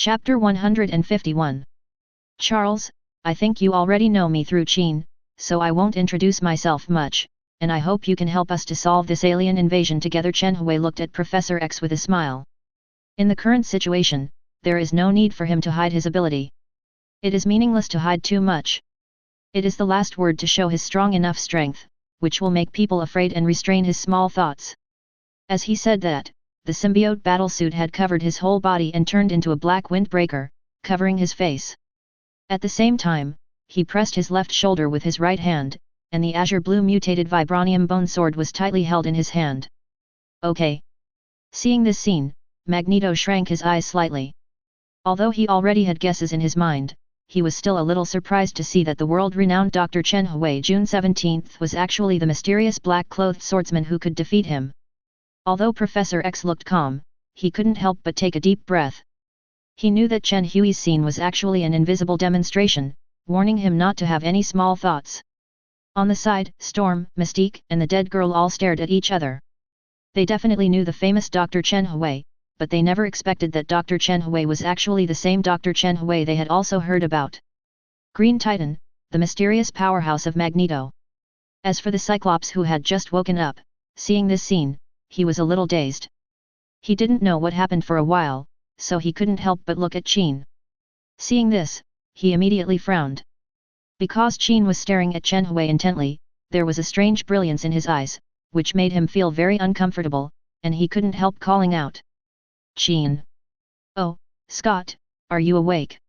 Chapter 151. Charles, I think you already know me through Chen, so I won't introduce myself much, and I hope you can help us to solve this alien invasion together. Chen Hui looked at Professor X with a smile. In the current situation, there is no need for him to hide his ability. It is meaningless to hide too much. It is the last word to show his strong enough strength, which will make people afraid and restrain his small thoughts. As he said that, the symbiote battlesuit had covered his whole body and turned into a black windbreaker, covering his face. At the same time, he pressed his left shoulder with his right hand, and the azure blue mutated vibranium bone sword was tightly held in his hand. Okay. Seeing this scene, Magneto shrank his eyes slightly. Although he already had guesses in his mind, he was still a little surprised to see that the world-renowned Dr. Chen Hui June 17th was actually the mysterious black-clothed swordsman who could defeat him. Although Professor X looked calm, he couldn't help but take a deep breath. He knew that Chen Hui's scene was actually an invisible demonstration, warning him not to have any small thoughts. On the side, Storm, Mystique, and the dead girl all stared at each other. They definitely knew the famous Dr. Chen Hui, but they never expected that Dr. Chen Hui was actually the same Dr. Chen Hui they had also heard about. Green Titan, the mysterious powerhouse of Magneto. As for the Cyclops who had just woken up, seeing this scene, he was a little dazed. He didn't know what happened for a while, so he couldn't help but look at Chen. Seeing this, he immediately frowned. Because Chen was staring at Chen Hui intently, there was a strange brilliance in his eyes, which made him feel very uncomfortable, and he couldn't help calling out. Chen! Oh, Scott, are you awake?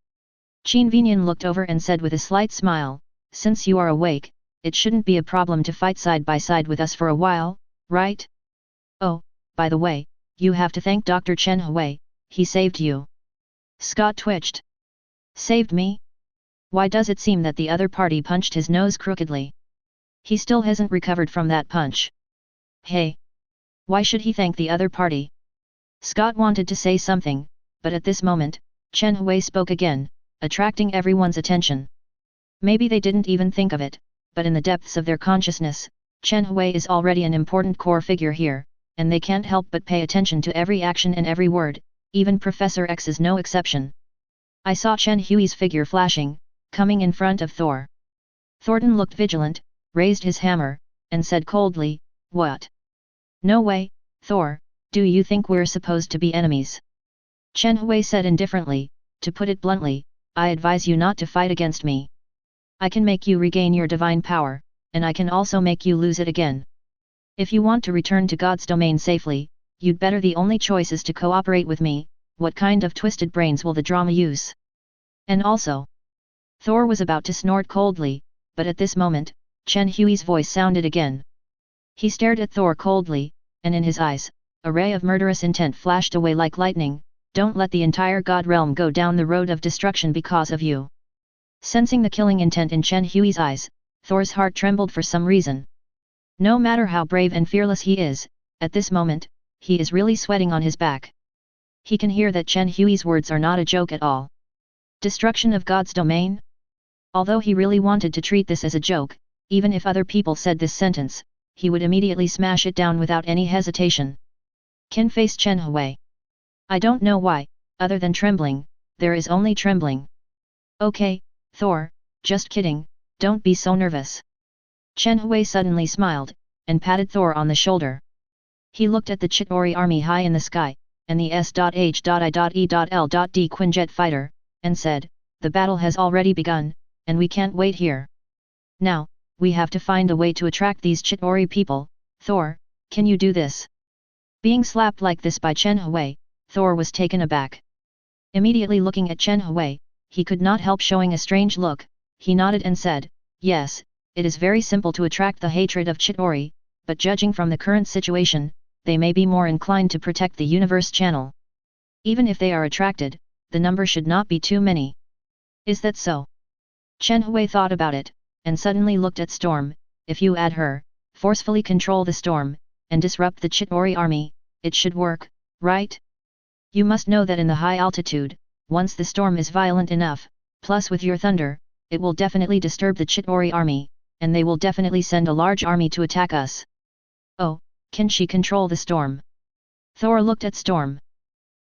Chen Vinian looked over and said with a slight smile, since you are awake, it shouldn't be a problem to fight side by side with us for a while, right? Oh, by the way, you have to thank Dr. Chen Hui, he saved you. Scott twitched. Saved me? Why does it seem that the other party punched his nose crookedly? He still hasn't recovered from that punch. Hey! Why should he thank the other party? Scott wanted to say something, but at this moment, Chen Hui spoke again, attracting everyone's attention. Maybe they didn't even think of it, but in the depths of their consciousness, Chen Hui is already an important core figure here, and they can't help but pay attention to every action and every word, even Professor X is no exception. I saw Chen Hui's figure flashing, coming in front of Thor. Thornton looked vigilant, raised his hammer, and said coldly, What? No way, Thor, do you think we're supposed to be enemies? Chen Hui said indifferently, to put it bluntly, I advise you not to fight against me. I can make you regain your divine power, and I can also make you lose it again. If you want to return to God's domain safely, you'd better the only choice is to cooperate with me. What kind of twisted brains will the drama use? And also... Thor was about to snort coldly, but at this moment, Chen Hui's voice sounded again. He stared at Thor coldly, and in his eyes, a ray of murderous intent flashed away like lightning. Don't let the entire God realm go down the road of destruction because of you. Sensing the killing intent in Chen Hui's eyes, Thor's heart trembled for some reason. No matter how brave and fearless he is, at this moment, he is really sweating on his back. He can hear that Chen Hui's words are not a joke at all. Destruction of God's domain? Although he really wanted to treat this as a joke, even if other people said this sentence, he would immediately smash it down without any hesitation. Ken faced Chen Hui. I don't know why, other than trembling, there is only trembling. Okay, Thor, just kidding, don't be so nervous. Chen Hui suddenly smiled, and patted Thor on the shoulder. He looked at the Chitauri army high in the sky, and the S.H.I.E.L.D Quinjet fighter, and said, the battle has already begun, and we can't wait here. Now, we have to find a way to attract these Chitauri people. Thor, can you do this? Being slapped like this by Chen Hui, Thor was taken aback. Immediately looking at Chen Hui, he could not help showing a strange look. He nodded and said, yes, it is very simple to attract the hatred of Chitauri, but judging from the current situation, they may be more inclined to protect the universe channel. Even if they are attracted, the number should not be too many. Is that so? Chen Hui thought about it, and suddenly looked at Storm. If you add her, forcefully control the storm, and disrupt the Chitauri army, it should work, right? You must know that in the high altitude, once the storm is violent enough, plus with your thunder, it will definitely disturb the Chitauri army, and they will definitely send a large army to attack us. Oh, can she control the storm? Thor looked at Storm.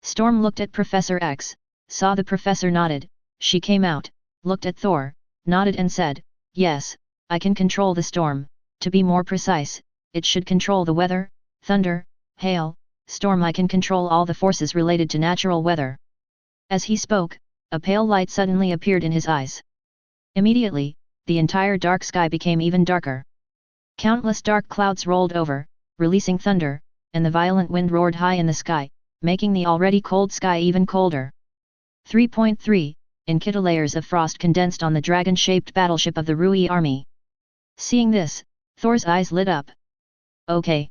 Storm looked at Professor X, saw the professor nodded, she came out, looked at Thor, nodded and said, yes, I can control the storm, to be more precise, it should control the weather, thunder, hail, storm. I can control all the forces related to natural weather. As he spoke, a pale light suddenly appeared in his eyes. Immediately, the entire dark sky became even darker. Countless dark clouds rolled over, releasing thunder, and the violent wind roared high in the sky, making the already cold sky even colder. 3.3 Inkita layers of frost condensed on the dragon-shaped battleship of the Rui army. Seeing this, Thor's eyes lit up. Okay.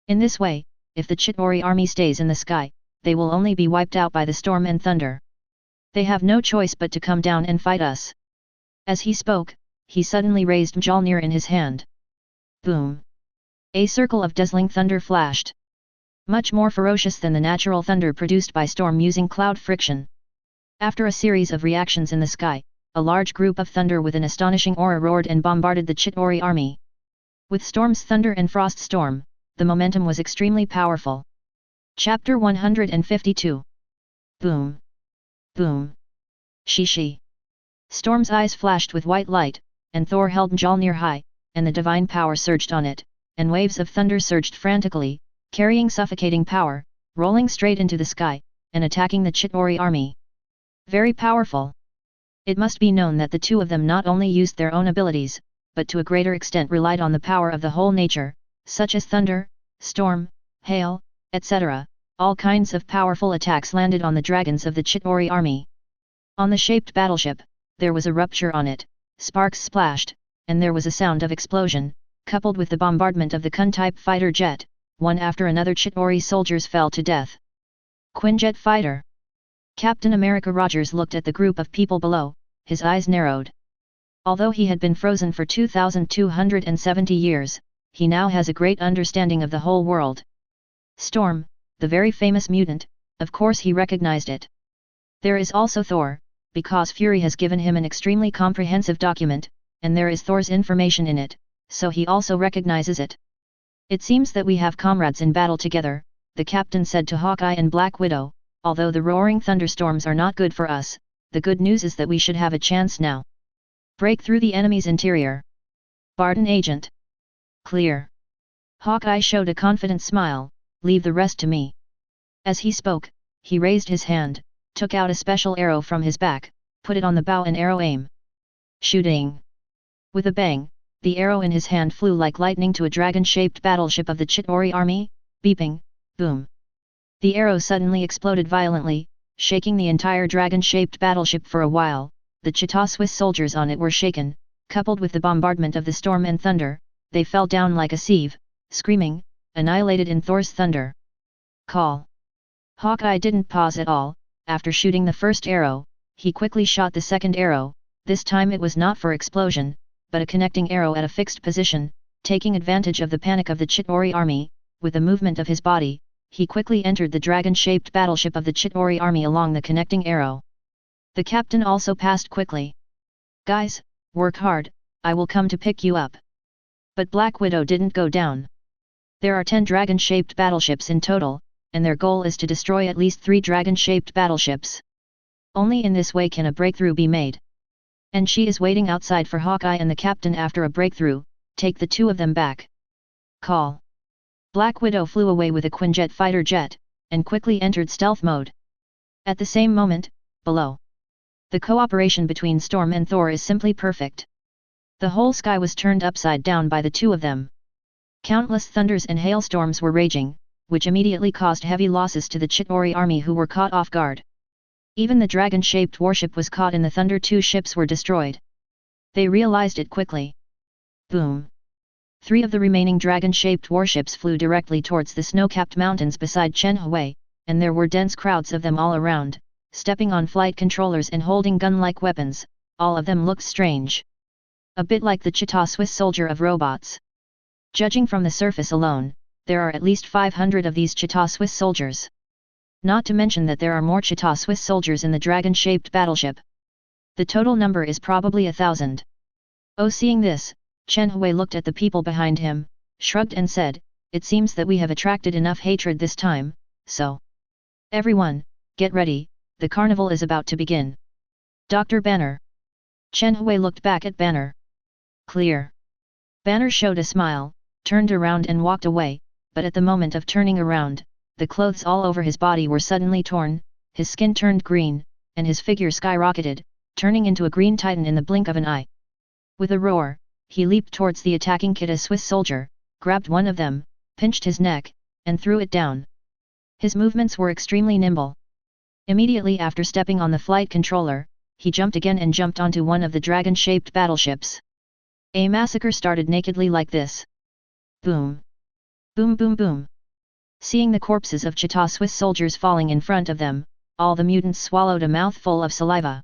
In this way, if the Chitauri army stays in the sky, they will only be wiped out by the storm and thunder. They have no choice but to come down and fight us. As he spoke, he suddenly raised Mjolnir in his hand. Boom! A circle of dazzling thunder flashed. Much more ferocious than the natural thunder produced by storm using cloud friction. After a series of reactions in the sky, a large group of thunder with an astonishing aura roared and bombarded the Chitauri army. With Storm's thunder and Frost storm, the momentum was extremely powerful. Chapter 152. Boom! Boom! Shishi! Storm's eyes flashed with white light, and Thor held Mjolnir high, and the divine power surged on it, and waves of thunder surged frantically, carrying suffocating power, rolling straight into the sky, and attacking the Chitauri army. Very powerful. It must be known that the two of them not only used their own abilities, but to a greater extent relied on the power of the whole nature, such as thunder, storm, hail, etc. All kinds of powerful attacks landed on the dragons of the Chitauri army. On the shaped battleship, there was a rupture on it, sparks splashed, and there was a sound of explosion, coupled with the bombardment of the Kun-type fighter jet. One after another Chitauri soldiers fell to death. Quinjet fighter. Captain America Rogers looked at the group of people below, his eyes narrowed. Although he had been frozen for 2,270 years, he now has a great understanding of the whole world. Storm, the very famous mutant, of course he recognized it. There is also Thor, because Fury has given him an extremely comprehensive document, and there is Thor's information in it, so he also recognizes it. It seems that we have comrades in battle together, the captain said to Hawkeye and Black Widow. Although the roaring thunderstorms are not good for us, the good news is that we should have a chance now. Break through the enemy's interior. Barton agent. Clear. Hawkeye showed a confident smile, leave the rest to me. As he spoke, he raised his hand, took out a special arrow from his back, put it on the bow and arrow aim. Shooting. With a bang, the arrow in his hand flew like lightning to a dragon-shaped battleship of the Chitauri army, beeping, boom. The arrow suddenly exploded violently, shaking the entire dragon-shaped battleship for a while. The Chita Swiss soldiers on it were shaken, coupled with the bombardment of the storm and thunder, they fell down like a sieve, screaming, annihilated in Thor's thunder. Call. Hawkeye didn't pause at all. After shooting the first arrow, he quickly shot the second arrow. This time it was not for explosion, but a connecting arrow at a fixed position, taking advantage of the panic of the Chitauri army. With the movement of his body, he quickly entered the dragon-shaped battleship of the Chitauri army along the connecting arrow. The captain also passed quickly. Guys, work hard, I will come to pick you up. But Black Widow didn't go down. There are 10 dragon-shaped battleships in total, and their goal is to destroy at least 3 dragon-shaped battleships. Only in this way can a breakthrough be made. And she is waiting outside for Hawkeye and the captain. After a breakthrough, take the two of them back. Call. Black Widow flew away with a Quinjet fighter jet, and quickly entered stealth mode. At the same moment, below. The cooperation between Storm and Thor is simply perfect. The whole sky was turned upside down by the two of them. Countless thunders and hailstorms were raging, which immediately caused heavy losses to the Chitauri army who were caught off guard. Even the dragon-shaped warship was caught in the thunder. 2 ships were destroyed. They realized it quickly. Boom! 3 of the remaining dragon-shaped warships flew directly towards the snow-capped mountains beside Chen Hui, and there were dense crowds of them all around, stepping on flight controllers and holding gun-like weapons. All of them looked strange. A bit like the Chita Swiss soldier of robots. Judging from the surface alone, there are at least 500 of these Chita Swiss soldiers. Not to mention that there are more Chita Swiss soldiers in the dragon-shaped battleship. The total number is probably 1,000. Oh, seeing this, Chen Hui looked at the people behind him, shrugged and said, it seems that we have attracted enough hatred this time, so. Everyone, get ready, the carnival is about to begin. Dr. Banner. Chen Hui looked back at Banner. Clear. Banner showed a smile, turned around and walked away, but at the moment of turning around, the clothes all over his body were suddenly torn, his skin turned green, and his figure skyrocketed, turning into a green titan in the blink of an eye. With a roar, he leaped towards the attacking Kita Swiss soldier, grabbed one of them, pinched his neck, and threw it down. His movements were extremely nimble. Immediately after stepping on the flight controller, he jumped again and jumped onto one of the dragon-shaped battleships. A massacre started nakedly like this. Boom. Boom boom boom. Seeing the corpses of Chita Swiss soldiers falling in front of them, all the mutants swallowed a mouthful of saliva.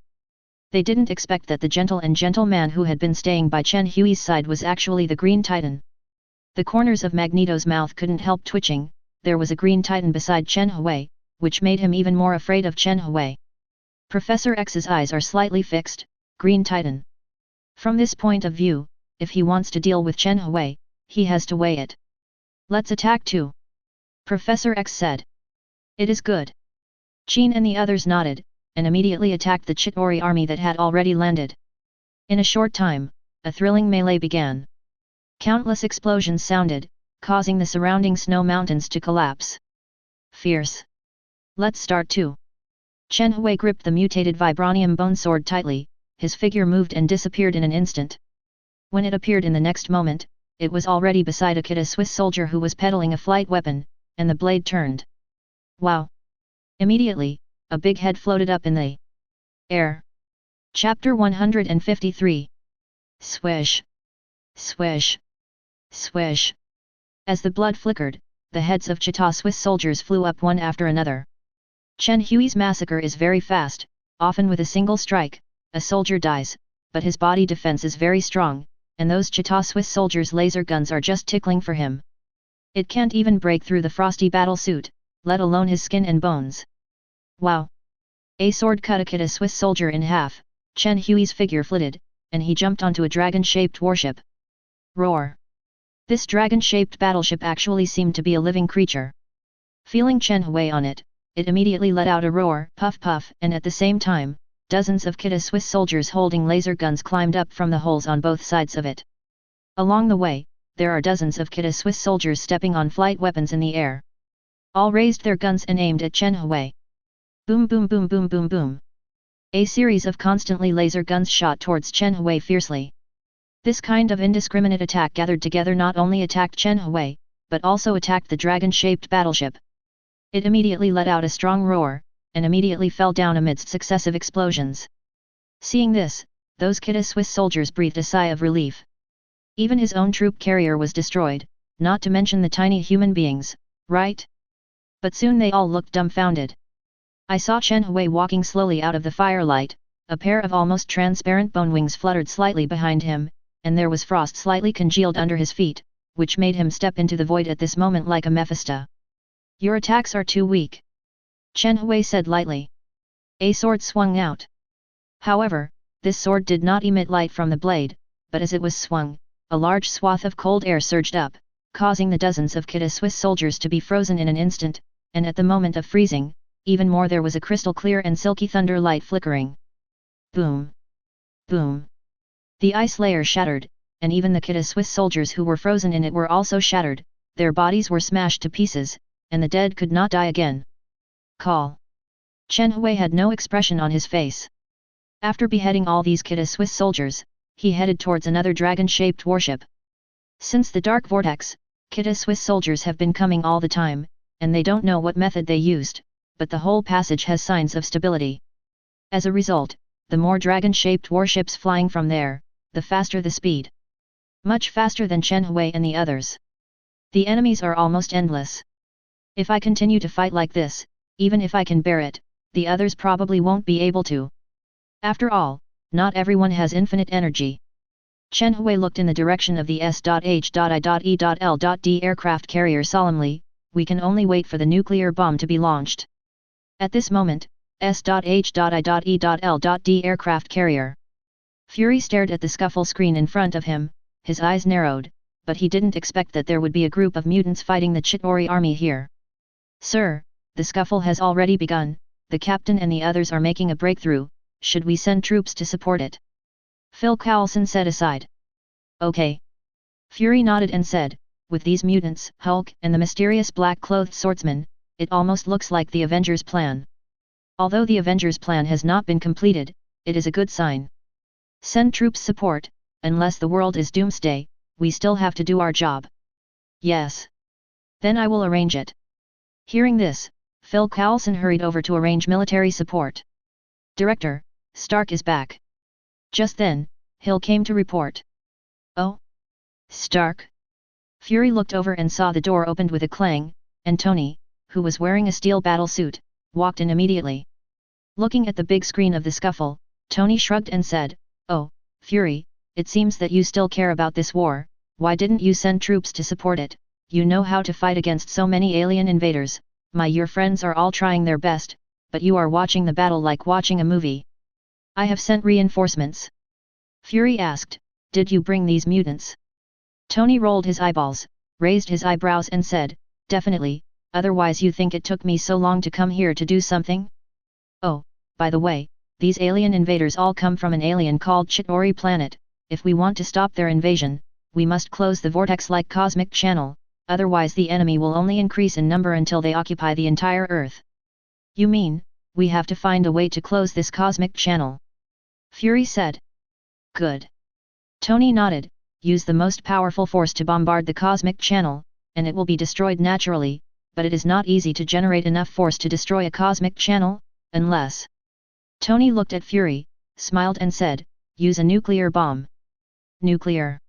They didn't expect that the gentle man who had been staying by Chen Hui's side was actually the Green Titan. The corners of Magneto's mouth couldn't help twitching. There was a Green Titan beside Chen Hui, which made him even more afraid of Chen Hui. Professor X's eyes are slightly fixed. Green Titan. From this point of view, if he wants to deal with Chen Hui, he has to weigh it. Let's attack too. Professor X said. It is good. Qin and the others nodded, and immediately attacked the Chitauri army that had already landed. In a short time, a thrilling melee began. Countless explosions sounded, causing the surrounding snow mountains to collapse. Fierce. Let's start too. Chen Hui gripped the mutated vibranium bone sword tightly, his figure moved and disappeared in an instant. When it appeared in the next moment, it was already beside a Kita Swiss soldier who was peddling a flight weapon, and the blade turned. Wow! Immediately, a big head floated up in the air. Chapter 153. Swish! Swish! Swish! As the blood flickered, the heads of Chita Swiss soldiers flew up one after another. Chen Hui's massacre is very fast, often with a single strike, a soldier dies, but his body defense is very strong, and those Chita Swiss soldiers' laser guns are just tickling for him. It can't even break through the frosty battle suit, let alone his skin and bones. Wow! A sword cut a Kita Swiss soldier in half. Chen Hui's figure flitted, and he jumped onto a dragon-shaped warship. Roar! This dragon-shaped battleship actually seemed to be a living creature. Feeling Chen Hui on it, it immediately let out a roar, puff puff, and at the same time, dozens of Kita Swiss soldiers holding laser guns climbed up from the holes on both sides of it. Along the way, there are dozens of Kita Swiss soldiers stepping on flight weapons in the air. All raised their guns and aimed at Chen Hui. Boom boom boom boom boom boom. A series of constantly laser guns shot towards Chen Hui fiercely. This kind of indiscriminate attack gathered together not only attacked Chen Hui, but also attacked the dragon-shaped battleship. It immediately let out a strong roar, and immediately fell down amidst successive explosions. Seeing this, those Kita Swiss soldiers breathed a sigh of relief. Even his own troop carrier was destroyed, not to mention the tiny human beings, right? But soon they all looked dumbfounded. I saw Chen Hui walking slowly out of the firelight, a pair of almost transparent bone wings fluttered slightly behind him, and there was frost slightly congealed under his feet, which made him step into the void at this moment like a Mephisto. Your attacks are too weak. Chen Hui said lightly. A sword swung out. However, this sword did not emit light from the blade, but as it was swung, a large swath of cold air surged up, causing the dozens of Kita Swiss soldiers to be frozen in an instant, and at the moment of freezing, even more there was a crystal clear and silky thunder light flickering. Boom! Boom! The ice layer shattered, and even the Kita Swiss soldiers who were frozen in it were also shattered, their bodies were smashed to pieces, and the dead could not die again. Call! Chen Hui had no expression on his face. After beheading all these Kita Swiss soldiers, he headed towards another dragon-shaped warship. Since the Dark Vortex, Kita Swiss soldiers have been coming all the time, and they don't know what method they used, but the whole passage has signs of stability. As a result, the more dragon-shaped warships flying from there, the faster the speed. Much faster than Chen Hui and the others. The enemies are almost endless. If I continue to fight like this, even if I can bear it, the others probably won't be able to. After all, not everyone has infinite energy. Chen Hui looked in the direction of the S.H.I.E.L.D aircraft carrier solemnly. We can only wait for the nuclear bomb to be launched. At this moment, S.H.I.E.L.D aircraft carrier. Fury stared at the scuffle screen in front of him, his eyes narrowed, but he didn't expect that there would be a group of mutants fighting the Chitauri army here. Sir, the scuffle has already begun, the captain and the others are making a breakthrough, should we send troops to support it? Phil Coulson said aside. Okay. Fury nodded and said, with these mutants, Hulk and the mysterious black-clothed swordsman, it almost looks like the Avengers' plan. Although the Avengers' plan has not been completed, it is a good sign. Send troops support, unless the world is doomsday, we still have to do our job. Yes. Then I will arrange it. Hearing this, Phil Coulson hurried over to arrange military support. Director, Stark is back. Just then, Hill came to report. Oh? Stark? Fury looked over and saw the door opened with a clang, and Tony, who was wearing a steel battle suit, walked in immediately. Looking at the big screen of the scuffle, Tony shrugged and said, "Oh, Fury, it seems that you still care about this war. Why didn't you send troops to support it? You know how to fight against so many alien invaders. Your friends are all trying their best, but you are watching the battle like watching a movie." "I have sent reinforcements." Fury asked, "Did you bring these mutants?" Tony rolled his eyeballs, raised his eyebrows and said, "Definitely, otherwise you think it took me so long to come here to do something?" "Oh, by the way, these alien invaders all come from an alien called Chitauri planet. If we want to stop their invasion, we must close the vortex-like cosmic channel, otherwise the enemy will only increase in number until they occupy the entire Earth." "You mean, we have to find a way to close this cosmic channel?" Fury said. "Good." Tony nodded, "Use the most powerful force to bombard the cosmic channel, and it will be destroyed naturally, but it is not easy to generate enough force to destroy a cosmic channel, unless..." Tony looked at Fury, smiled and said, "Use a nuclear bomb." "Nuclear?"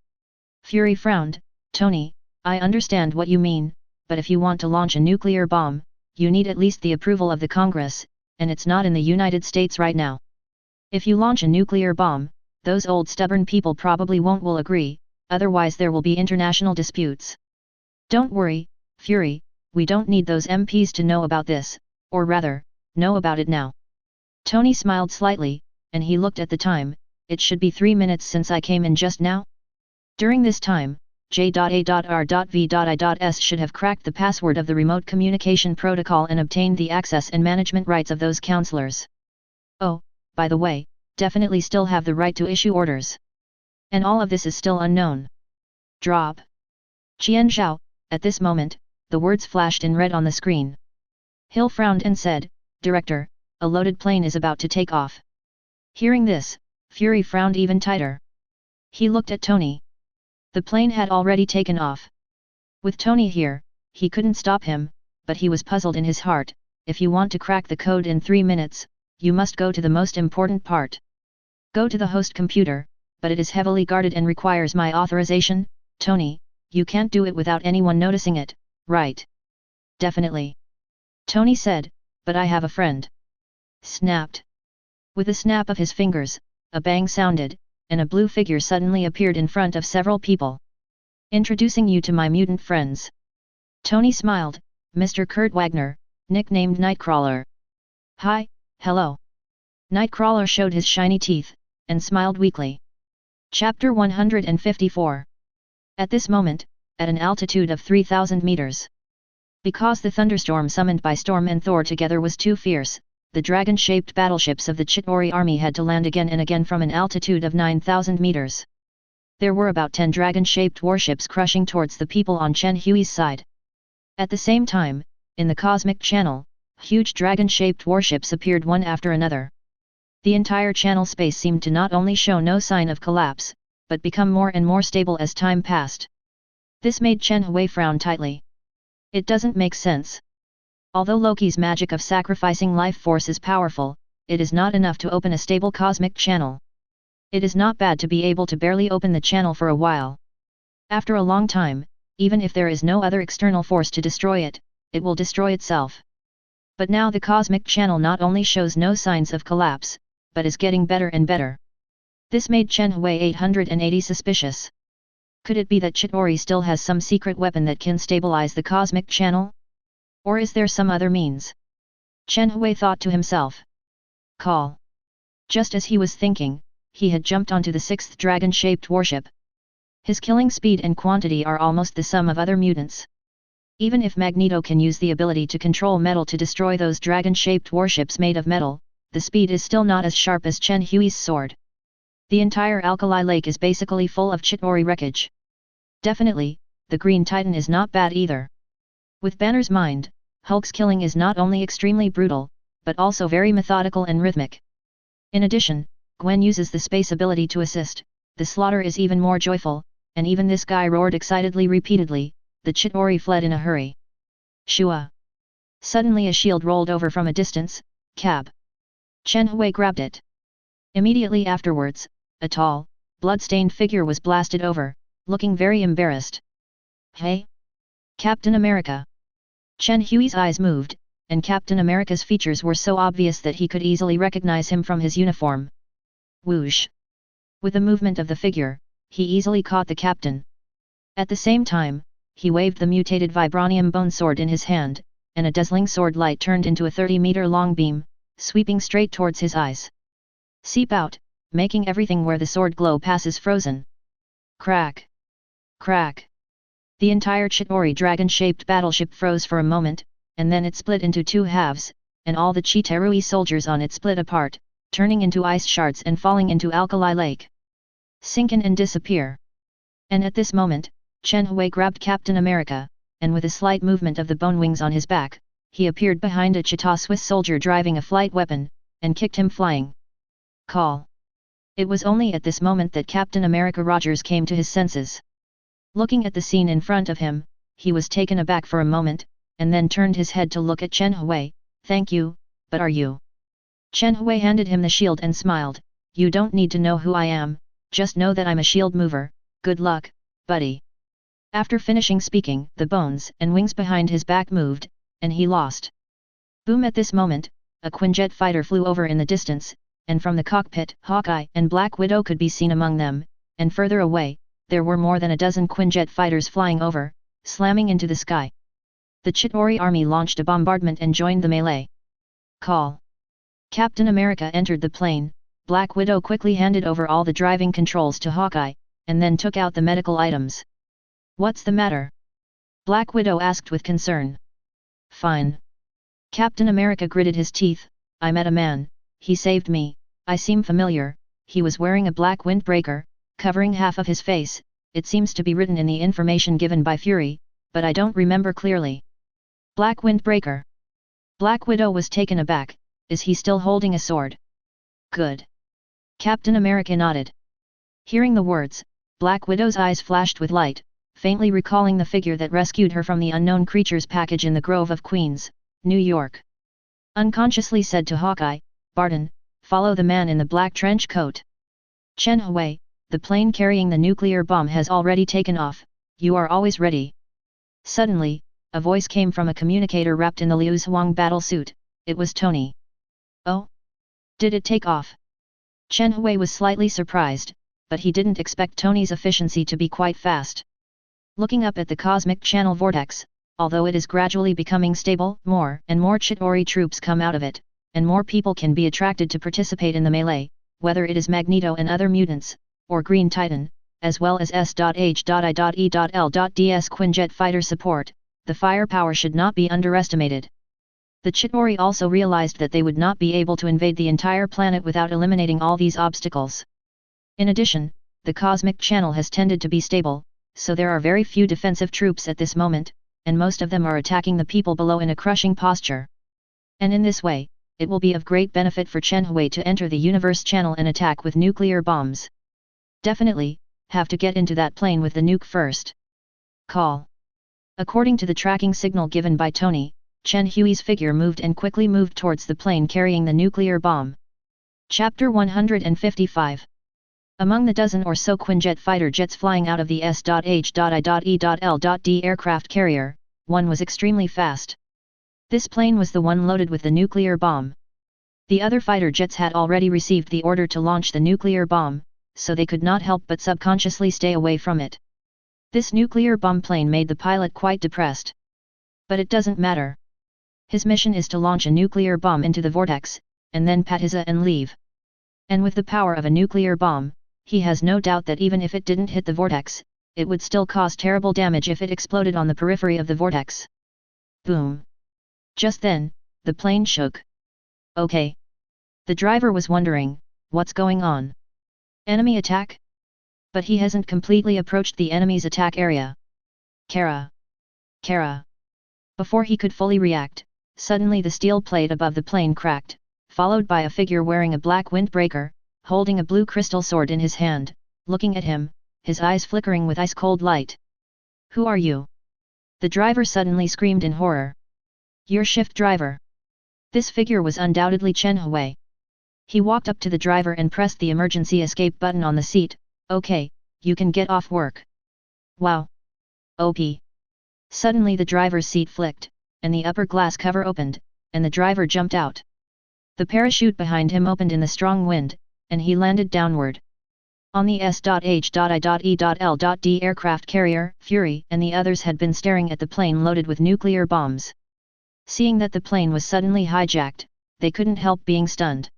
Fury frowned. "Tony, I understand what you mean, but if you want to launch a nuclear bomb, you need at least the approval of the Congress, and it's not in the United States right now. If you launch a nuclear bomb, those old stubborn people probably will agree, otherwise there will be international disputes." "Don't worry, Fury, we don't need those MPs to know about this, or rather, know about it now." Tony smiled slightly, and he looked at the time. "It should be 3 minutes since I came in just now." During this time, J.A.R.V.I.S should have cracked the password of the remote communication protocol and obtained the access and management rights of those counselors. "Oh, by the way, definitely still have the right to issue orders. And all of this is still unknown." "Drop." Qian Zhao, at this moment, the words flashed in red on the screen. Hill frowned and said, "Director, a loaded plane is about to take off." Hearing this, Fury frowned even tighter. He looked at Tony. The plane had already taken off. With Tony here, he couldn't stop him, but he was puzzled in his heart. "If you want to crack the code in 3 minutes, you must go to the most important part. Go to the host computer, but it is heavily guarded and requires my authorization. Tony, you can't do it without anyone noticing it, right?" "Definitely," Tony said, "but I have a friend." Snapped. With a snap of his fingers, a bang sounded, and a blue figure suddenly appeared in front of several people. "Introducing you to my mutant friends." Tony smiled, "Mr. Kurt Wagner, nicknamed Nightcrawler." "Hi, hello." Nightcrawler showed his shiny teeth, and smiled weakly. Chapter 154. At this moment, at an altitude of 3,000 meters. Because the thunderstorm summoned by Storm and Thor together was too fierce, the dragon-shaped battleships of the Chitauri army had to land again and again from an altitude of 9,000 meters. There were about 10 dragon-shaped warships crushing towards the people on Chen Hui's side. At the same time, in the cosmic channel, huge dragon-shaped warships appeared one after another. The entire channel space seemed to not only show no sign of collapse, but become more and more stable as time passed. This made Chen Hui frown tightly. It doesn't make sense. Although Loki's magic of sacrificing life force is powerful, it is not enough to open a stable cosmic channel. It is not bad to be able to barely open the channel for a while. After a long time, even if there is no other external force to destroy it, it will destroy itself. But now the cosmic channel not only shows no signs of collapse, but is getting better and better. This made Chen Hui 880 suspicious. Could it be that Chitauri still has some secret weapon that can stabilize the cosmic channel? Or is there some other means? Chen Hui thought to himself. Call. Just as he was thinking, he had jumped onto the 6th dragon-shaped warship. His killing speed and quantity are almost the sum of other mutants. Even if Magneto can use the ability to control metal to destroy those dragon-shaped warships made of metal, the speed is still not as sharp as Chen Hui's sword. The entire Alkali Lake is basically full of Chitauri wreckage. Definitely, the Green Titan is not bad either. With Banner's mind, Hulk's killing is not only extremely brutal, but also very methodical and rhythmic. In addition, Gwen uses the space ability to assist, the slaughter is even more joyful, and even this guy roared excitedly repeatedly, the Chitauri fled in a hurry. Shua! Suddenly a shield rolled over from a distance, cab. Chen Hui grabbed it. Immediately afterwards, a tall, blood-stained figure was blasted over, looking very embarrassed. Hey? Captain America! Chen Hui's eyes moved, and Captain America's features were so obvious that he could easily recognize him from his uniform. Whoosh! With the movement of the figure, he easily caught the captain. At the same time, he waved the mutated vibranium bone sword in his hand, and a dazzling sword light turned into a 30-meter-long beam, sweeping straight towards his eyes. Seep out, making everything where the sword glow passes frozen. Crack! Crack! The entire Chitauri dragon-shaped battleship froze for a moment, and then it split into two halves, and all the Chitauri soldiers on it split apart, turning into ice shards and falling into Alkali Lake. Sink in and disappear. And at this moment, Chen Hui grabbed Captain America, and with a slight movement of the bone wings on his back, he appeared behind a Chita Swiss soldier driving a flight weapon, and kicked him flying. Call. It was only at this moment that Captain America Rogers came to his senses. Looking at the scene in front of him, he was taken aback for a moment, and then turned his head to look at Chen Hui. Thank you, but are you? Chen Hui handed him the shield and smiled. You don't need to know who I am, just know that I'm a shield mover. Good luck, buddy. After finishing speaking, the bones and wings behind his back moved, and he lost. Boom! At this moment, a Quinjet fighter flew over in the distance, and from the cockpit, Hawkeye and Black Widow could be seen among them, and further away, there were more than a dozen Quinjet fighters flying over, slamming into the sky. The Chitauri army launched a bombardment and joined the melee. Call. Captain America entered the plane. Black Widow quickly handed over all the driving controls to Hawkeye, and then took out the medical items. What's the matter? Black Widow asked with concern. Fine. Captain America gritted his teeth. I met a man, he saved me, I seem familiar, he was wearing a black windbreaker, covering half of his face, it seems to be written in the information given by Fury, but I don't remember clearly. Black windbreaker. Black Widow was taken aback, is he still holding a sword? Good. Captain America nodded. Hearing the words, Black Widow's eyes flashed with light, faintly recalling the figure that rescued her from the unknown creature's package in the Grove of Queens, New York. Unconsciously said to Hawkeye, Barton, follow the man in the black trench coat. Chen Hui, the plane carrying the nuclear bomb has already taken off, you are always ready. Suddenly, a voice came from a communicator wrapped in the Liu Zhuang battle suit. It was Tony. Oh? Did it take off? Chen Hui was slightly surprised, but he didn't expect Tony's efficiency to be quite fast. Looking up at the cosmic channel vortex, although it is gradually becoming stable, more and more Chitauri troops come out of it, and more people can be attracted to participate in the melee, whether it is Magneto and other mutants, or Green Titan, as well as S.H.I.E.L.DS Quinjet fighter support, the firepower should not be underestimated. The Chitauri also realized that they would not be able to invade the entire planet without eliminating all these obstacles. In addition, the cosmic channel has tended to be stable, so there are very few defensive troops at this moment, and most of them are attacking the people below in a crushing posture. And in this way, it will be of great benefit for Chen Hui to enter the universe channel and attack with nuclear bombs. Definitely, have to get into that plane with the nuke first. Call. According to the tracking signal given by Tony, Chen Hui's figure moved and quickly moved towards the plane carrying the nuclear bomb. Chapter 155. Among the dozen or so Quinjet fighter jets flying out of the S.H.I.E.L.D aircraft carrier, one was extremely fast. This plane was the one loaded with the nuclear bomb. The other fighter jets had already received the order to launch the nuclear bomb, so they could not help but subconsciously stay away from it. This nuclear bomb plane made the pilot quite depressed. But it doesn't matter. His mission is to launch a nuclear bomb into the vortex, and then pat his and leave. And with the power of a nuclear bomb, he has no doubt that even if it didn't hit the vortex, it would still cause terrible damage if it exploded on the periphery of the vortex. Boom! Just then, the plane shook. Okay. The driver was wondering, what's going on? Enemy attack? But he hasn't completely approached the enemy's attack area. Kara! Kara! Before he could fully react, suddenly the steel plate above the plane cracked, followed by a figure wearing a black windbreaker, holding a blue crystal sword in his hand, looking at him, his eyes flickering with ice-cold light. Who are you? The driver suddenly screamed in horror. Your shift driver. This figure was undoubtedly Chen Hui. He walked up to the driver and pressed the emergency escape button on the seat. Okay, you can get off work. Wow. OP. Suddenly the driver's seat flicked, and the upper glass cover opened, and the driver jumped out. The parachute behind him opened in the strong wind, and he landed downward. On the S.H.I.E.L.D. aircraft carrier, Fury and the others had been staring at the plane loaded with nuclear bombs. Seeing that the plane was suddenly hijacked, they couldn't help being stunned.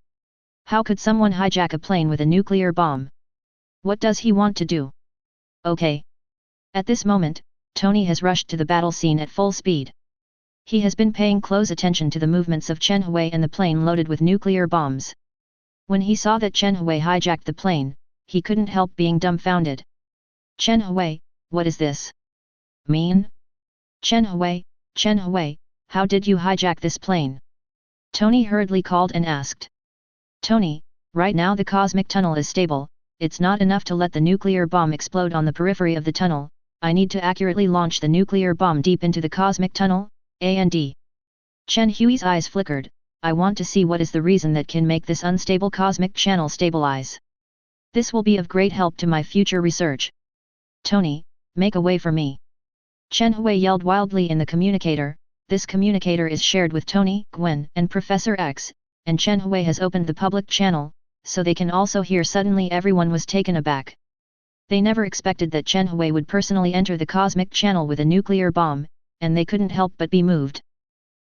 How could someone hijack a plane with a nuclear bomb? What does he want to do? Okay. At this moment, Tony has rushed to the battle scene at full speed. He has been paying close attention to the movements of Chen Hui and the plane loaded with nuclear bombs. When he saw that Chen Hui hijacked the plane, he couldn't help being dumbfounded. Chen Hui, what is this? Mean? Chen Hui, how did you hijack this plane? Tony hurriedly called and asked. Tony, right now the cosmic tunnel is stable, it's not enough to let the nuclear bomb explode on the periphery of the tunnel, I need to accurately launch the nuclear bomb deep into the cosmic tunnel, and. Chen Hui's eyes flickered, I want to see what is the reason that can make this unstable cosmic channel stabilize. This will be of great help to my future research. Tony, make a way for me. Chen Hui yelled wildly in the communicator. This communicator is shared with Tony, Gwen, and Professor X, and Chen Hui has opened the public channel, so they can also hear. Suddenly everyone was taken aback. They never expected that Chen Hui would personally enter the cosmic channel with a nuclear bomb, and they couldn't help but be moved.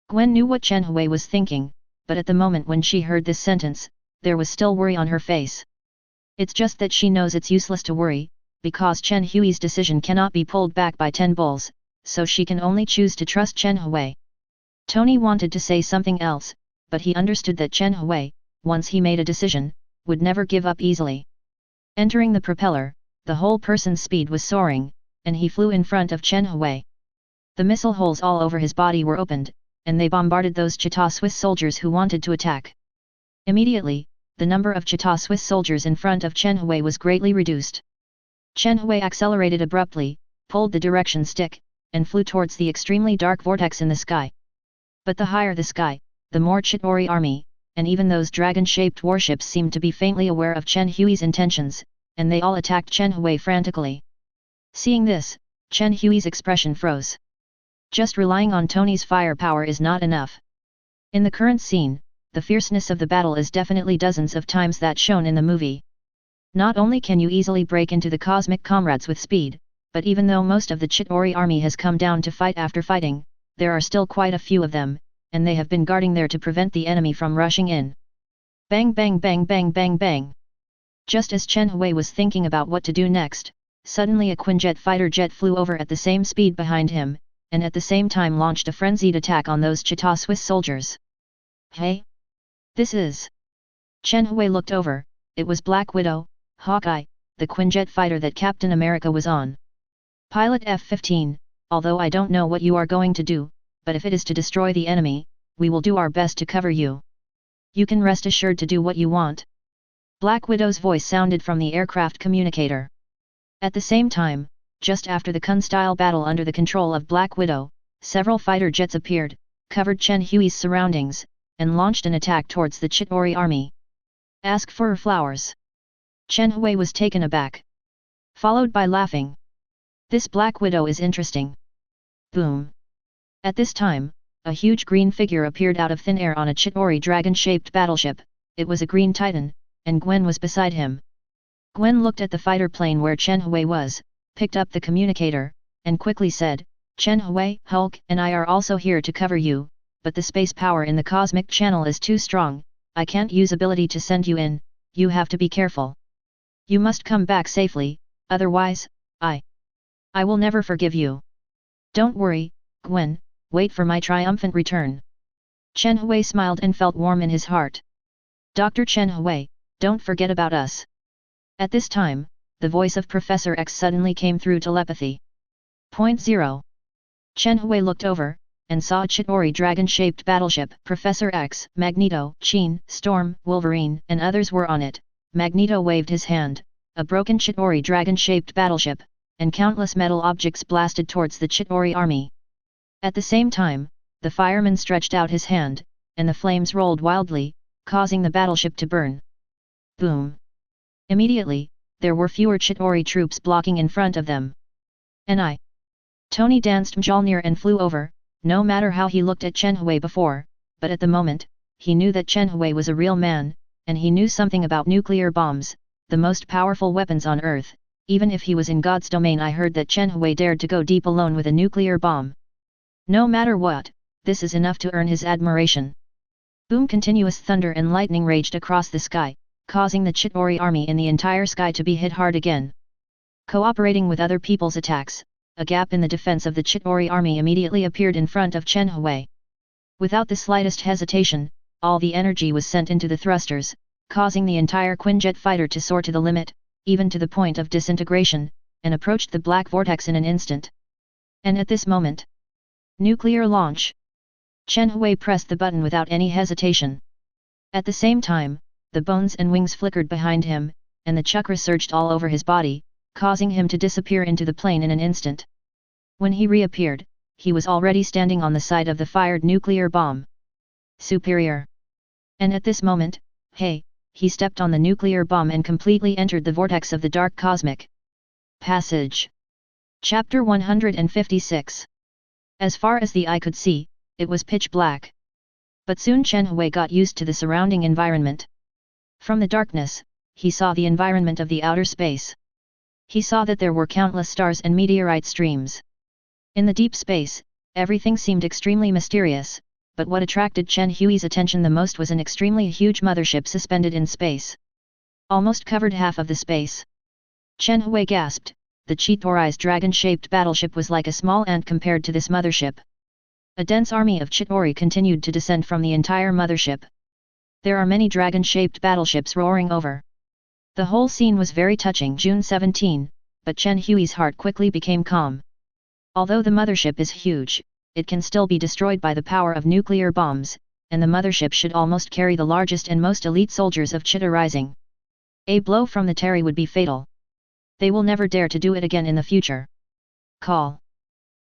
Gwen knew what Chen Hui was thinking, but at the moment when she heard this sentence, there was still worry on her face. It's just that she knows it's useless to worry, because Chen Hui's decision cannot be pulled back by 10 bulls, so she can only choose to trust Chen Hui. Tony wanted to say something else, but he understood that Chen Hui, once he made a decision, would never give up easily. Entering the propeller, the whole person's speed was soaring, and he flew in front of Chen Hui. The missile holes all over his body were opened, and they bombarded those Chita Swiss soldiers who wanted to attack. Immediately, the number of Chita Swiss soldiers in front of Chen Hui was greatly reduced. Chen Hui accelerated abruptly, pulled the direction stick, and flew towards the extremely dark vortex in the sky. But the higher the sky, the more Chitori army, and even those dragon-shaped warships seemed to be faintly aware of Chen Hui's intentions, and they all attacked Chen Hui frantically. Seeing this, Chen Hui's expression froze. Just relying on Tony's firepower is not enough. In the current scene, the fierceness of the battle is definitely dozens of times that shown in the movie. Not only can you easily break into the cosmic comrades with speed, but even though most of the Chitori army has come down to fight after fighting, there are still quite a few of them, and they have been guarding there to prevent the enemy from rushing in. Bang bang bang bang bang bang. Just as Chen Hui was thinking about what to do next, suddenly a Quinjet fighter jet flew over at the same speed behind him, and at the same time launched a frenzied attack on those Chita Swiss soldiers. Hey? This is... Chen Hui looked over, it was Black Widow, Hawkeye, the Quinjet fighter that Captain America was on. Pilot F-15, although I don't know what you are going to do, but if it is to destroy the enemy, we will do our best to cover you. You can rest assured to do what you want. Black Widow's voice sounded from the aircraft communicator. At the same time, just after the Kun-style battle under the control of Black Widow, several fighter jets appeared, covered Chen Hui's surroundings, and launched an attack towards the Chitori army. Ask for flowers. Chen Hui was taken aback. Followed by laughing. This Black Widow is interesting. Boom. At this time, a huge green figure appeared out of thin air on a Chitori dragon-shaped battleship. It was a green titan, and Gwen was beside him. Gwen looked at the fighter plane where Chen Hui was, picked up the communicator, and quickly said, Chen Hui, Hulk and I are also here to cover you, but the space power in the cosmic channel is too strong, I can't use ability to send you in, you have to be careful. You must come back safely, otherwise, I will never forgive you. Don't worry, Gwen, wait for my triumphant return. Chen Hui smiled and felt warm in his heart. Dr. Chen Hui, don't forget about us. At this time, the voice of Professor X suddenly came through telepathy. Point 0. Chen Hui looked over, and saw a Chidori dragon-shaped battleship. Professor X, Magneto, Chen, Storm, Wolverine, and others were on it. Magneto waved his hand, a broken Chidori dragon-shaped battleship, and countless metal objects blasted towards the Chidori army. At the same time, the fireman stretched out his hand, and the flames rolled wildly, causing the battleship to burn. Boom! Immediately, there were fewer Chidori troops blocking in front of them. Tony danced Mjolnir and flew over, no matter how he looked at Chen Hui before, but at the moment, he knew that Chen Hui was a real man, and he knew something about nuclear bombs, the most powerful weapons on Earth. Even if he was in God's domain, I heard that Chen Hui dared to go deep alone with a nuclear bomb. No matter what, this is enough to earn his admiration. Boom! Continuous thunder and lightning raged across the sky, causing the Chidori army in the entire sky to be hit hard again. Cooperating with other people's attacks, a gap in the defense of the Chidori army immediately appeared in front of Chen Hui. Without the slightest hesitation, all the energy was sent into the thrusters, causing the entire Quinjet fighter to soar to the limit, even to the point of disintegration, and approached the black vortex in an instant. And at this moment, nuclear launch! Chen Hui pressed the button without any hesitation. At the same time, the bones and wings flickered behind him, and the chakra surged all over his body, causing him to disappear into the plane in an instant. When he reappeared, he was already standing on the side of the fired nuclear bomb. Superior! And at this moment, hey, he stepped on the nuclear bomb and completely entered the vortex of the dark cosmic passage. Chapter 156. As far as the eye could see, it was pitch black. But soon Chen Hui got used to the surrounding environment. From the darkness, he saw the environment of the outer space. He saw that there were countless stars and meteorite streams. In the deep space, everything seemed extremely mysterious, but what attracted Chen Hui's attention the most was an extremely huge mothership suspended in space. Almost covered half of the space. Chen Hui gasped. The Chidori's dragon-shaped battleship was like a small ant compared to this mothership. A dense army of Chidori continued to descend from the entire mothership. There are many dragon-shaped battleships roaring over. The whole scene was very touching. June 17, but Chen Hui's heart quickly became calm. Although the mothership is huge, it can still be destroyed by the power of nuclear bombs, and the mothership should almost carry the largest and most elite soldiers of Chita Rising. A blow from the Terry would be fatal. They will never dare to do it again in the future. Call.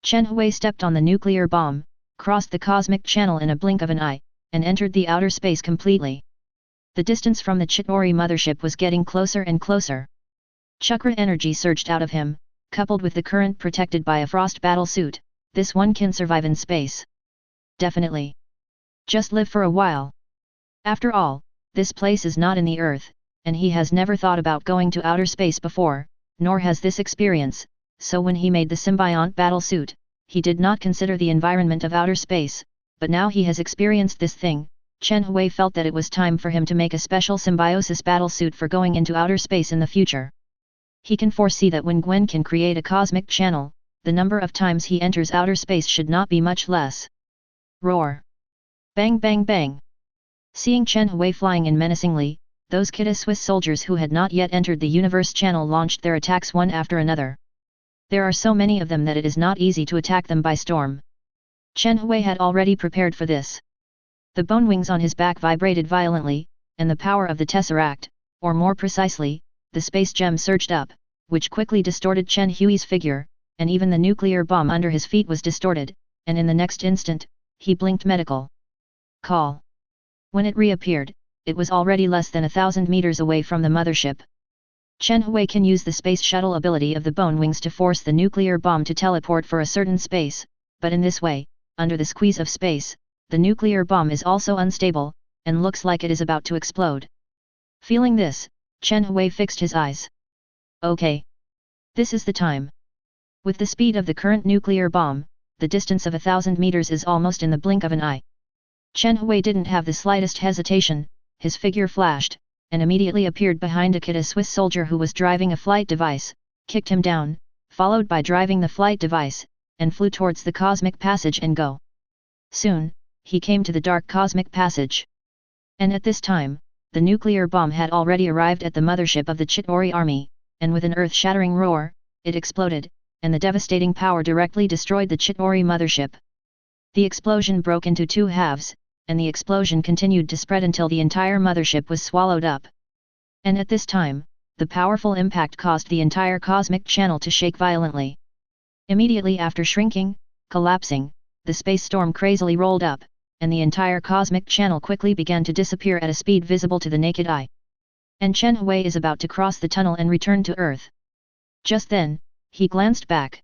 Chen Hui stepped on the nuclear bomb, crossed the cosmic channel in a blink of an eye, and entered the outer space completely. The distance from the Chidori mothership was getting closer and closer. Chakra energy surged out of him, coupled with the current protected by a frost battle suit. This one can survive in space. Definitely. Just live for a while. After all, this place is not in the Earth, and he has never thought about going to outer space before, nor has this experience, so when he made the symbiont battle suit, he did not consider the environment of outer space, but now he has experienced this thing. Chen Hui felt that it was time for him to make a special symbiosis battle suit for going into outer space in the future. He can foresee that when Gwen can create a cosmic channel, the number of times he enters outer space should not be much less. Roar! Bang bang bang! Seeing Chen Hui flying in menacingly, those Kita Swiss soldiers who had not yet entered the universe channel launched their attacks one after another. There are so many of them that it is not easy to attack them by storm. Chen Hui had already prepared for this. The bone wings on his back vibrated violently, and the power of the Tesseract, or more precisely, the space gem surged up, which quickly distorted Chen Hui's figure, and even the nuclear bomb under his feet was distorted, and in the next instant, he blinked medical call. When it reappeared, it was already less than 1,000 meters away from the mothership. Chen Hui can use the space shuttle ability of the bone wings to force the nuclear bomb to teleport for a certain space, but in this way, under the squeeze of space, the nuclear bomb is also unstable, and looks like it is about to explode. Feeling this, Chen Hui fixed his eyes. Okay. This is the time. With the speed of the current nuclear bomb, the distance of 1,000 meters is almost in the blink of an eye. Chen Hui didn't have the slightest hesitation, his figure flashed, and immediately appeared behind a Kita Swiss soldier who was driving a flight device, kicked him down, followed by driving the flight device, and flew towards the cosmic passage and go. Soon, he came to the dark cosmic passage. And at this time, the nuclear bomb had already arrived at the mothership of the Chitauri army, and with an earth-shattering roar, it exploded, and the devastating power directly destroyed the Chitauri mothership. The explosion broke into two halves, and the explosion continued to spread until the entire mothership was swallowed up. And at this time, the powerful impact caused the entire cosmic channel to shake violently. Immediately after shrinking, collapsing, the space storm crazily rolled up, and the entire cosmic channel quickly began to disappear at a speed visible to the naked eye. And Chen Hui is about to cross the tunnel and return to Earth. Just then, he glanced back.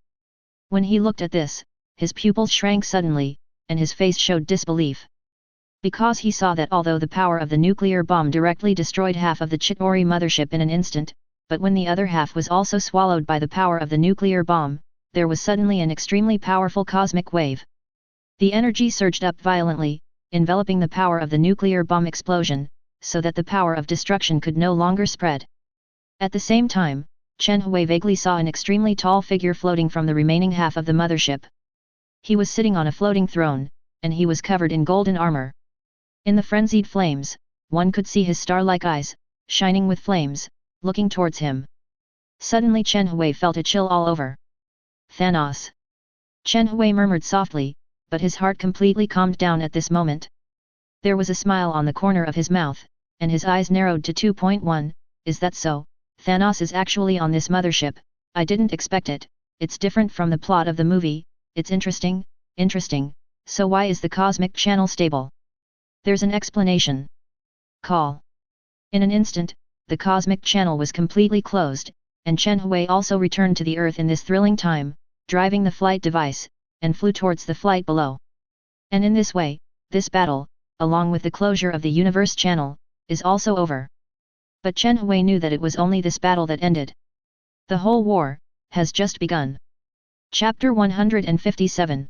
When he looked at this, his pupils shrank suddenly, and his face showed disbelief. Because he saw that although the power of the nuclear bomb directly destroyed half of the Chitauri mothership in an instant, but when the other half was also swallowed by the power of the nuclear bomb, there was suddenly an extremely powerful cosmic wave. The energy surged up violently, enveloping the power of the nuclear bomb explosion, so that the power of destruction could no longer spread. At the same time, Chen Hui vaguely saw an extremely tall figure floating from the remaining half of the mothership. He was sitting on a floating throne, and he was covered in golden armor. In the frenzied flames, one could see his star-like eyes, shining with flames, looking towards him. Suddenly Chen Hui felt a chill all over. Thanos! Chen Hui murmured softly, but his heart completely calmed down at this moment. There was a smile on the corner of his mouth, and his eyes narrowed to 2.1, is that so? Thanos is actually on this mothership, I didn't expect it, it's different from the plot of the movie, it's interesting, so why is the cosmic channel stable? There's an explanation. Call. In an instant, the cosmic channel was completely closed, and Chen Hui also returned to the Earth in this thrilling time, driving the flight device, and flew towards the flight below. And in this way, this battle, along with the closure of the universe channel, is also over. But Chen Hui knew that it was only this battle that ended. The whole war has just begun. Chapter 157.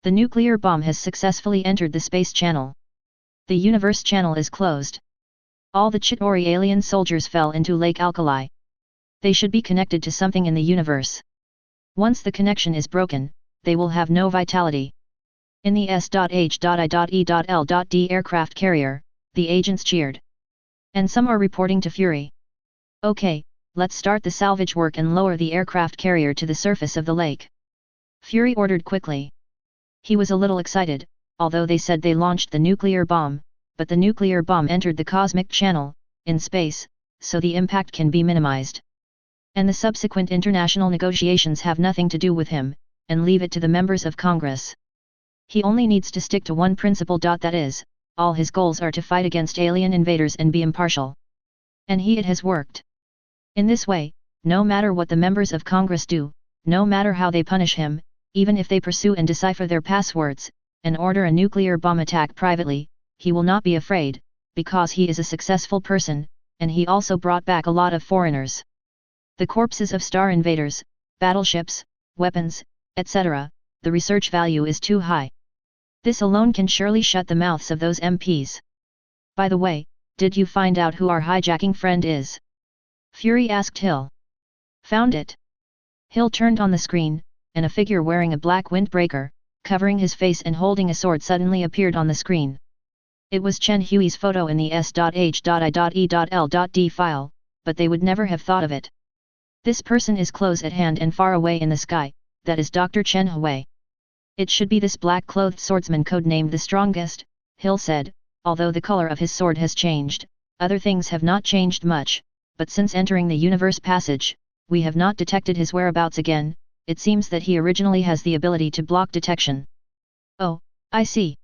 The nuclear bomb has successfully entered the space channel. The universe channel is closed. All the Chitauri alien soldiers fell into Lake Alkali. They should be connected to something in the universe. Once the connection is broken, they will have no vitality. In the S.H.I.E.L.D aircraft carrier, the agents cheered. And some are reporting to Fury. Okay, let's start the salvage work and lower the aircraft carrier to the surface of the lake. Fury ordered quickly. He was a little excited, although they said they launched the nuclear bomb, but the nuclear bomb entered the cosmic channel, in space, so the impact can be minimized. And the subsequent international negotiations have nothing to do with him, and leave it to the members of Congress. He only needs to stick to one principle. That is, all his goals are to fight against alien invaders and be impartial. And it has worked. In this way, no matter what the members of Congress do, no matter how they punish him, even if they pursue and decipher their passwords, and order a nuclear bomb attack privately, he will not be afraid, because he is a successful person, and he also brought back a lot of foreigners. The corpses of star invaders, battleships, weapons, etc., the research value is too high. This alone can surely shut the mouths of those MPs. By the way, did you find out who our hijacking friend is? Fury asked Hill. Found it. Hill turned on the screen, and a figure wearing a black windbreaker, covering his face and holding a sword suddenly appeared on the screen. It was Chen Hui's photo in the S.H.I.E.L.D file, but they would never have thought of it. This person is close at hand and far away in the sky, that is Dr. Chen Hui. It should be this black-clothed swordsman codenamed the Strongest, Hill said, although the color of his sword has changed, other things have not changed much, but since entering the universe passage, we have not detected his whereabouts again, it seems that he originally has the ability to block detection. Oh, I see.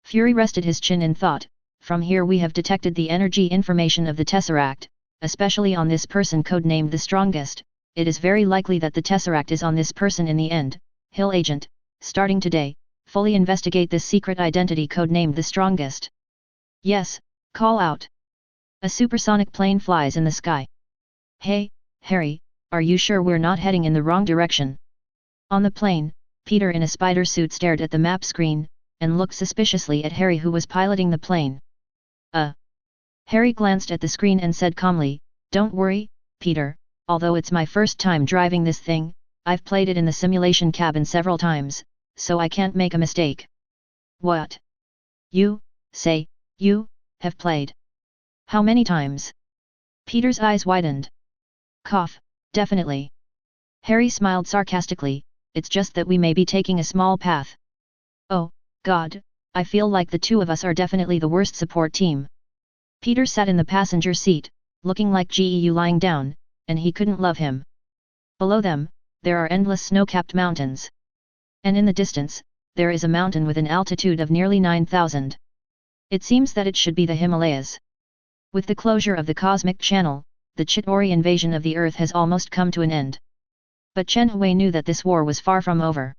Fury rested his chin in thought, from here we have detected the energy information of the Tesseract, especially on this person codenamed the Strongest, it is very likely that the Tesseract is on this person in the end. Hill Agent, starting today, fully investigate this secret identity codenamed the Strongest. Yes, call out. A supersonic plane flies in the sky. Hey, Harry, are you sure we're not heading in the wrong direction? On the plane, Peter in a spider suit stared at the map screen, and looked suspiciously at Harry who was piloting the plane. Harry glanced at the screen and said calmly, don't worry, Peter, although it's my first time driving this thing, I've played it in the simulation cabin several times, so I can't make a mistake. What? You have played? How many times? Peter's eyes widened. Cough, definitely. Harry smiled sarcastically, it's just that we may be taking a small path. Oh, God, I feel like the two of us are definitely the worst support team. Peter sat in the passenger seat, looking like Geu lying down, and he couldn't love him. Below them, there are endless snow-capped mountains. And in the distance, there is a mountain with an altitude of nearly 9,000. It seems that it should be the Himalayas. With the closure of the cosmic channel, the Chitauri invasion of the Earth has almost come to an end. But Chen Hui knew that this war was far from over.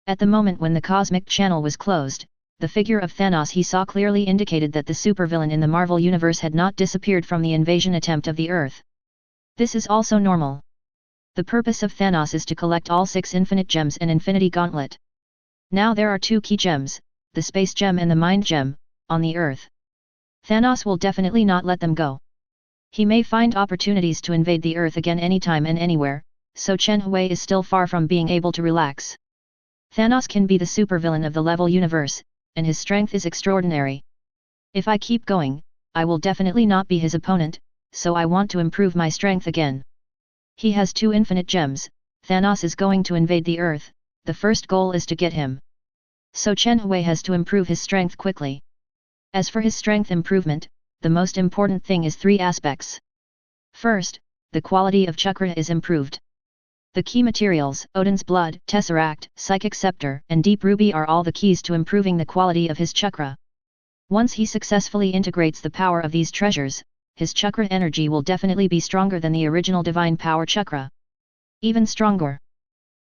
At the moment when the cosmic channel was closed, the figure of Thanos he saw clearly indicated that the supervillain in the Marvel Universe had not disappeared from the invasion attempt of the Earth. This is also normal. The purpose of Thanos is to collect all 6 infinite gems and Infinity Gauntlet. Now there are 2 key gems, the Space Gem and the Mind Gem, on the Earth. Thanos will definitely not let them go. He may find opportunities to invade the Earth again anytime and anywhere, so Chen Hui is still far from being able to relax. Thanos can be the supervillain of the level universe, and his strength is extraordinary. If I keep going, I will definitely not be his opponent, so I want to improve my strength again. He has 2 infinite gems, Thanos is going to invade the Earth, the first goal is to get him. So Chen Hui has to improve his strength quickly. As for his strength improvement, the most important thing is 3 aspects. First, the quality of chakra is improved. The key materials, Odin's Blood, Tesseract, Psychic Scepter, and Deep Ruby are all the keys to improving the quality of his chakra. Once he successfully integrates the power of these treasures, his chakra energy will definitely be stronger than the original Divine Power Chakra. Even stronger.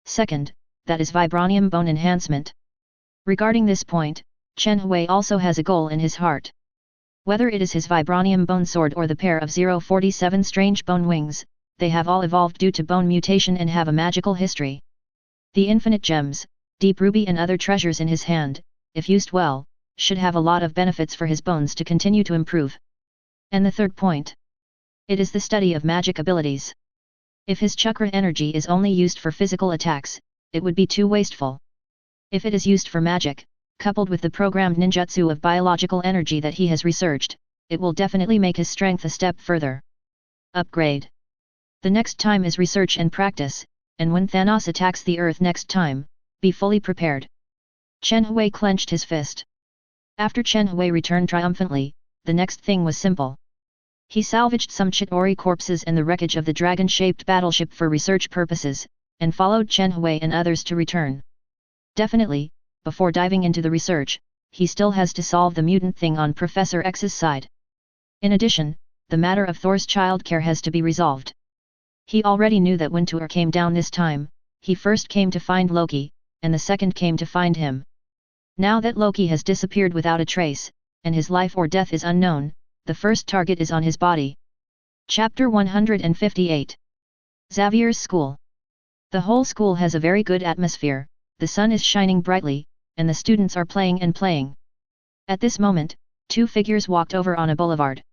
Second, that is Vibranium Bone Enhancement. Regarding this point, Chen Hui also has a goal in his heart. Whether it is his Vibranium Bone Sword or the pair of 047 Strange Bone Wings, they have all evolved due to bone mutation and have a magical history. The infinite gems, Deep Ruby and other treasures in his hand, if used well, should have a lot of benefits for his bones to continue to improve. And the third point. It is the study of magic abilities. If his chakra energy is only used for physical attacks, it would be too wasteful. If it is used for magic, coupled with the programmed ninjutsu of biological energy that he has researched, it will definitely make his strength a step further. Upgrade. The next time is research and practice, and when Thanos attacks the Earth next time, be fully prepared. Chen Hui clenched his fist. After Chen Hui returned triumphantly, the next thing was simple. He salvaged some Chitauri corpses and the wreckage of the dragon-shaped battleship for research purposes, and followed Chen Hui and others to return. Definitely, before diving into the research, he still has to solve the mutant thing on Professor X's side. In addition, the matter of Thor's childcare has to be resolved. He already knew that when Thor came down this time, he first came to find Loki, and the second came to find him. Now that Loki has disappeared without a trace, and his life or death is unknown, the first target is on his body. Chapter 158. Xavier's School. The whole school has a very good atmosphere, the sun is shining brightly, and the students are playing and playing. At this moment, 2 figures walked over on a boulevard.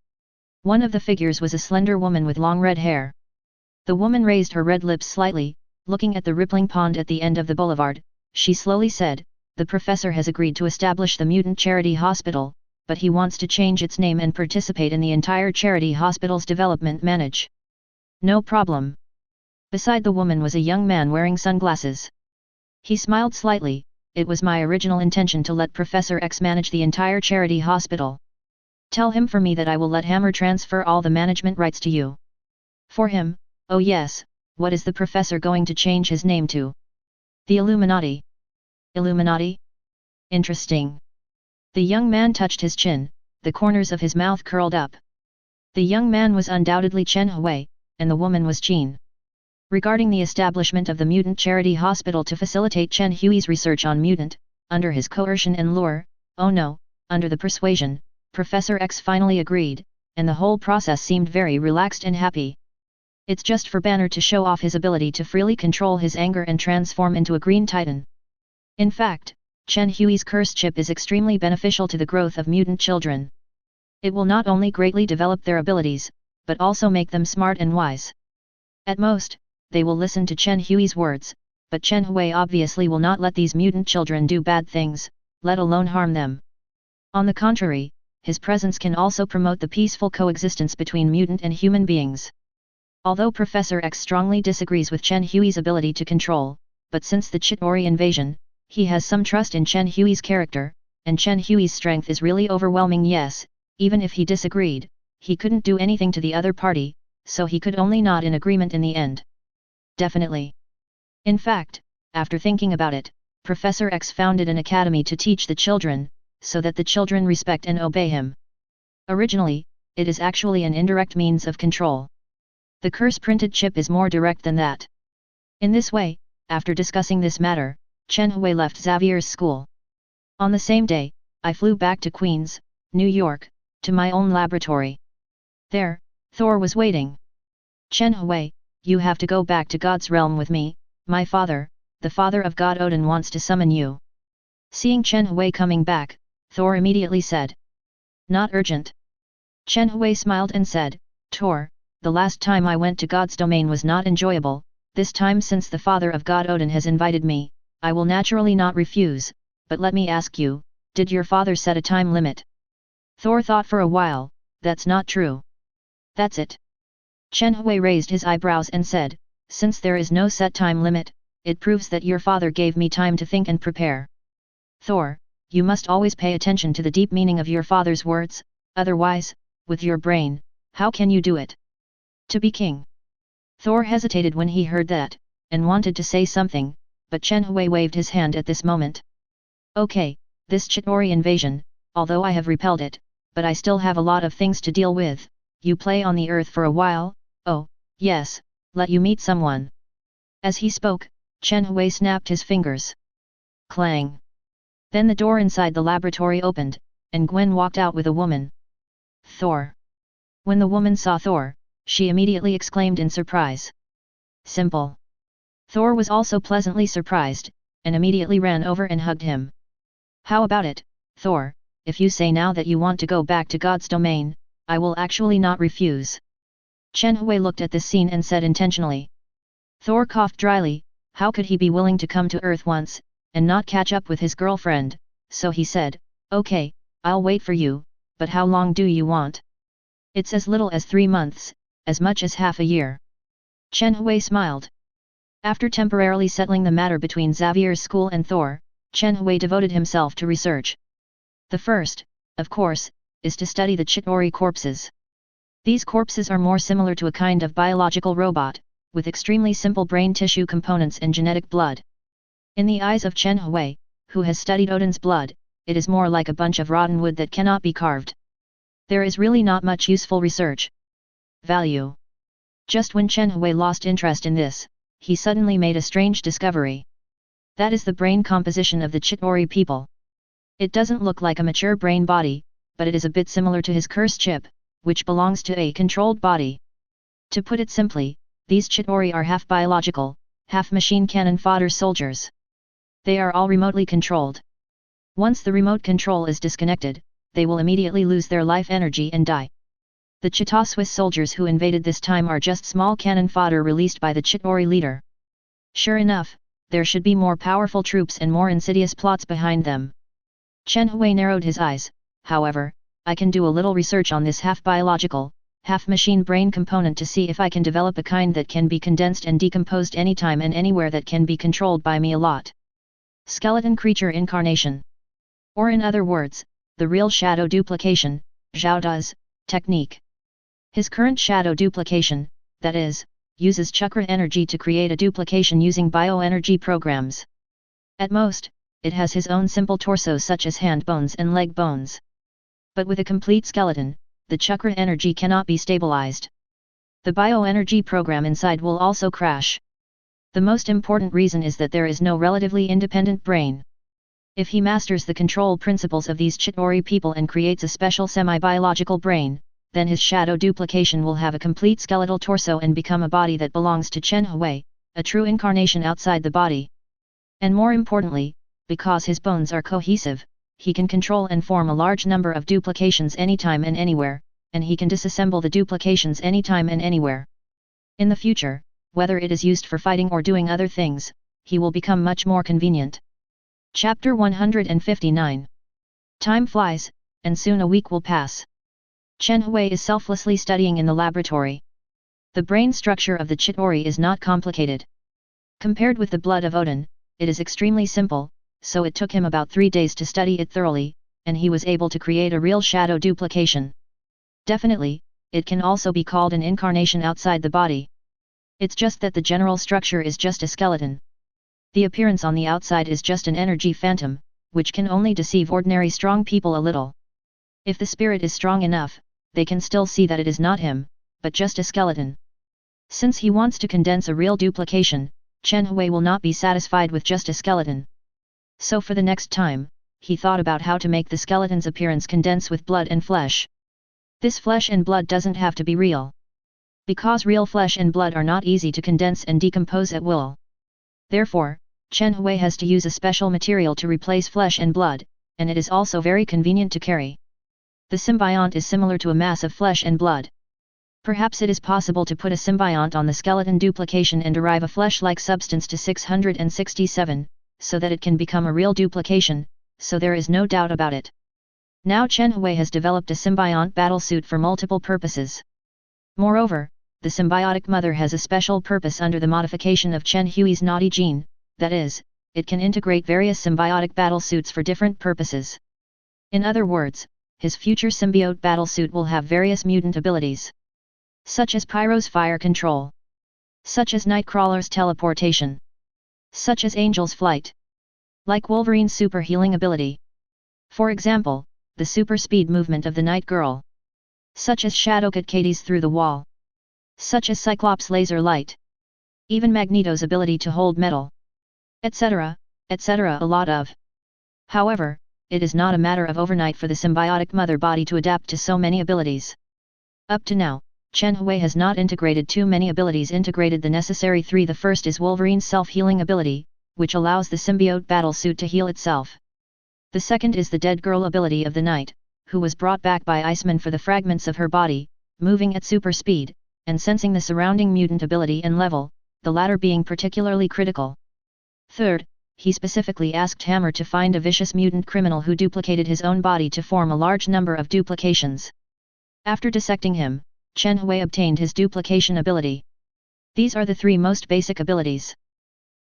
One of the figures was a slender woman with long red hair. The woman raised her red lips slightly, looking at the rippling pond at the end of the boulevard. She slowly said, "The professor has agreed to establish the Mutant Charity Hospital, but he wants to change its name and participate in the entire charity hospital's development manage." No problem. Beside the woman was a young man wearing sunglasses. He smiled slightly. It was my original intention to let Professor X manage the entire charity hospital. Tell him for me that I will let Hammer transfer all the management rights to you. For him, oh yes, what is the professor going to change his name to? The Illuminati. Illuminati? Interesting. The young man touched his chin, the corners of his mouth curled up. The young man was undoubtedly Chen Hui, and the woman was Jean. Regarding the establishment of the Mutant Charity Hospital to facilitate Chen Hui's research on mutant, under his coercion and lure, oh no, under the persuasion, Professor X finally agreed, and the whole process seemed very relaxed and happy. It's just for Banner to show off his ability to freely control his anger and transform into a Green Titan. In fact, Chen Hui's curse chip is extremely beneficial to the growth of mutant children. It will not only greatly develop their abilities, but also make them smart and wise. At most, they will listen to Chen Hui's words, but Chen Hui obviously will not let these mutant children do bad things, let alone harm them. On the contrary, his presence can also promote the peaceful coexistence between mutant and human beings. Although Professor X strongly disagrees with Chen Hui's ability to control, but since the Chitori invasion, he has some trust in Chen Hui's character, and Chen Hui's strength is really overwhelming. Yes, even if he disagreed, he couldn't do anything to the other party, so he could only nod in agreement in the end. Definitely. In fact, after thinking about it, Professor X founded an academy to teach the children, so that the children respect and obey him. Originally, it is actually an indirect means of control. The curse-printed chip is more direct than that. In this way, after discussing this matter, Chen Hui left Xavier's school. On the same day, I flew back to Queens, New York, to my own laboratory. There, Thor was waiting. Chen Hui, you have to go back to God's realm with me, my father, the father of God Odin wants to summon you. Seeing Chen Hui coming back, Thor immediately said. Not urgent. Chen Hui smiled and said, Thor, the last time I went to God's domain was not enjoyable, this time since the father of God Odin has invited me, I will naturally not refuse, but let me ask you, did your father set a time limit? Thor thought for a while, that's not true. That's it. Chen Hui raised his eyebrows and said, since there is no set time limit, it proves that your father gave me time to think and prepare. Thor, you must always pay attention to the deep meaning of your father's words, otherwise, with your brain, how can you do it? To be king. Thor hesitated when he heard that, and wanted to say something, but Chen Hui waved his hand at this moment. Okay, this Chitori invasion, although I have repelled it, but I still have a lot of things to deal with, you play on the earth for a while, oh, yes, let you meet someone. As he spoke, Chen Hui snapped his fingers. Clang. Then the door inside the laboratory opened, and Gwen walked out with a woman. Thor. When the woman saw Thor, she immediately exclaimed in surprise. Simple. Thor was also pleasantly surprised, and immediately ran over and hugged him. How about it, Thor, if you say now that you want to go back to God's domain, I will actually not refuse. Chen Hui looked at this scene and said intentionally. Thor coughed dryly, how could he be willing to come to Earth once, and not catch up with his girlfriend, so he said, okay, I'll wait for you, but how long do you want? It's as little as 3 months, as much as half a year. Chen Hui smiled. After temporarily settling the matter between Xavier's school and Thor, Chen Hui devoted himself to research. The first, of course, is to study the Chitori corpses. These corpses are more similar to a kind of biological robot, with extremely simple brain tissue components and genetic blood. In the eyes of Chen Hui, who has studied Odin's blood, it is more like a bunch of rotten wood that cannot be carved. There is really not much useful research value. Just when Chen Hui lost interest in this, he suddenly made a strange discovery. That is the brain composition of the Chitori people. It doesn't look like a mature brain body, but it is a bit similar to his curse chip, which belongs to a controlled body. To put it simply, these Chitori are half biological, half machine cannon fodder soldiers. They are all remotely controlled. Once the remote control is disconnected, they will immediately lose their life energy and die. The Chita Swiss soldiers who invaded this time are just small cannon fodder released by the Chitori leader. Sure enough, there should be more powerful troops and more insidious plots behind them. Chen Hui narrowed his eyes, however, I can do a little research on this half-biological, half-machine brain component to see if I can develop a kind that can be condensed and decomposed anytime and anywhere that can be controlled by me a lot. Skeleton creature incarnation. Or in other words, the real shadow duplication, Zhao Da's technique. His current shadow duplication, that is, uses chakra energy to create a duplication using bioenergy programs. At most, it has his own simple torso such as hand bones and leg bones. But with a complete skeleton, the chakra energy cannot be stabilized. The bioenergy program inside will also crash. The most important reason is that there is no relatively independent brain. If he masters the control principles of these Chitori people and creates a special semi-biological brain, then his shadow duplication will have a complete skeletal torso and become a body that belongs to Chen Hui, a true incarnation outside the body. And more importantly, because his bones are cohesive, he can control and form a large number of duplications anytime and anywhere, and he can disassemble the duplications anytime and anywhere. In the future, whether it is used for fighting or doing other things, he will become much more convenient. Chapter 159. Time flies, and soon a week will pass. Chen Hui is selflessly studying in the laboratory. The brain structure of the Chitori is not complicated. Compared with the blood of Odin, it is extremely simple, so it took him about 3 days to study it thoroughly, and he was able to create a real shadow duplication. Definitely, it can also be called an incarnation outside the body. It's just that the general structure is just a skeleton. The appearance on the outside is just an energy phantom, which can only deceive ordinary strong people a little. If the spirit is strong enough, they can still see that it is not him, but just a skeleton. Since he wants to condense a real duplication, Chen Hui will not be satisfied with just a skeleton. So for the next time, he thought about how to make the skeleton's appearance condense with blood and flesh. This flesh and blood doesn't have to be real. Because real flesh and blood are not easy to condense and decompose at will. Therefore, Chen Hui has to use a special material to replace flesh and blood, and it is also very convenient to carry. The symbiont is similar to a mass of flesh and blood. Perhaps it is possible to put a symbiont on the skeleton duplication and derive a flesh-like substance to 667, so that it can become a real duplication, so there is no doubt about it. Now Chen Hui has developed a symbiont battlesuit for multiple purposes. Moreover, the symbiotic mother has a special purpose under the modification of Chen Hui's naughty gene, that is, it can integrate various symbiotic battlesuits for different purposes. In other words, his future symbiote battlesuit will have various mutant abilities. Such as Pyro's fire control. Such as Nightcrawler's teleportation. Such as Angel's flight. Like Wolverine's super healing ability. For example, the super speed movement of the Night Girl. Such as Shadowcat Katie's through the wall. Such as Cyclops' laser light. Even Magneto's ability to hold metal. Etc., etc. a lot of. However, it is not a matter of overnight for the symbiotic mother body to adapt to so many abilities. Up to now, Chen Hui has not integrated too many abilities, integrated the necessary 3. The first is Wolverine's self-healing ability, which allows the symbiote battlesuit to heal itself. The second is the Dead Girl ability of the Night, who was brought back by Iceman for the fragments of her body, moving at super speed, and sensing the surrounding mutant ability and level, the latter being particularly critical. Third, he specifically asked Hammer to find a vicious mutant criminal who duplicated his own body to form a large number of duplications. After dissecting him, Chen Hui obtained his duplication ability. These are the 3 most basic abilities.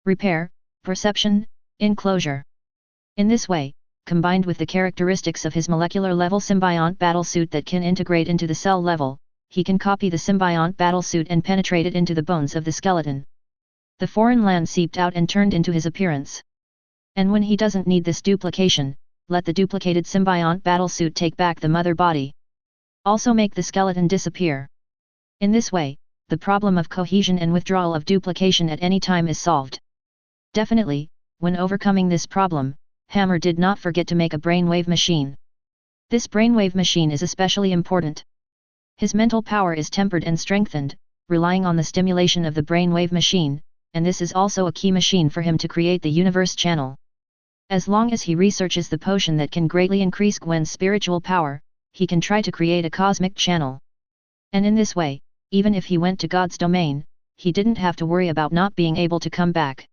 Repair, Perception, Enclosure. In this way, combined with the characteristics of his molecular level symbiont battlesuit that can integrate into the cell level, he can copy the symbiont battlesuit and penetrate it into the bones of the skeleton. The foreign land seeped out and turned into his appearance. And when he doesn't need this duplication, let the duplicated symbiont battlesuit take back the mother body. Also make the skeleton disappear. In this way, the problem of cohesion and withdrawal of duplication at any time is solved. Definitely, when overcoming this problem, Hammer did not forget to make a brainwave machine. This brainwave machine is especially important. His mental power is tempered and strengthened, relying on the stimulation of the brainwave machine, and this is also a key machine for him to create the universe channel. As long as he researches the potion that can greatly increase Gwen's spiritual power, he can try to create a cosmic channel. And in this way, even if he went to God's domain, he didn't have to worry about not being able to come back.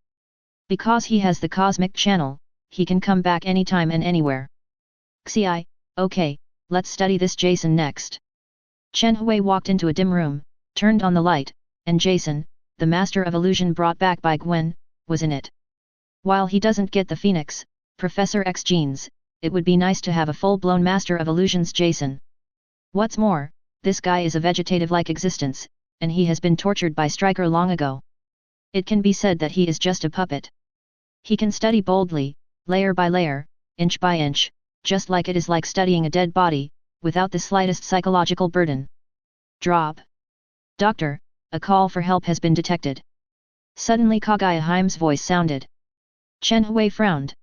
Because he has the cosmic channel, he can come back anytime and anywhere. Xi, okay, let's study this Jason next. Chen Hui walked into a dim room, turned on the light, and Jason, the master of illusion brought back by Gwen, was in it. While he doesn't get the Phoenix, Professor X genes, it would be nice to have a full-blown master of illusions Jason. What's more, this guy is a vegetative-like existence, and he has been tortured by Stryker long ago. It can be said that he is just a puppet. He can study boldly, layer by layer, inch by inch, just like it is like studying a dead body, without the slightest psychological burden. Drop. Doctor, a call for help has been detected. Suddenly Kaguya-kun's voice sounded. Chen Hui frowned.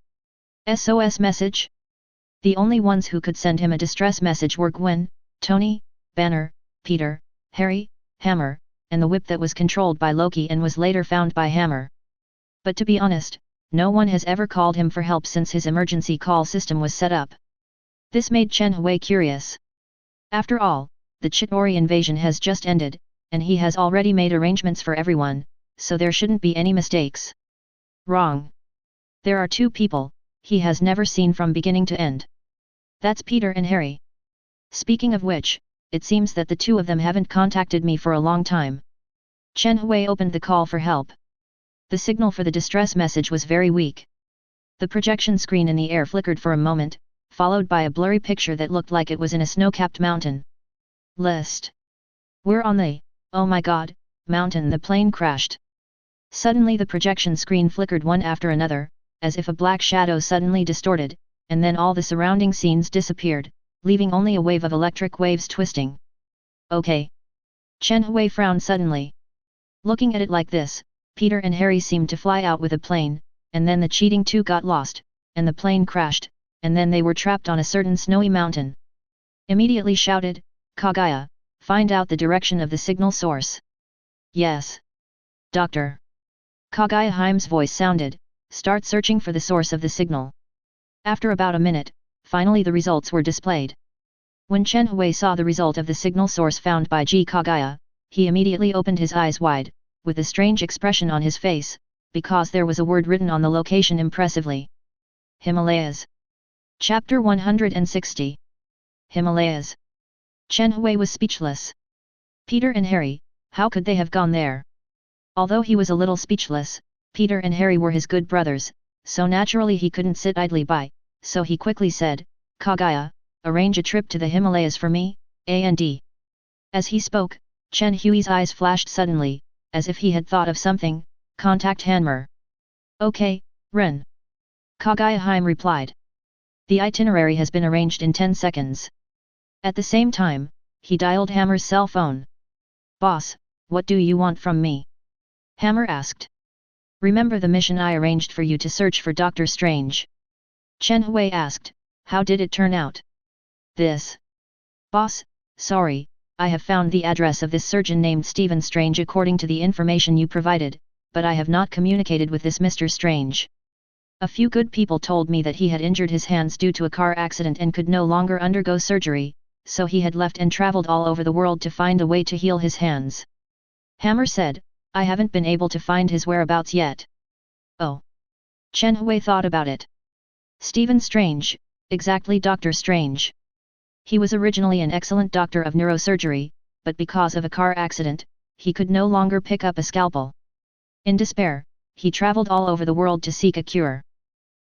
SOS message? The only ones who could send him a distress message were Gwen, Tony, Banner, Peter, Harry, Hammer, and the whip that was controlled by Loki and was later found by Hammer. But to be honest, no one has ever called him for help since his emergency call system was set up. This made Chen Hui curious. After all, the Chitori invasion has just ended, and he has already made arrangements for everyone, so there shouldn't be any mistakes. Wrong. There are two people he has never seen from beginning to end. That's Peter and Harry. Speaking of which, it seems that the two of them haven't contacted me for a long time. Chen Hui opened the call for help. The signal for the distress message was very weak. The projection screen in the air flickered for a moment, followed by a blurry picture that looked like it was in a snow-capped mountain. List. We're on the, oh my god, mountain. The plane crashed. Suddenly the projection screen flickered one after another, as if a black shadow suddenly distorted, and then all the surrounding scenes disappeared, leaving only a wave of electric waves twisting. Okay. Chen Hui frowned suddenly. Looking at it like this, Peter and Harry seemed to fly out with a plane, and then the cheating two got lost, and the plane crashed, and then they were trapped on a certain snowy mountain. Immediately shouted, Kaguya, find out the direction of the signal source. Yes. Doctor. Kaguya-kun's voice sounded, start searching for the source of the signal. After about a minute, finally the results were displayed. When Chen Hui saw the result of the signal source found by Kaguya, he immediately opened his eyes wide, with a strange expression on his face, because there was a word written on the location impressively. Himalayas. Chapter 160. Himalayas. Chen Hui was speechless. Peter and Harry, how could they have gone there? Although he was a little speechless, Peter and Harry were his good brothers, so naturally he couldn't sit idly by, so he quickly said, Kaguya, arrange a trip to the Himalayas for me, and. As he spoke, Chen Hui's eyes flashed suddenly, as if he had thought of something, contact Hanmer. Okay, Ren. Kaguya-kun replied. The itinerary has been arranged in 10 seconds. At the same time, he dialed Hammer's cell phone. Boss, what do you want from me? Hammer asked. Remember the mission I arranged for you to search for Dr. Strange? Chen Hui asked, how did it turn out? This. Boss, sorry, I have found the address of this surgeon named Stephen Strange according to the information you provided, but I have not communicated with this Mr. Strange. A few good people told me that he had injured his hands due to a car accident and could no longer undergo surgery, so he had left and traveled all over the world to find a way to heal his hands. Hammer said, I haven't been able to find his whereabouts yet. Oh. Chen Hui thought about it. Stephen Strange, exactly Dr. Strange. He was originally an excellent doctor of neurosurgery, but because of a car accident, he could no longer pick up a scalpel. In despair, he traveled all over the world to seek a cure.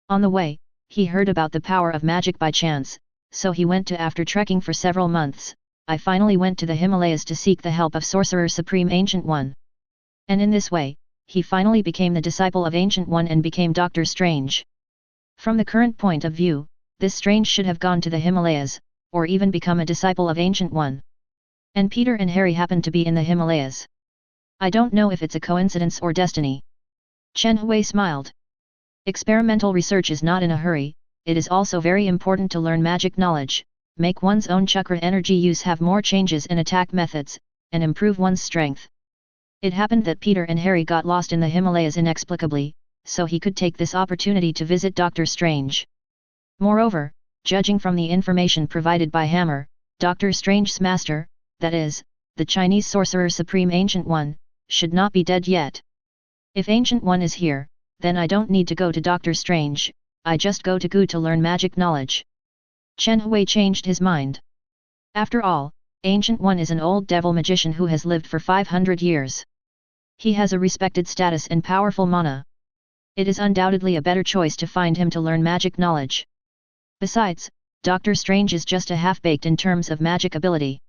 On the way, he heard about the power of magic by chance, so he went to after trekking for several months, I finally went to the Himalayas to seek the help of Sorcerer Supreme Ancient One. And in this way, he finally became the disciple of Ancient One and became Dr. Strange. From the current point of view, this Strange should have gone to the Himalayas, or even become a disciple of Ancient One. And Peter and Harry happened to be in the Himalayas. I don't know if it's a coincidence or destiny. Chen Hui smiled. Experimental research is not in a hurry, it is also very important to learn magic knowledge, make one's own chakra energy use have more changes in attack methods, and improve one's strength. It happened that Peter and Harry got lost in the Himalayas inexplicably, so he could take this opportunity to visit Dr. Strange. Moreover, judging from the information provided by Hammer, Dr. Strange's master, that is, the Chinese Sorcerer Supreme Ancient One, should not be dead yet. If Ancient One is here, then I don't need to go to Dr. Strange, I just go to Gu to learn magic knowledge. Chen Hui changed his mind. After all, Ancient One is an old devil magician who has lived for 500 years. He has a respected status and powerful mana. It is undoubtedly a better choice to find him to learn magic knowledge. Besides, Dr. Strange is just a half-baked in terms of magic ability.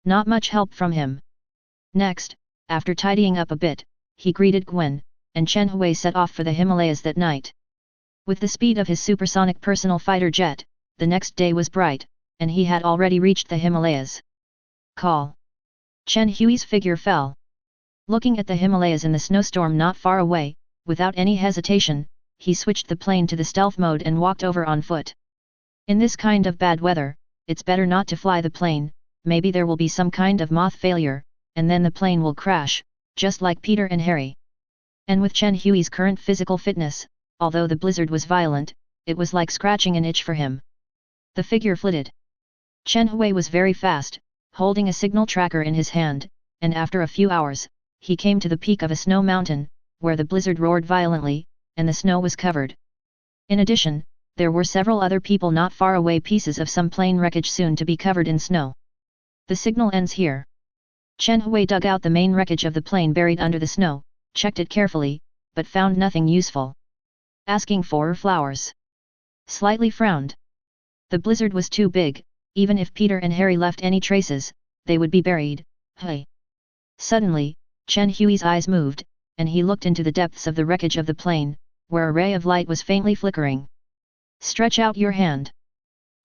Not much help from him. Next, after tidying up a bit, he greeted Gwen, and Chen Hui set off for the Himalayas that night. With the speed of his supersonic personal fighter jet, the next day was bright, and he had already reached the Himalayas. Call. Chen Hui's figure fell. Looking at the Himalayas in the snowstorm not far away, without any hesitation, he switched the plane to the stealth mode and walked over on foot. In this kind of bad weather, it's better not to fly the plane, maybe there will be some kind of moth failure, and then the plane will crash, just like Peter and Harry. And with Chen Hui's current physical fitness, although the blizzard was violent, it was like scratching an itch for him. The figure flitted. Chen Hui was very fast, holding a signal tracker in his hand, and after a few hours, he came to the peak of a snow mountain, where the blizzard roared violently, and the snow was covered. In addition, there were several other people not far away, pieces of some plane wreckage soon to be covered in snow. The signal ends here. Chen Hui dug out the main wreckage of the plane buried under the snow, checked it carefully, but found nothing useful. Asking for flowers. Slightly frowned. The blizzard was too big, even if Peter and Harry left any traces, they would be buried. Hey! Suddenly, Chen Hui's eyes moved, and he looked into the depths of the wreckage of the plane, where a ray of light was faintly flickering. Stretch out your hand.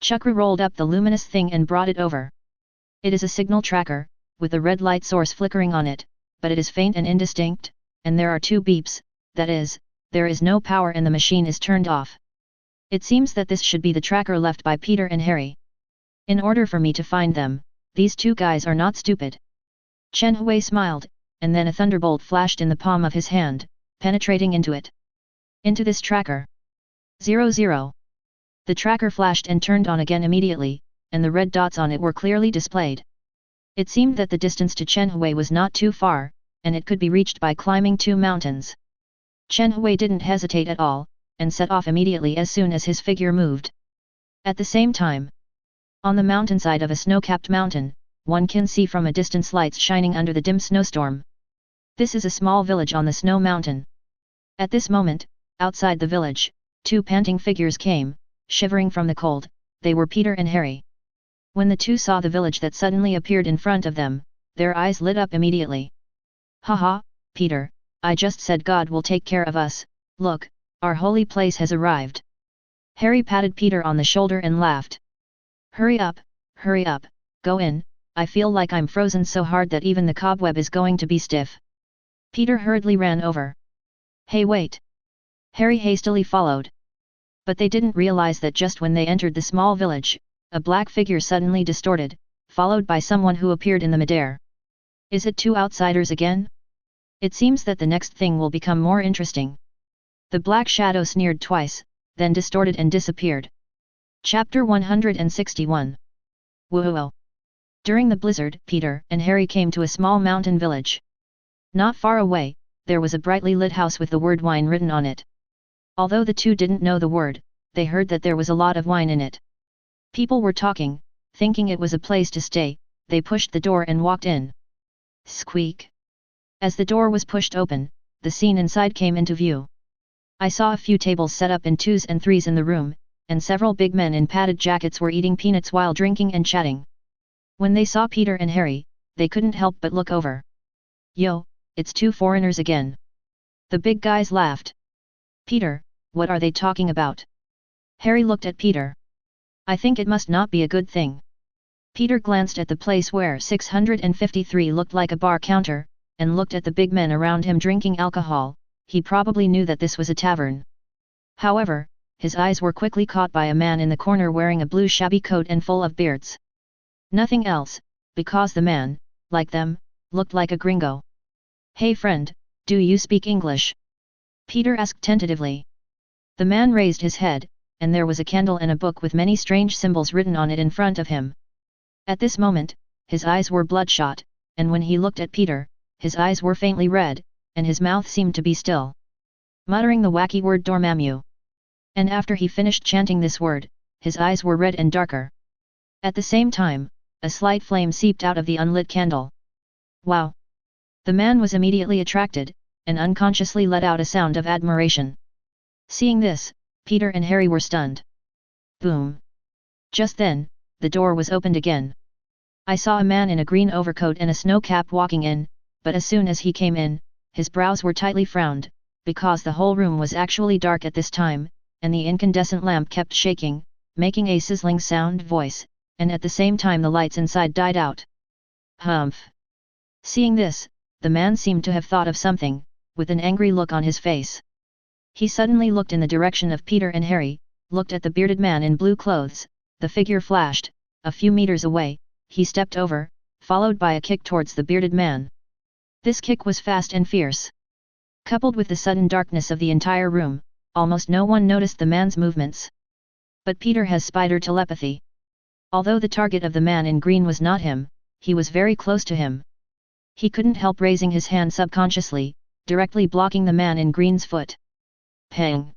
Chakra rolled up the luminous thing and brought it over. It is a signal tracker, with a red light source flickering on it, but it is faint and indistinct, and there are 2 beeps, that is, there is no power and the machine is turned off. It seems that this should be the tracker left by Peter and Harry. In order for me to find them, these 2 guys are not stupid. Chen Hui smiled, and then a thunderbolt flashed in the palm of his hand, penetrating into it. Into this tracker. 00. The tracker flashed and turned on again immediately, and the red dots on it were clearly displayed. It seemed that the distance to Chen Hui was not too far, and it could be reached by climbing 2 mountains. Chen Hui didn't hesitate at all, and set off immediately as soon as his figure moved. At the same time, on the mountainside of a snow-capped mountain, one can see from a distance lights shining under the dim snowstorm. This is a small village on the snow mountain. At this moment, outside the village, 2 panting figures came, shivering from the cold. They were Peter and Harry. When the 2 saw the village that suddenly appeared in front of them, their eyes lit up immediately. Haha, Peter, I just said God will take care of us. Look, our holy place has arrived. Harry patted Peter on the shoulder and laughed. Hurry up, go in, I feel like I'm frozen so hard that even the cobweb is going to be stiff. Peter hurriedly ran over. Hey, wait! Harry hastily followed. But they didn't realize that just when they entered the small village, a black figure suddenly distorted, followed by someone who appeared in the midair. Is it 2 outsiders again? It seems that the next thing will become more interesting. The black shadow sneered twice, then distorted and disappeared. Chapter 161. Whoa! During the blizzard, Peter and Harry came to a small mountain village. Not far away, there was a brightly lit house with the word wine written on it. Although the 2 didn't know the word, they heard that there was a lot of wine in it. People were talking, thinking it was a place to stay. They pushed the door and walked in. Squeak! As the door was pushed open, the scene inside came into view. I saw a few tables set up in 2s and 3s in the room, and several big men in padded jackets were eating peanuts while drinking and chatting. When they saw Peter and Harry, they couldn't help but look over. Yo, it's 2 foreigners again. The big guys laughed. Peter, what are they talking about? Harry looked at Peter. I think it must not be a good thing. Peter glanced at the place where 653 looked like a bar counter, and looked at the big men around him drinking alcohol. He probably knew that this was a tavern. However, his eyes were quickly caught by a man in the corner wearing a blue shabby coat and full of beards. Nothing else, because the man, like them, looked like a gringo. Hey friend, do you speak English? Peter asked tentatively. The man raised his head, and there was a candle and a book with many strange symbols written on it in front of him. At this moment, his eyes were bloodshot, and when he looked at Peter, his eyes were faintly red, and his mouth seemed to be still. Muttering the wacky word Dormammu. And after he finished chanting this word, his eyes were red and darker. At the same time, a slight flame seeped out of the unlit candle. Wow! The man was immediately attracted, and unconsciously let out a sound of admiration. Seeing this, Peter and Harry were stunned. Boom! Just then, the door was opened again. I saw a man in a green overcoat and a snow cap walking in, but as soon as he came in, his brows were tightly frowned, because the whole room was actually dark at this time, and the incandescent lamp kept shaking, making a sizzling sound voice, and at the same time the lights inside died out. Humph! Seeing this, the man seemed to have thought of something, with an angry look on his face. He suddenly looked in the direction of Peter and Harry, looked at the bearded man in blue clothes. The figure flashed. A few meters away, he stepped over, followed by a kick towards the bearded man. This kick was fast and fierce. Coupled with the sudden darkness of the entire room, almost no one noticed the man's movements. But Peter has spider telepathy. Although the target of the man in green was not him, he was very close to him. He couldn't help raising his hand subconsciously, directly blocking the man in green's foot. Pang!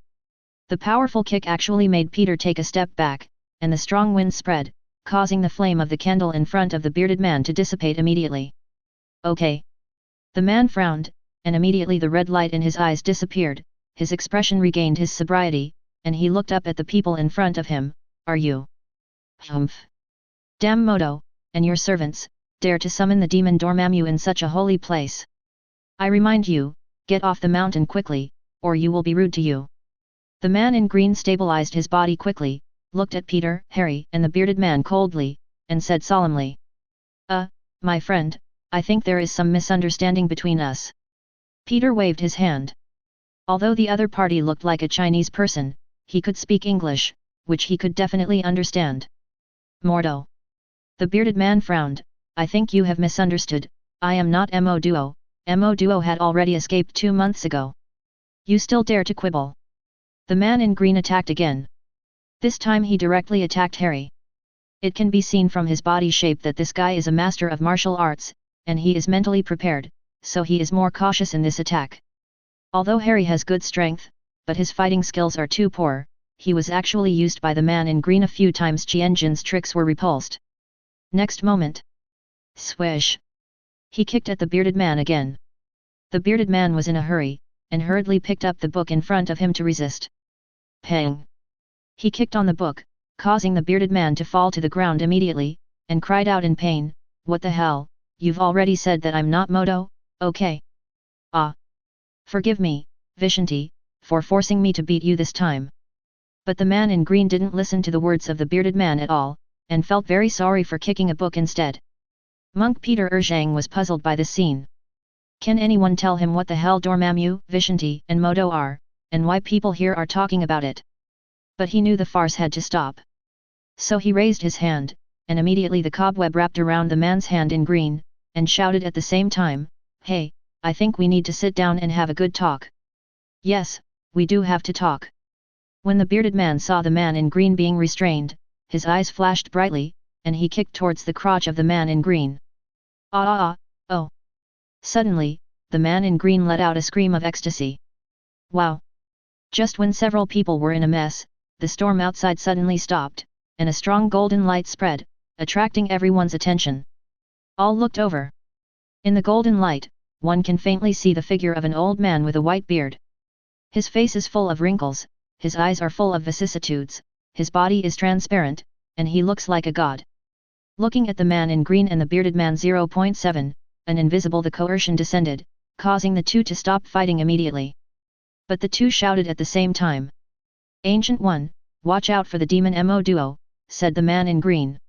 The powerful kick actually made Peter take a step back, and the strong wind spread, causing the flame of the candle in front of the bearded man to dissipate immediately. Okay. The man frowned, and immediately the red light in his eyes disappeared, his expression regained his sobriety, and he looked up at the people in front of him. Are you? Humph. Damn Moto, and your servants, dare to summon the demon Dormammu in such a holy place. I remind you, get off the mountain quickly, or you will be rude to you. The man in green stabilized his body quickly, looked at Peter, Harry and the bearded man coldly, and said solemnly. My friend, I think there is some misunderstanding between us. Peter waved his hand. Although the other party looked like a Chinese person, he could speak English, which he could definitely understand. Mordo. The bearded man frowned. I think you have misunderstood, I am not Mo Duo. Mo Duo had already escaped 2 months ago. You still dare to quibble. The man in green attacked again. This time he directly attacked Harry. It can be seen from his body shape that this guy is a master of martial arts, and he is mentally prepared, so he is more cautious in this attack. Although Harry has good strength, but his fighting skills are too poor, he was actually used by the man in green a few times. Qianjin's tricks were repulsed. Next moment. Swish! He kicked at the bearded man again. The bearded man was in a hurry, and hurriedly picked up the book in front of him to resist. Pang! He kicked on the book, causing the bearded man to fall to the ground immediately, and cried out in pain, What the hell, you've already said that I'm not Moto, okay? Ah! Forgive me, Vishanti, for forcing me to beat you this time. But the man in green didn't listen to the words of the bearded man at all, and felt very sorry for kicking a book instead. Monk Peter Zhang was puzzled by this scene. Can anyone tell him what the hell Dormammu, Vishanti and Moto are, and why people here are talking about it? But he knew the farce had to stop. So he raised his hand, and immediately the cobweb wrapped around the man's hand in green, and shouted at the same time, Hey, I think we need to sit down and have a good talk. Yes, we do have to talk. When the bearded man saw the man in green being restrained, his eyes flashed brightly, and he kicked towards the crotch of the man in green. Oh! Suddenly, the man in green let out a scream of ecstasy. Wow! Just when several people were in a mess, the storm outside suddenly stopped, and a strong golden light spread, attracting everyone's attention. All looked over. In the golden light, one can faintly see the figure of an old man with a white beard. His face is full of wrinkles, his eyes are full of vicissitudes, his body is transparent, and he looks like a god. Looking at the man in green and the bearded man 0.7, an invisible the coercion descended, causing the two to stop fighting immediately. But the two shouted at the same time. Ancient One, watch out for the demon Mo Duo, said the man in green.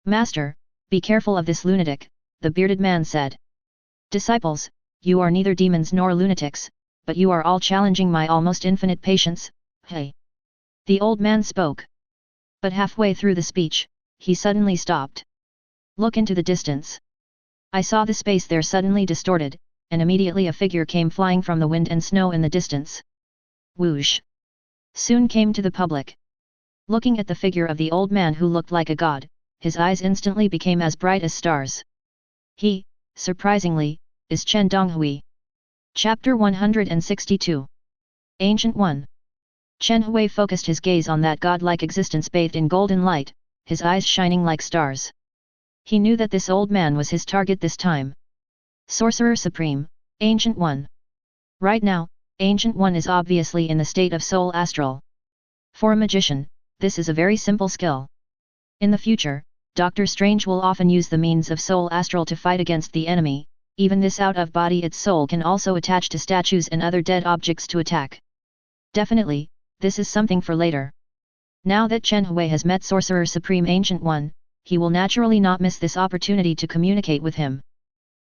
Master, be careful of this lunatic, the bearded man said. Disciples, you are neither demons nor lunatics, but you are all challenging my almost infinite patience, hey. The old man spoke. But halfway through the speech, he suddenly stopped. Look into the distance. I saw the space there suddenly distorted, and immediately a figure came flying from the wind and snow in the distance. Whoosh! Soon came to the public. Looking at the figure of the old man who looked like a god, his eyes instantly became as bright as stars. He, surprisingly, is Chen Hui. Chapter 162. Ancient One. Chen Hui focused his gaze on that godlike existence bathed in golden light, his eyes shining like stars. He knew that this old man was his target this time. Sorcerer Supreme, Ancient One. Right now, Ancient One is obviously in the state of soul astral. For a magician, this is a very simple skill. In the future, Doctor Strange will often use the means of soul astral to fight against the enemy, even this out-of-body its soul can also attach to statues and other dead objects to attack. Definitely, this is something for later. Now that Chen Hui has met Sorcerer Supreme Ancient One, he will naturally not miss this opportunity to communicate with him.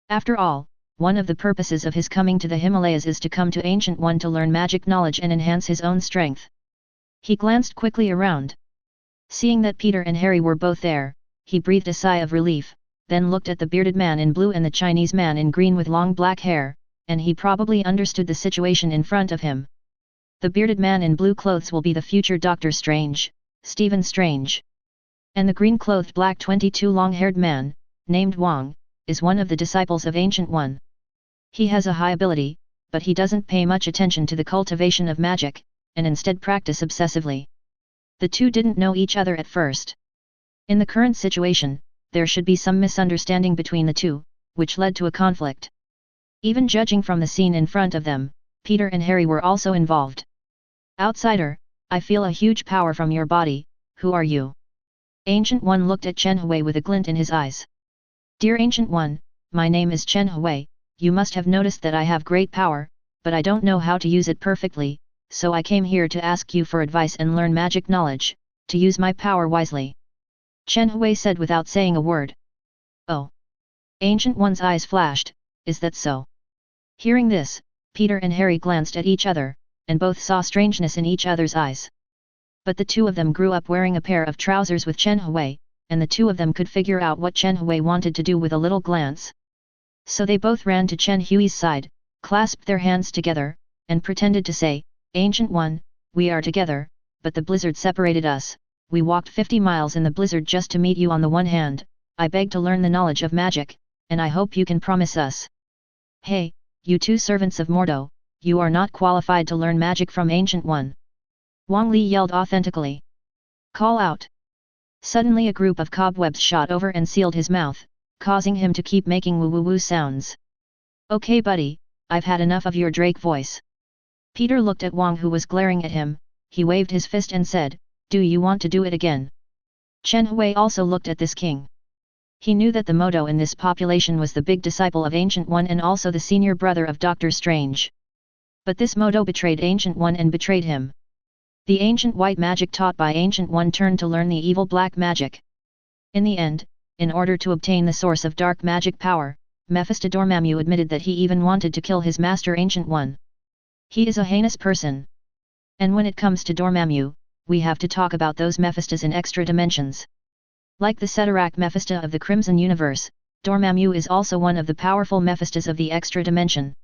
After all, one of the purposes of his coming to the Himalayas is to come to Ancient One to learn magic knowledge and enhance his own strength. He glanced quickly around. Seeing that Peter and Harry were both there, he breathed a sigh of relief, then looked at the bearded man in blue and the Chinese man in green with long black hair, and he probably understood the situation in front of him. The bearded man in blue clothes will be the future Doctor Strange, Stephen Strange. And the green-clothed black 22 long-haired man, named Wang, is one of the disciples of Ancient One. He has a high ability, but he doesn't pay much attention to the cultivation of magic, and instead practice obsessively. The two didn't know each other at first. In the current situation, there should be some misunderstanding between the two, which led to a conflict. Even judging from the scene in front of them, Peter and Harry were also involved. Outsider, I feel a huge power from your body, who are you? Ancient One looked at Chen Hui with a glint in his eyes. Dear Ancient One, my name is Chen Hui, you must have noticed that I have great power, but I don't know how to use it perfectly, so I came here to ask you for advice and learn magic knowledge, to use my power wisely. Chen Hui said without saying a word. Oh! Ancient One's eyes flashed, is that so? Hearing this, Peter and Harry glanced at each other, and both saw strangeness in each other's eyes. But the two of them grew up wearing a pair of trousers with Chen Hui, and the two of them could figure out what Chen Hui wanted to do with a little glance. So they both ran to Chen Hui's side, clasped their hands together, and pretended to say, Ancient One, we are together, but the blizzard separated us, we walked 50 miles in the blizzard just to meet you. On the one hand, I beg to learn the knowledge of magic, and I hope you can promise us. Hey, you two servants of Mordo, you are not qualified to learn magic from Ancient One. Wang Li yelled authentically. Call out. Suddenly a group of cobwebs shot over and sealed his mouth, causing him to keep making woo-woo-woo sounds. Okay buddy, I've had enough of your Drake voice. Peter looked at Wang, who was glaring at him. He waved his fist and said, do you want to do it again? Chen Hui also looked at this king. He knew that the Modo in this population was the big disciple of Ancient One and also the senior brother of Doctor Strange. But this Modo betrayed Ancient One and betrayed him. The ancient white magic taught by Ancient One turned to learn the evil black magic. In the end, in order to obtain the source of dark magic power, Mephisto Dormammu admitted that he even wanted to kill his master Ancient One. He is a heinous person. And when it comes to Dormammu, we have to talk about those Mephistos in extra dimensions. Like the Ceterak Mephisto of the Crimson Universe, Dormammu is also one of the powerful Mephistos of the extra dimension.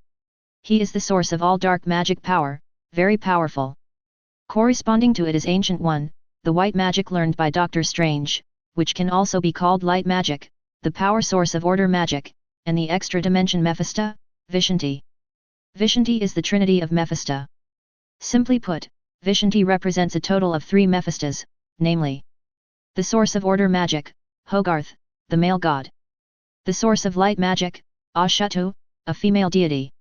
He is the source of all dark magic power, very powerful. Corresponding to it is Ancient One, the white magic learned by Doctor Strange, which can also be called light magic, the power source of order magic, and the extra dimension Mephisto, Vishanti. Vishanti is the trinity of Mephisto. Simply put, Vishanti represents a total of 3 Mephistos, namely the source of order magic, Hogarth, the male god. The source of light magic, Ashatu, a female deity.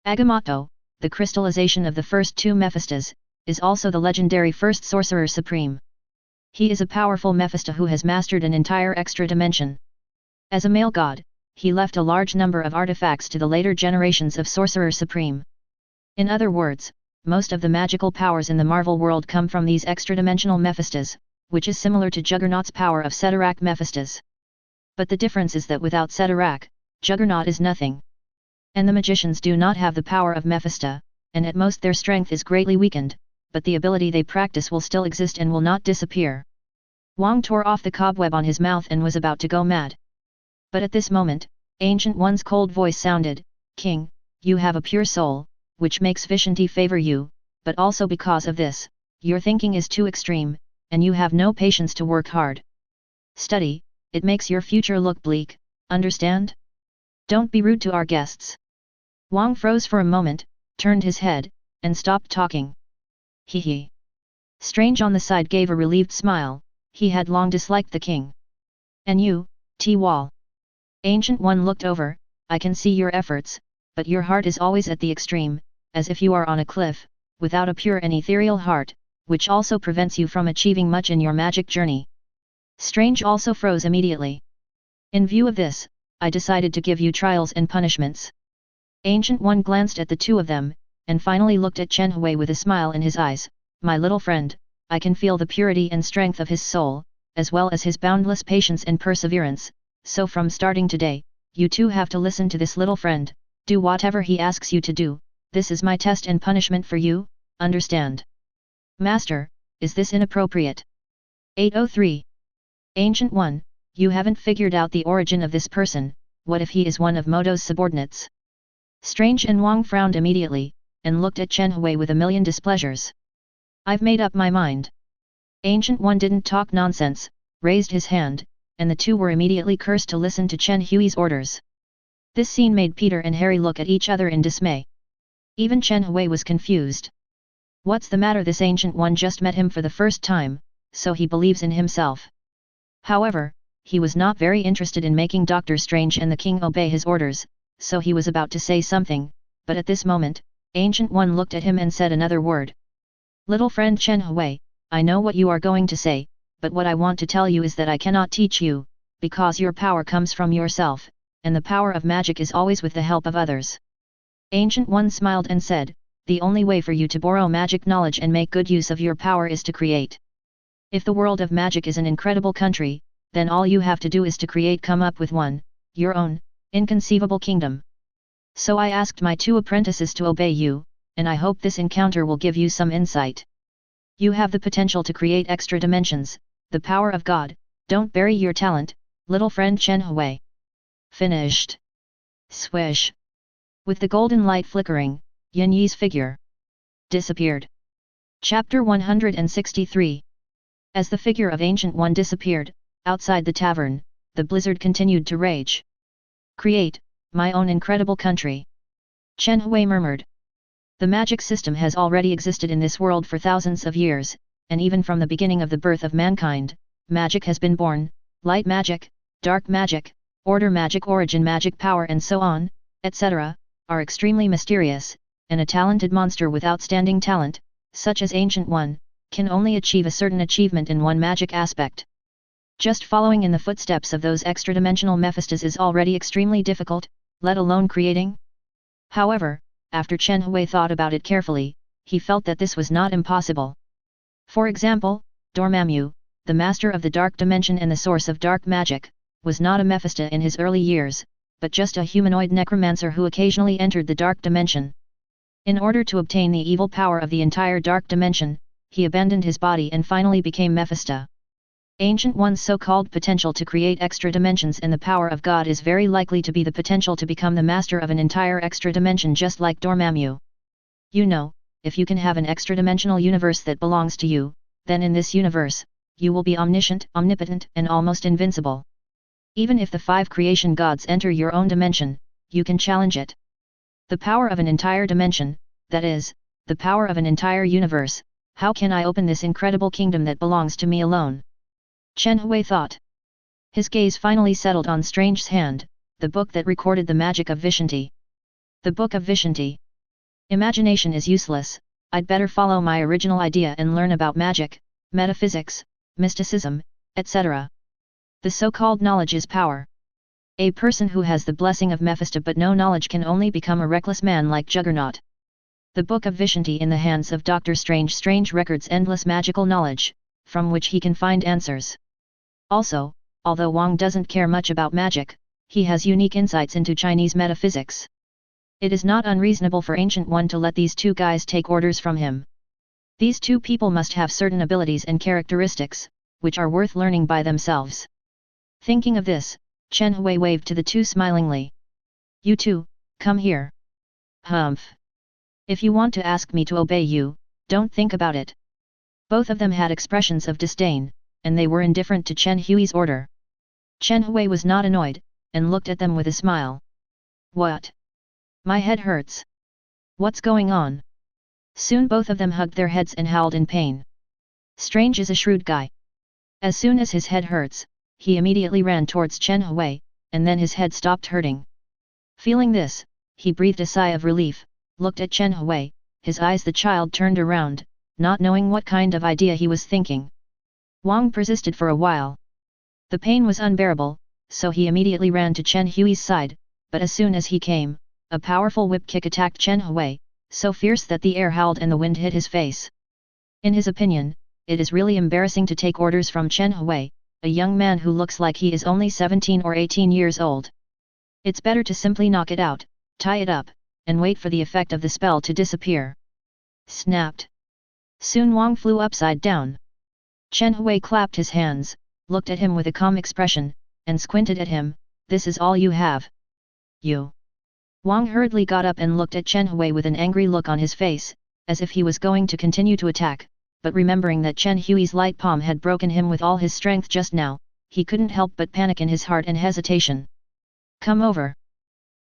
Agamotto, the crystallization of the first 2 Mephistos, is also the legendary first sorcerer supreme. He is a powerful Mephisto who has mastered an entire extra dimension. As a male god, he left a large number of artifacts to the later generations of Sorcerer Supreme. In other words, most of the magical powers in the Marvel world come from these extra-dimensional Mephistos, which is similar to Juggernaut's power of Ceterak Mephistos. But the difference is that without Ceterak, Juggernaut is nothing. And the magicians do not have the power of Mephisto, and at most their strength is greatly weakened, but the ability they practice will still exist and will not disappear. Wang tore off the cobweb on his mouth and was about to go mad. But at this moment, Ancient One's cold voice sounded, King, you have a pure soul, which makes Vishanti favor you, but also because of this, your thinking is too extreme, and you have no patience to work hard. Study, it makes your future look bleak, understand? Don't be rude to our guests. Wang froze for a moment, turned his head, and stopped talking. Hee hee. Strange on the side gave a relieved smile, he had long disliked the king. And you, T-Wall. Ancient One looked over, I can see your efforts, but your heart is always at the extreme, as if you are on a cliff, without a pure and ethereal heart, which also prevents you from achieving much in your magic journey. Strange also froze immediately. In view of this, I decided to give you trials and punishments. Ancient One glanced at the two of them, and finally looked at Chen Hui with a smile in his eyes, my little friend, I can feel the purity and strength of his soul, as well as his boundless patience and perseverance. So from starting today, you two have to listen to this little friend, do whatever he asks you to do, this is my test and punishment for you, understand? Master, is this inappropriate? 803. Ancient One, you haven't figured out the origin of this person, what if he is one of Modo's subordinates? Strange and Wang frowned immediately, and looked at Chen Hui with a million displeasures. I've made up my mind. Ancient One didn't talk nonsense, raised his hand, and the two were immediately cursed to listen to Chen Hui's orders. This scene made Peter and Harry look at each other in dismay. Even Chen Hui was confused. What's the matter? This ancient one just met him for the first time, so he believes in himself. However, he was not very interested in making Doctor Strange and the king obey his orders, so he was about to say something, but at this moment, Ancient One looked at him and said another word. Little friend Chen Hui, I know what you are going to say, but what I want to tell you is that I cannot teach you, because your power comes from yourself, and the power of magic is always with the help of others. Ancient One smiled and said, the only way for you to borrow magic knowledge and make good use of your power is to create. If the world of magic is an incredible country, then all you have to do is to come up with one, your own, inconceivable kingdom. So I asked my two apprentices to obey you, and I hope this encounter will give you some insight. You have the potential to create extra dimensions, the power of God, don't bury your talent, little friend Chen Hui. Finished. Swish. With the golden light flickering, Yin Yi's figure disappeared. Chapter 163. As the figure of Ancient One disappeared, outside the tavern, the blizzard continued to rage. Create, my own incredible country. Chen Hui murmured. The magic system has already existed in this world for thousands of years, and even from the beginning of the birth of mankind, magic has been born, light magic, dark magic, order magic, origin magic, power and so on, etc., are extremely mysterious, and a talented monster with outstanding talent, such as Ancient One, can only achieve a certain achievement in one magic aspect. Just following in the footsteps of those extra-dimensional Mephistos is already extremely difficult, let alone creating. However, after Chen Hui thought about it carefully, he felt that this was not impossible. For example, Dormammu, the master of the dark dimension and the source of dark magic, was not a Mephisto in his early years, but just a humanoid necromancer who occasionally entered the dark dimension. In order to obtain the evil power of the entire dark dimension, he abandoned his body and finally became Mephisto. Ancient One's so-called potential to create extra dimensions and the power of God is very likely to be the potential to become the master of an entire extra dimension, just like Dormammu. You know, if you can have an extra-dimensional universe that belongs to you, then in this universe, you will be omniscient, omnipotent and almost invincible. Even if the 5 creation gods enter your own dimension, you can challenge it. The power of an entire dimension, that is, the power of an entire universe, how can I open this incredible kingdom that belongs to me alone? Chen Hui thought. His gaze finally settled on Strange's hand, the book that recorded the magic of Vishanti. The Book of Vishanti. Imagination is useless, I'd better follow my original idea and learn about magic, metaphysics, mysticism, etc. The so-called knowledge is power. A person who has the blessing of Mephisto but no knowledge can only become a reckless man like Juggernaut. The Book of Vishanti in the hands of Doctor Strange. Strange records endless magical knowledge, from which he can find answers. Also, although Wang doesn't care much about magic, he has unique insights into Chinese metaphysics. It is not unreasonable for Ancient One to let these two guys take orders from him. These two people must have certain abilities and characteristics, which are worth learning by themselves. Thinking of this, Chen Hui waved to the two smilingly. You two, come here. Humph. If you want to ask me to obey you, don't think about it. Both of them had expressions of disdain, and they were indifferent to Chen Hui's order. Chen Hui was not annoyed, and looked at them with a smile. What? My head hurts. What's going on? Soon both of them hugged their heads and howled in pain. Strange is a shrewd guy. As soon as his head hurts, he immediately ran towards Chen Hui, and then his head stopped hurting. Feeling this, he breathed a sigh of relief, looked at Chen Hui, his eyes the child turned around, not knowing what kind of idea he was thinking. Wang persisted for a while. The pain was unbearable, so he immediately ran to Chen Hui's side, but as soon as he came, a powerful whip kick attacked Chen Hui, so fierce that the air howled and the wind hit his face. In his opinion, it is really embarrassing to take orders from Chen Hui, a young man who looks like he is only 17 or 18 years old. It's better to simply knock it out, tie it up, and wait for the effect of the spell to disappear. Snapped. Soon Wang flew upside down. Chen Hui clapped his hands, looked at him with a calm expression, and squinted at him. This is all you have? You. Wang hurriedly got up and looked at Chen Hui with an angry look on his face, as if he was going to continue to attack, but remembering that Chen Hui's light palm had broken him with all his strength just now, he couldn't help but panic in his heart and hesitation. Come over.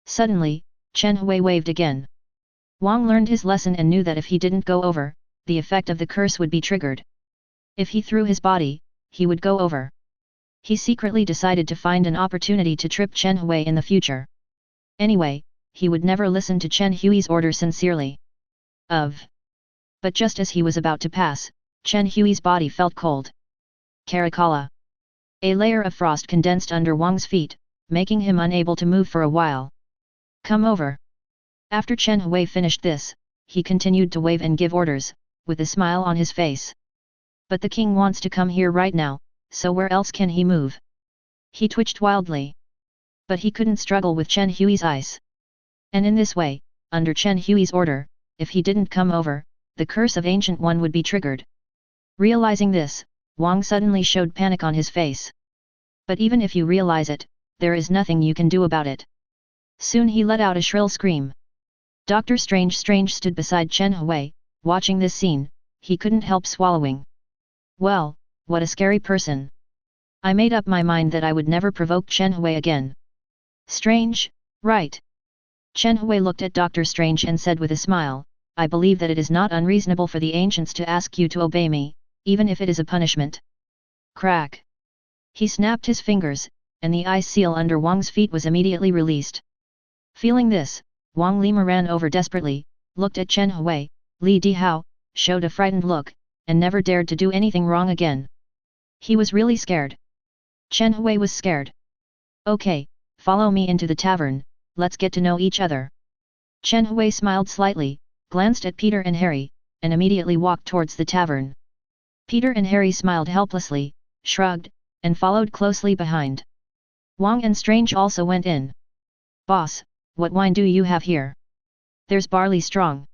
Suddenly, Chen Hui waved again. Wang learned his lesson and knew that if he didn't go over, the effect of the curse would be triggered. If he threw his body, he would go over. He secretly decided to find an opportunity to trip Chen Hui in the future. Anyway, he would never listen to Chen Hui's order sincerely. But just as he was about to pass, Chen Hui's body felt cold. Caracalla. A layer of frost condensed under Wang's feet, making him unable to move for a while. Come over. After Chen Hui finished this, he continued to wave and give orders, with a smile on his face. But the king wants to come here right now, so where else can he move? He twitched wildly. But he couldn't struggle with Chen Hui's ice. And in this way, under Chen Hui's order, if he didn't come over, the curse of Ancient One would be triggered. Realizing this, Wang suddenly showed panic on his face. But even if you realize it, there is nothing you can do about it. Soon he let out a shrill scream. Dr. Strange stood beside Chen Hui, watching this scene. He couldn't help swallowing. Well, what a scary person. I made up my mind that I would never provoke Chen Hui again. Strange, right? Chen Hui looked at Dr. Strange and said with a smile, I believe that it is not unreasonable for the ancients to ask you to obey me, even if it is a punishment. Crack. He snapped his fingers, and the ice seal under Wang's feet was immediately released. Feeling this, Wang Lima ran over desperately, looked at Chen Hui, Li Dihao, showed a frightened look, and never dared to do anything wrong again. He was really scared. Chen Hui was scared. Okay, follow me into the tavern, let's get to know each other. Chen Hui smiled slightly, glanced at Peter and Harry, and immediately walked towards the tavern. Peter and Harry smiled helplessly, shrugged, and followed closely behind. Wang and Strange also went in. Boss, what wine do you have here? There's barley strong.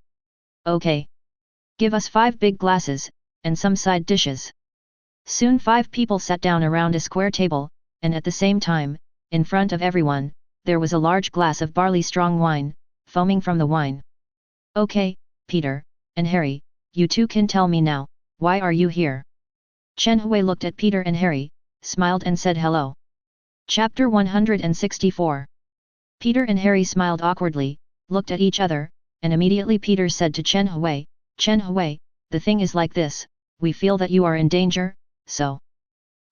Okay. Give us 5 big glasses, and some side dishes. Soon 5 people sat down around a square table, and at the same time, in front of everyone, there was a large glass of barley strong wine, foaming from the wine. Okay, Peter, and Harry, you two can tell me now, why are you here? Chen Hui looked at Peter and Harry, smiled and said hello. Chapter 164. Peter and Harry smiled awkwardly, looked at each other, and immediately Peter said to Chen Hui, the thing is like this, we feel that you are in danger, so.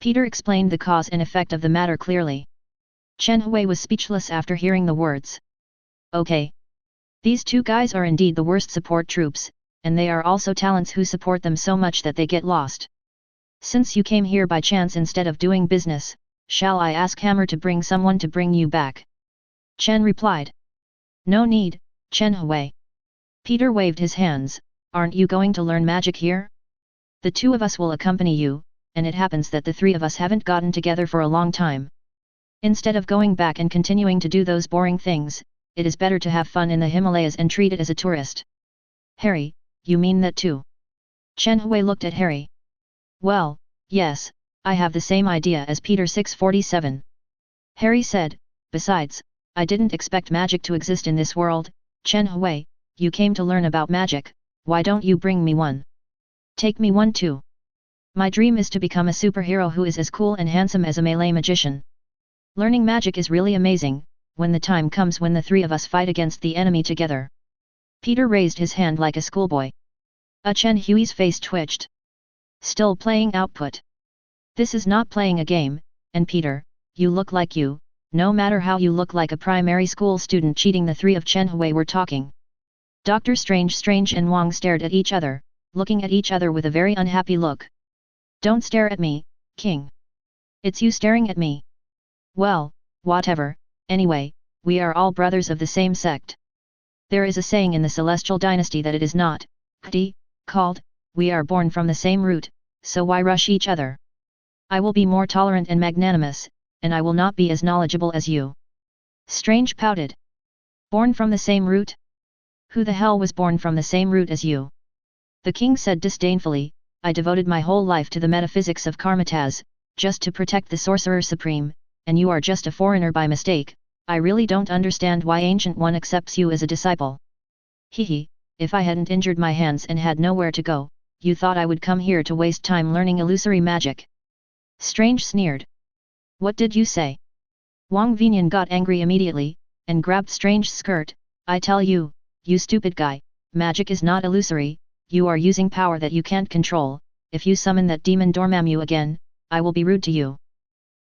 Peter explained the cause and effect of the matter clearly. Chen Hui was speechless after hearing the words. Okay. These 2 guys are indeed the worst support troops, and they are also talents who support them so much that they get lost. Since you came here by chance instead of doing business, shall I ask Hammer to bring someone to bring you back? Chen replied. No need, Chen Hui. Peter waved his hands, aren't you going to learn magic here? The 2 of us will accompany you, and it happens that the 3 of us haven't gotten together for a long time. Instead of going back and continuing to do those boring things, it is better to have fun in the Himalayas and treat it as a tourist. Harry, you mean that too? Chen Hui looked at Harry. Well, yes, I have the same idea as Peter 647. Harry said, besides, I didn't expect magic to exist in this world. Chen Hui, you came to learn about magic, why don't you bring me one? Take me one too. My dream is to become a superhero who is as cool and handsome as a melee magician. Learning magic is really amazing, when the time comes when the 3 of us fight against the enemy together. Peter raised his hand like a schoolboy. Chen Hui's face twitched. Still playing output. This is not playing a game, and Peter, you look like you, no matter how you look like a primary school student cheating. The 3 of Chen Hui were talking. Dr. Strange and Wang stared at each other, looking at each other with a very unhappy look. Don't stare at me, King. It's you staring at me. Well, whatever, anyway, we are all brothers of the same sect. There is a saying in the Celestial Dynasty that it is not called, we are born from the same root, so why rush each other? I will be more tolerant and magnanimous, and I will not be as knowledgeable as you. Strange pouted. Born from the same root? Who the hell was born from the same root as you? The king said disdainfully, I devoted my whole life to the metaphysics of Karmataz, just to protect the Sorcerer Supreme, and you are just a foreigner by mistake. I really don't understand why Ancient One accepts you as a disciple. Hehe, if I hadn't injured my hands and had nowhere to go, you thought I would come here to waste time learning illusory magic? Strange sneered. What did you say? Wang Vinian got angry immediately, and grabbed Strange's skirt. I tell you, you stupid guy, magic is not illusory, you are using power that you can't control. If you summon that demon Dormammu again, I will be rude to you.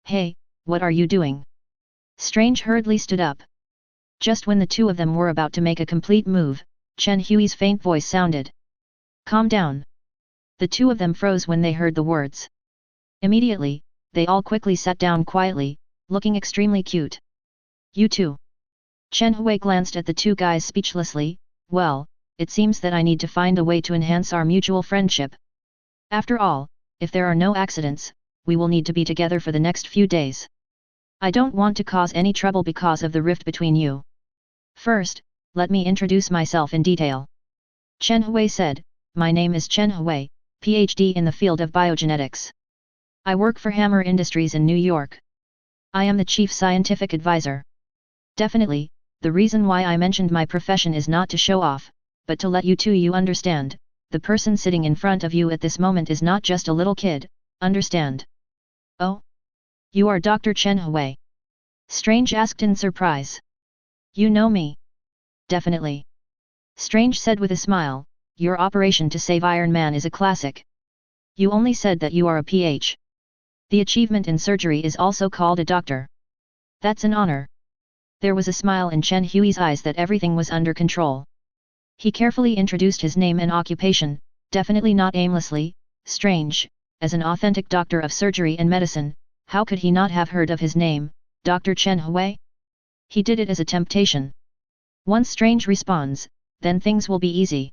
Hey, what are you doing? Strange hurriedly stood up. Just when the two of them were about to make a complete move, Chen Hui's faint voice sounded. Calm down. The two of them froze when they heard the words. Immediately, they all quickly sat down quietly, looking extremely cute. You two. Chen Hui glanced at the two guys speechlessly. Well, it seems that I need to find a way to enhance our mutual friendship. After all, if there are no accidents, we will need to be together for the next few days. I don't want to cause any trouble because of the rift between you. First, let me introduce myself in detail. Chen Hui said, my name is Chen Hui, PhD in the field of biogenetics. I work for Hammer Industries in New York. I am the chief scientific advisor. Definitely, the reason why I mentioned my profession is not to show off, but to let you understand, the person sitting in front of you at this moment is not just a little kid, understand? Oh? You are Dr. Chen Hui? Strange asked in surprise. You know me? Definitely. Strange said with a smile, your operation to save Iron Man is a classic. You only said that you are a PH. The achievement in surgery is also called a doctor. That's an honor. There was a smile in Chen Hui's eyes that everything was under control. He carefully introduced his name and occupation, definitely not aimlessly. Strange, as an authentic doctor of surgery and medicine, how could he not have heard of his name, Dr. Chen Hui? He did it as a temptation. Once Strange responds, then things will be easy.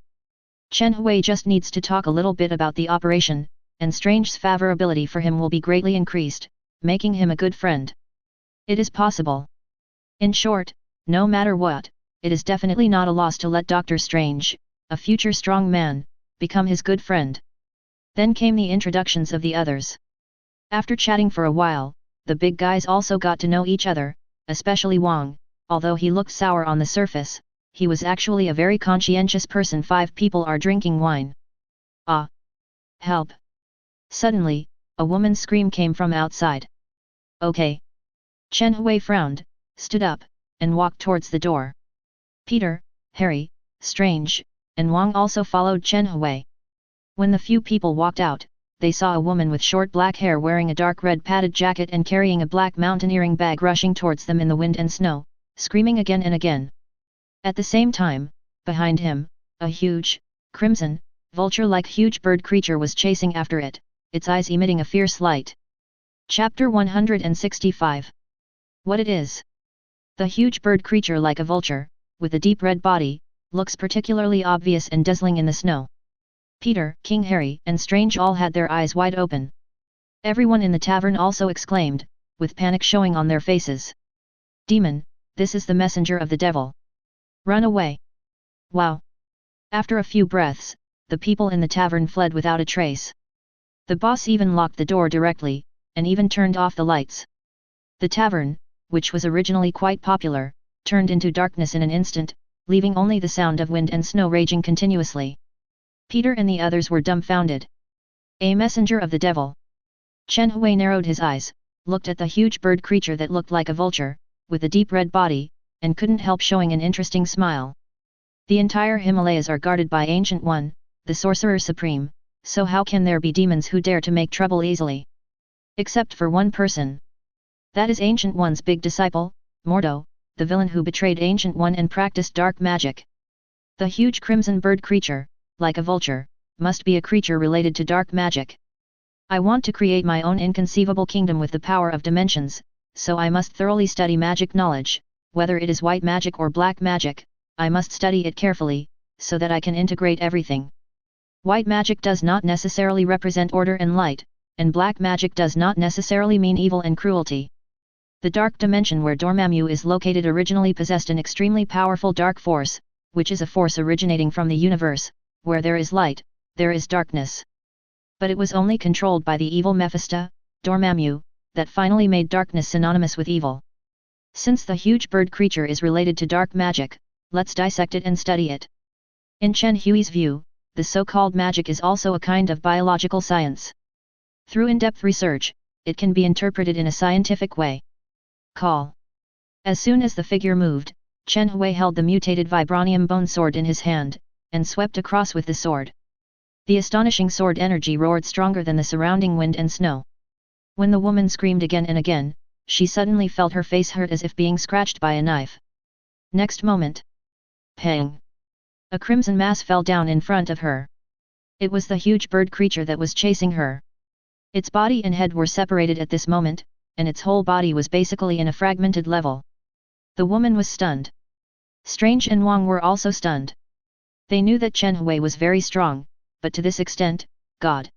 Chen Hui just needs to talk a little bit about the operation, and Strange's favorability for him will be greatly increased, making him a good friend. It is possible. In short, no matter what, it is definitely not a loss to let Dr. Strange, a future strong man, become his good friend. Then came the introductions of the others. After chatting for a while, the big guys also got to know each other, especially Wang. Although he looked sour on the surface, he was actually a very conscientious person. 5 people are drinking wine. Ah! Help! Suddenly, a woman's scream came from outside. Okay. Chen Hui frowned, stood up, and walked towards the door. Peter, Harry, Strange, and Wang also followed Chen Hui. When the few people walked out, they saw a woman with short black hair wearing a dark red padded jacket and carrying a black mountaineering bag rushing towards them in the wind and snow, screaming again and again. At the same time, behind him, a huge, crimson, vulture-like huge bird creature was chasing after it, its eyes emitting a fierce light. Chapter 165. What it is? The huge bird creature, like a vulture, with a deep red body, looks particularly obvious and dazzling in the snow. Peter, King Harry, and Strange all had their eyes wide open. Everyone in the tavern also exclaimed, with panic showing on their faces. Demon, this is the messenger of the devil. Run away. Wow. After a few breaths, the people in the tavern fled without a trace. The boss even locked the door directly, and even turned off the lights. The tavern, which was originally quite popular, turned into darkness in an instant, leaving only the sound of wind and snow raging continuously. Peter and the others were dumbfounded. A messenger of the devil. Chen Hui narrowed his eyes, looked at the huge bird creature that looked like a vulture, with a deep red body, and couldn't help showing an interesting smile. The entire Himalayas are guarded by Ancient One, the Sorcerer Supreme, so how can there be demons who dare to make trouble easily? Except for one person. That is Ancient One's big disciple, Mordo, the villain who betrayed Ancient One and practiced dark magic. The huge crimson bird creature, like a vulture, must be a creature related to dark magic. I want to create my own inconceivable kingdom with the power of dimensions, so I must thoroughly study magic knowledge, whether it is white magic or black magic, I must study it carefully, so that I can integrate everything. White magic does not necessarily represent order and light, and black magic does not necessarily mean evil and cruelty. The dark dimension where Dormammu is located originally possessed an extremely powerful dark force, which is a force originating from the universe. Where there is light, there is darkness. But it was only controlled by the evil Mephisto, Dormammu, that finally made darkness synonymous with evil. Since the huge bird creature is related to dark magic, let's dissect it and study it. In Chen Hui's view, the so-called magic is also a kind of biological science. Through in-depth research, it can be interpreted in a scientific way. Call. As soon as the figure moved, Chen Hui held the mutated vibranium bone sword in his hand, and swept across with the sword. The astonishing sword energy roared stronger than the surrounding wind and snow. When the woman screamed again and again, she suddenly felt her face hurt as if being scratched by a knife. Next moment, pang! A crimson mass fell down in front of her. It was the huge bird creature that was chasing her. Its body and head were separated at this moment, and its whole body was basically in a fragmented level. The woman was stunned. Strange and Wang were also stunned. They knew that Chen Hui was very strong, but to this extent, God!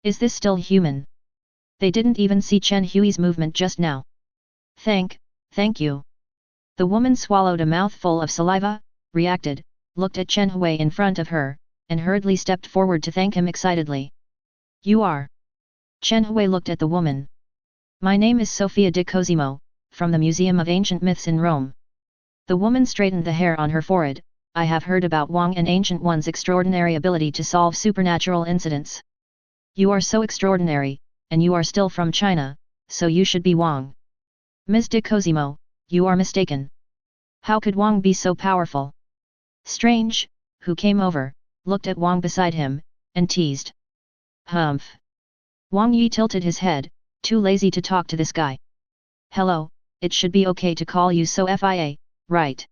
Is this still human? They didn't even see Chen Hui's movement just now. Thank you. The woman swallowed a mouthful of saliva, reacted, looked at Chen Hui in front of her, and hurriedly stepped forward to thank him excitedly. You are? Chen Hui looked at the woman. My name is Sofia de Cosimo, from the Museum of Ancient Myths in Rome. The woman straightened the hair on her forehead. I have heard about Wang and Ancient One's extraordinary ability to solve supernatural incidents. You are so extraordinary, and you are still from China, so you should be Wang. Ms. de Cosimo, you are mistaken. How could Wang be so powerful? Strange, who came over, looked at Wang beside him, and teased. Humph. Wang Yi tilted his head, too lazy to talk to this guy. Hello, it should be okay to call you Sophia, right?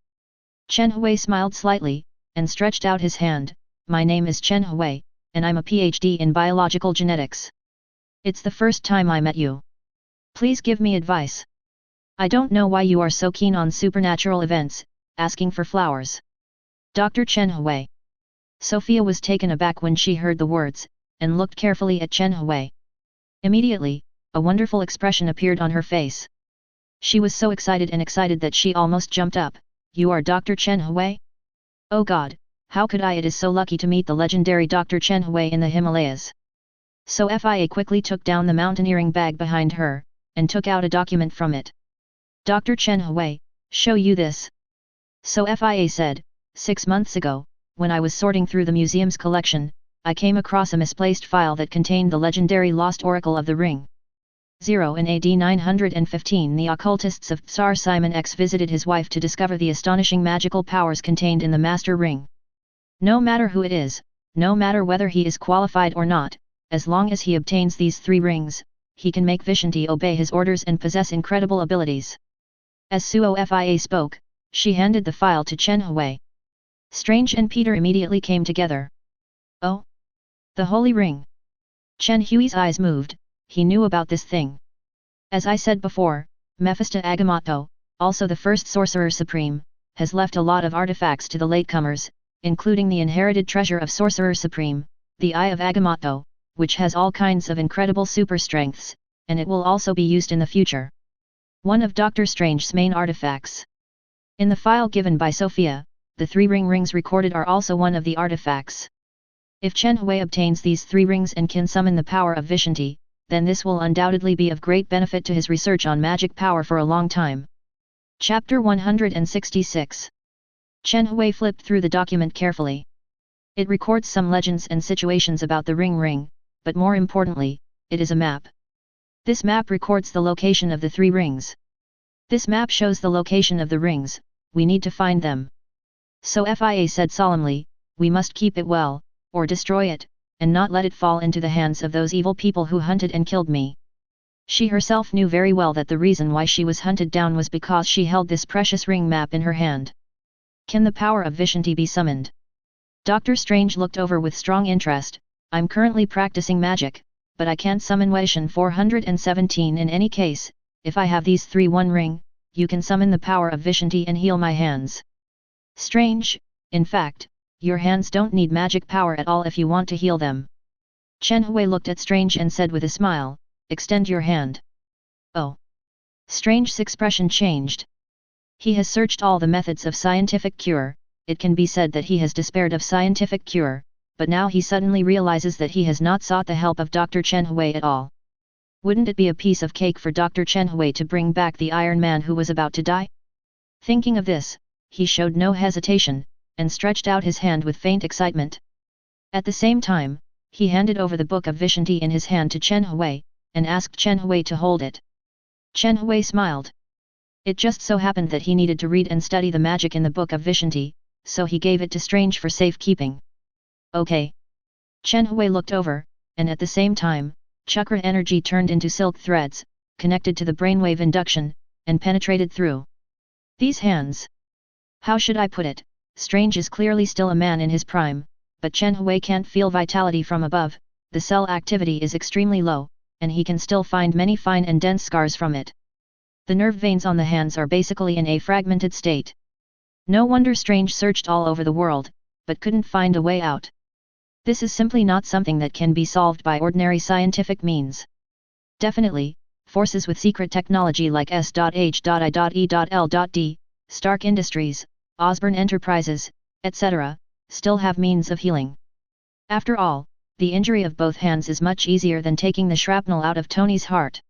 Chen Hui smiled slightly, and stretched out his hand. My name is Chen Hui, and I'm a PhD in biological genetics. It's the first time I met you. Please give me advice. I don't know why you are so keen on supernatural events, asking for flowers. Dr. Chen Hui. Sophia was taken aback when she heard the words, and looked carefully at Chen Hui. Immediately, a wonderful expression appeared on her face. She was so excited that she almost jumped up. You are Dr. Chen Hui? Oh God, how could I? It is so lucky to meet the legendary Dr. Chen Hui in the Himalayas. Sophia quickly took down the mountaineering bag behind her, and took out a document from it. Dr. Chen Hui, show you this. Sophia said, 6 months ago, when I was sorting through the museum's collection, I came across a misplaced file that contained the legendary Lost Oracle of the Ring. 0 in AD 915 the occultists of Tsar Simon X visited his wife to discover the astonishing magical powers contained in the Master Ring. No matter who it is, no matter whether he is qualified or not, as long as he obtains these 3 rings, he can make Vishanti obey his orders and possess incredible abilities. As Sophia spoke, she handed the file to Chen Hui. Strange and Peter immediately came together. Oh? The Holy Ring! Chen Hui's eyes moved, he knew about this thing. As I said before, Mephisto Agamotto, also the first Sorcerer Supreme, has left a lot of artifacts to the latecomers, including the inherited treasure of Sorcerer Supreme, the Eye of Agamotto, which has all kinds of incredible super strengths, and it will also be used in the future. One of Doctor Strange's main artifacts. In the file given by Sophia, the 3 rings recorded are also one of the artifacts. If Chen Hui obtains these 3 rings and can summon the power of Vishanti, then this will undoubtedly be of great benefit to his research on magic power for a long time. Chapter 166. Chen Hui flipped through the document carefully. It records some legends and situations about the ring, but more importantly, it is a map. This map records the location of the 3 rings. This map shows the location of the rings, we need to find them. Sophia said solemnly, we must keep it well, or destroy it, and not let it fall into the hands of those evil people who hunted and killed me. She herself knew very well that the reason why she was hunted down was because she held this precious ring map in her hand. Can the power of Vishanti be summoned? Doctor Strange looked over with strong interest. I'm currently practicing magic, but I can't summon Vishan 417 in any case. If I have these 3 ring, you can summon the power of Vishanti and heal my hands. Strange, in fact, your hands don't need magic power at all if you want to heal them. Chen Hui looked at Strange and said with a smile, extend your hand. Oh. Strange's expression changed. He has searched all the methods of scientific cure, it can be said that he has despaired of scientific cure, but now he suddenly realizes that he has not sought the help of Dr. Chen Hui at all. Wouldn't it be a piece of cake for Dr. Chen Hui to bring back the Iron Man who was about to die? Thinking of this, he showed no hesitation, and stretched out his hand with faint excitement. At the same time, he handed over the book of Vishanti in his hand to Chen Hui. and asked Chen Hui to hold it. Chen Hui smiled. It just so happened that he needed to read and study the magic in the Book of Vishanti, so he gave it to Strange for safekeeping. Okay. Chen Hui looked over, and at the same time, chakra energy turned into silk threads, connected to the brainwave induction, and penetrated through these hands. How should I put it? Strange is clearly still a man in his prime, but Chen Hui can't feel vitality from above, the cell activity is extremely low, and he can still find many fine and dense scars from it. The nerve veins on the hands are basically in a fragmented state. No wonder Strange searched all over the world, but couldn't find a way out. This is simply not something that can be solved by ordinary scientific means. Definitely, forces with secret technology like S.H.I.E.L.D, Stark Industries, Osborn Enterprises, etc., still have means of healing. After all, the injury of both hands is much easier than taking the shrapnel out of Tony's heart.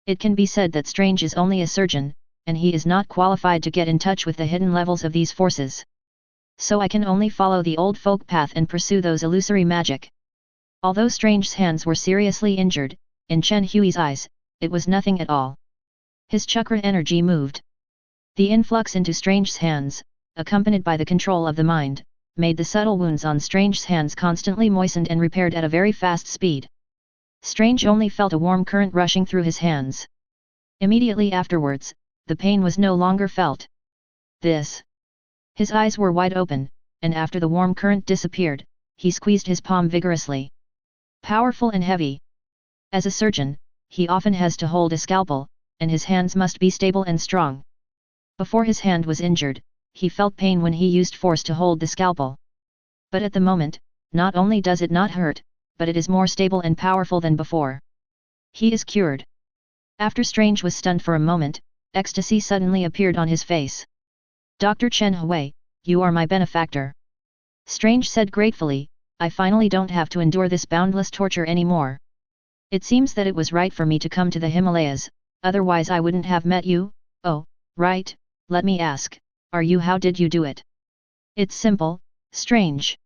It can be said that Strange is only a surgeon, and he is not qualified to get in touch with the hidden levels of these forces. So I can only follow the old folk path and pursue those illusory magic. Although Strange's hands were seriously injured, in Chen Hui's eyes, it was nothing at all. His chakra energy moved. The influx into Strange's hands, accompanied by the control of the mind, made the subtle wounds on Strange's hands constantly moistened and repaired at a very fast speed. Strange only felt a warm current rushing through his hands. Immediately afterwards, the pain was no longer felt. His eyes were wide open, and after the warm current disappeared, he squeezed his palm vigorously. Powerful and heavy. As a surgeon, he often has to hold a scalpel, and his hands must be stable and strong. Before his hand was injured, he felt pain when he used force to hold the scalpel. But at the moment, not only does it not hurt, but it is more stable and powerful than before. He is cured. After Strange was stunned for a moment, ecstasy suddenly appeared on his face. Dr. Chen Hui, you are my benefactor. Strange said gratefully, I finally don't have to endure this boundless torture anymore. It seems that it was right for me to come to the Himalayas, otherwise I wouldn't have met you. Oh, right, let me ask, how did you do it? It's simple, Strange.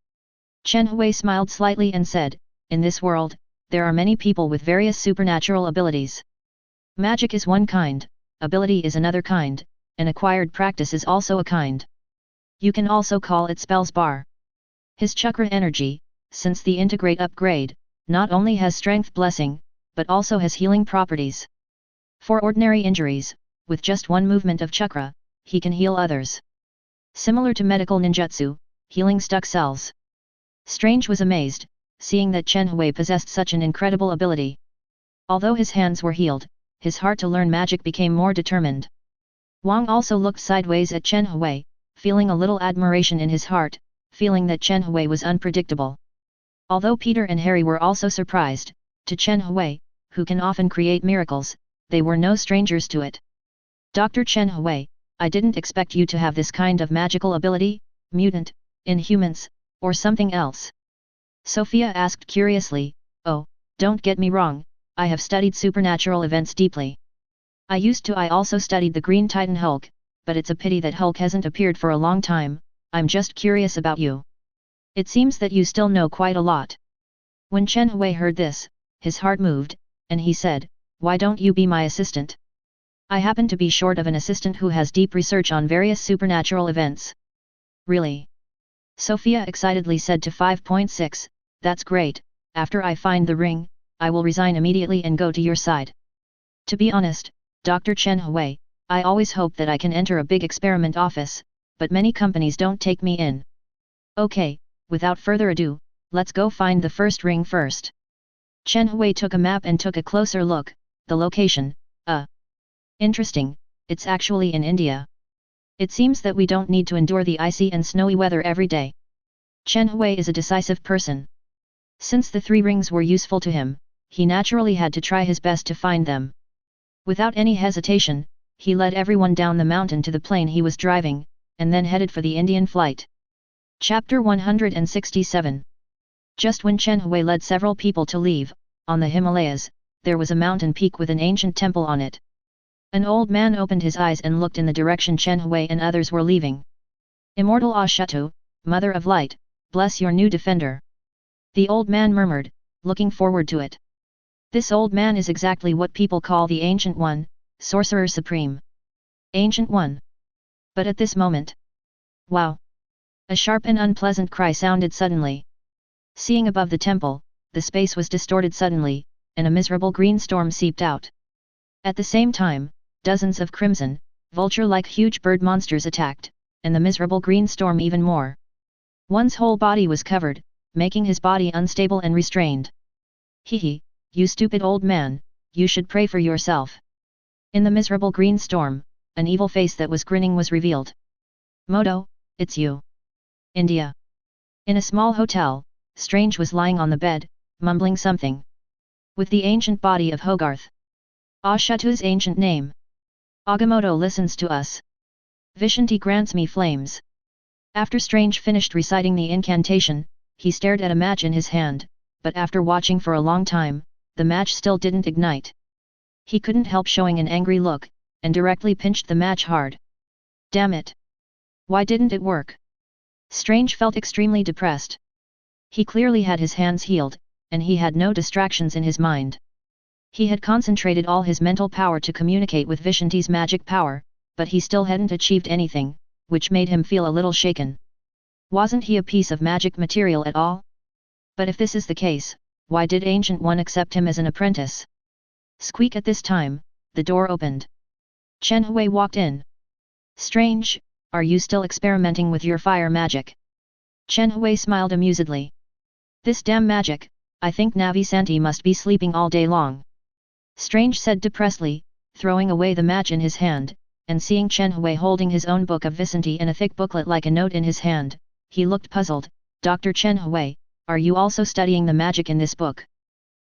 Chen Hui smiled slightly and said, in this world, there are many people with various supernatural abilities. Magic is one kind, ability is another kind, and acquired practice is also a kind. You can also call it spells bar. His chakra energy, since the integrate upgrade, not only has strength blessing, but also has healing properties. For ordinary injuries, with just one movement of chakra, he can heal others. Similar to medical ninjutsu, healing stuck cells. Strange was amazed, seeing that Chen Hui possessed such an incredible ability. Although his hands were healed, his heart to learn magic became more determined. Wang also looked sideways at Chen Hui, feeling a little admiration in his heart, feeling that Chen Hui was unpredictable. Although Peter and Harry were also surprised, to Chen Hui, who can often create miracles, they were no strangers to it. Dr. Chen Hui, I didn't expect you to have this kind of magical ability, mutant, inhumans, or something else. Sophia asked curiously, oh, don't get me wrong, I have studied supernatural events deeply. I also studied the Green Titan Hulk, but it's a pity that Hulk hasn't appeared for a long time, I'm just curious about you. It seems that you still know quite a lot. When Chen Hui heard this, his heart moved, and he said, why don't you be my assistant? I happen to be short of an assistant who has deep research on various supernatural events. Really? Sophia excitedly said to 5.6, that's great, after I find the ring, I will resign immediately and go to your side. To be honest, Dr. Chen Hui, I always hope that I can enter a big experiment office, but many companies don't take me in. Okay, without further ado, let's go find the first ring first. Chen Hui took a map and took a closer look, the location, interesting, it's actually in India. It seems that we don't need to endure the icy and snowy weather every day. Chen Hui is a decisive person. Since the 3 rings were useful to him, he naturally had to try his best to find them. Without any hesitation, he led everyone down the mountain to the plane he was driving, and then headed for the Indian flight. Chapter 167. Just when Chen Hui led several people to leave, on the Himalayas, there was a mountain peak with an ancient temple on it. An old man opened his eyes and looked in the direction Chen Hui and others were leaving. Immortal Ashatu, Mother of Light, bless your new defender. The old man murmured, looking forward to it. This old man is exactly what people call the Ancient One, Sorcerer Supreme. Ancient One. But at this moment... Wow! A sharp and unpleasant cry sounded suddenly. Seeing above the temple, the space was distorted suddenly, and a miserable green storm seeped out. At the same time, dozens of crimson, vulture-like huge bird monsters attacked, and the miserable green storm even more. One's whole body was covered, making his body unstable and restrained. Hehe, you stupid old man, you should pray for yourself. In the miserable green storm, an evil face that was grinning was revealed. Moto, it's you. India. In a small hotel, Strange was lying on the bed, mumbling something. With the ancient body of Hogarth. Ashutu's ancient name. Agamotto listens to us. Vishanti grants me flames. After Strange finished reciting the incantation, he stared at a match in his hand, but after watching for a long time, the match still didn't ignite. He couldn't help showing an angry look, and directly pinched the match hard. Damn it! Why didn't it work? Strange felt extremely depressed. He clearly had his hands healed, and he had no distractions in his mind. He had concentrated all his mental power to communicate with Vishanti's magic power, but he still hadn't achieved anything, which made him feel a little shaken. Wasn't he a piece of magic material at all? But if this is the case, why did Ancient One accept him as an apprentice? Squeak! At this time, the door opened. Chen Hui walked in. Strange, are you still experimenting with your fire magic? Chen Hui smiled amusedly. This damn magic, I think Navi Santi must be sleeping all day long. Strange said depressedly, throwing away the match in his hand, and seeing Chen Hui holding his own book of Visanti and a thick booklet like a note in his hand, he looked puzzled. Dr. Chen Hui, are you also studying the magic in this book?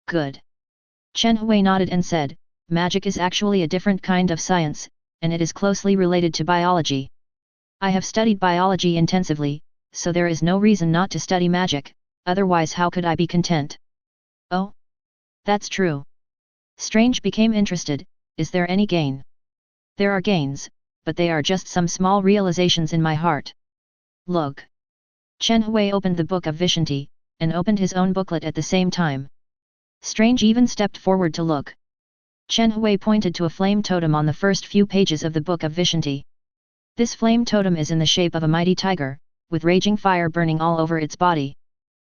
Good. Chen Hui nodded and said, magic is actually a different kind of science, and it is closely related to biology. I have studied biology intensively, so there is no reason not to study magic, otherwise how could I be content? Oh? That's true. Strange became interested. Is there any gain? There are gains, but they are just some small realizations in my heart. Look. Chen Hui opened the book of Vishanti, and opened his own booklet at the same time. Strange even stepped forward to look. Chen Hui pointed to a flame totem on the first few pages of the book of Vishanti. This flame totem is in the shape of a mighty tiger, with raging fire burning all over its body.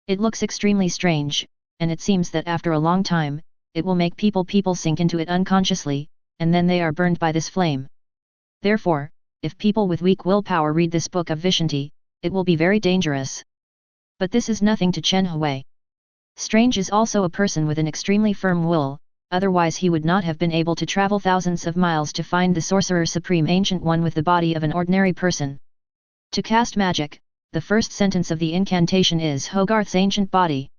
It looks extremely strange, and it seems that after a long time, it will make people sink into it unconsciously, and then they are burned by this flame. Therefore, if people with weak willpower read this book of Vishanti, it will be very dangerous. But this is nothing to Chen Hui. Strange is also a person with an extremely firm will, otherwise he would not have been able to travel thousands of miles to find the Sorcerer Supreme Ancient One with the body of an ordinary person. To cast magic, the first sentence of the incantation is Hogarth's ancient body.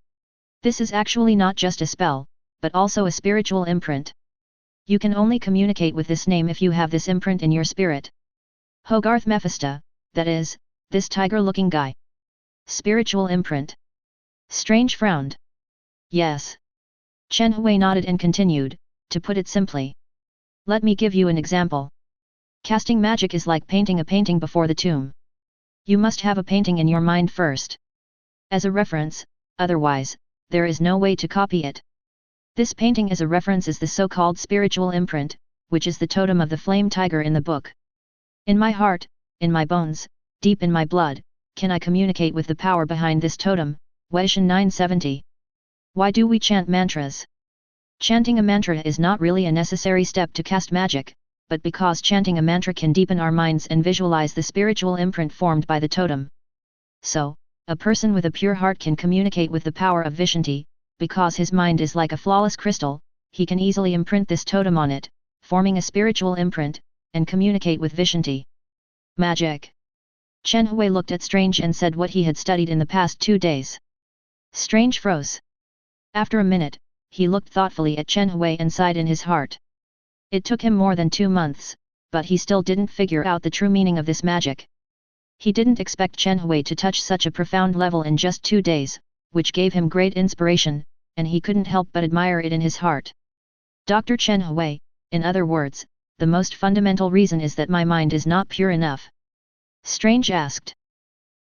This is actually not just a spell, but also a spiritual imprint. You can only communicate with this name if you have this imprint in your spirit. Hogarth Mephisto, that is, this tiger-looking guy. Spiritual imprint. Strange frowned. Yes. Chen Hui nodded and continued, to put it simply. Let me give you an example. Casting magic is like painting a painting before the tomb. You must have a painting in your mind first. As a reference, otherwise, there is no way to copy it. This painting as a reference is the so-called spiritual imprint, which is the totem of the flame tiger in the book. In my heart, in my bones, deep in my blood, can I communicate with the power behind this totem, Weishan 970. Why do we chant mantras? Chanting a mantra is not really a necessary step to cast magic, but because chanting a mantra can deepen our minds and visualize the spiritual imprint formed by the totem. So, a person with a pure heart can communicate with the power of Vishanti, because his mind is like a flawless crystal, he can easily imprint this totem on it, forming a spiritual imprint, and communicate with Vishanti. Magic. Chen Hui looked at Strange and said what he had studied in the past 2 days. Strange froze. After a minute, he looked thoughtfully at Chen Hui and sighed in his heart. It took him more than 2 months, but he still didn't figure out the true meaning of this magic. He didn't expect Chen Hui to touch such a profound level in just 2 days, which gave him great inspiration, and he couldn't help but admire it in his heart. Dr. Chen Hui, in other words, the most fundamental reason is that my mind is not pure enough. Strange asked.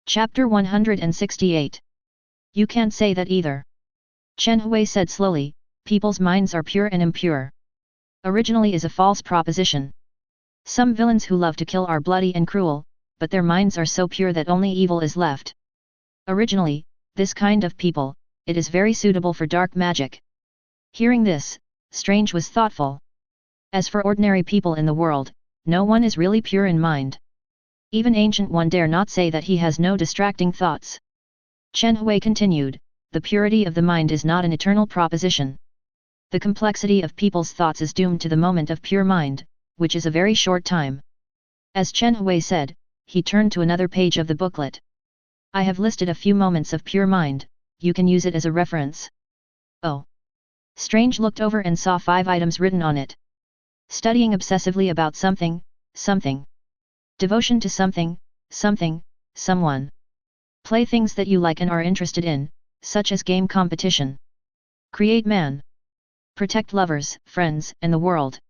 Chapter 168. You can't say that either. Chen Hui said slowly, People's minds are pure and impure. Originally is a false proposition. Some villains who love to kill are bloody and cruel, but their minds are so pure that only evil is left. Originally, this kind of people, it is very suitable for dark magic. Hearing this, Strange was thoughtful. As for ordinary people in the world, no one is really pure in mind. Even Ancient One dare not say that he has no distracting thoughts. Chen Hui continued, the purity of the mind is not an eternal proposition. The complexity of people's thoughts is doomed to the moment of pure mind, which is a very short time. As Chen Hui said, he turned to another page of the booklet. I have listed a few moments of pure mind, you can use it as a reference. Oh. Strange looked over and saw 5 items written on it. Studying obsessively about something, something. Devotion to something, something, someone. Play things that you like and are interested in, such as game competition. Create man. Protect lovers, friends, and the world.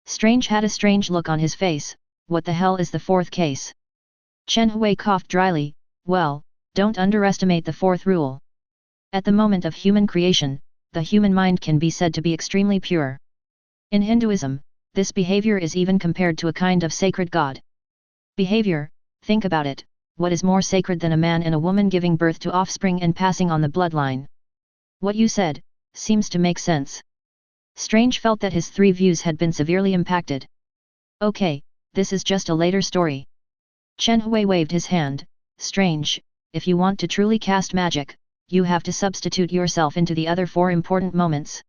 Strange had a strange look on his face, what the hell is the 4th case? Chen Hui coughed dryly, well, don't underestimate the 4th rule. At the moment of human creation, the human mind can be said to be extremely pure. In Hinduism, this behavior is even compared to a kind of sacred god. Behavior, think about it, what is more sacred than a man and a woman giving birth to offspring and passing on the bloodline? What you said, seems to make sense. Strange felt that his 3 views had been severely impacted. Okay, this is just a later story. Chen Hui waved his hand, Strange, if you want to truly cast magic, you have to substitute yourself into the other 4 important moments.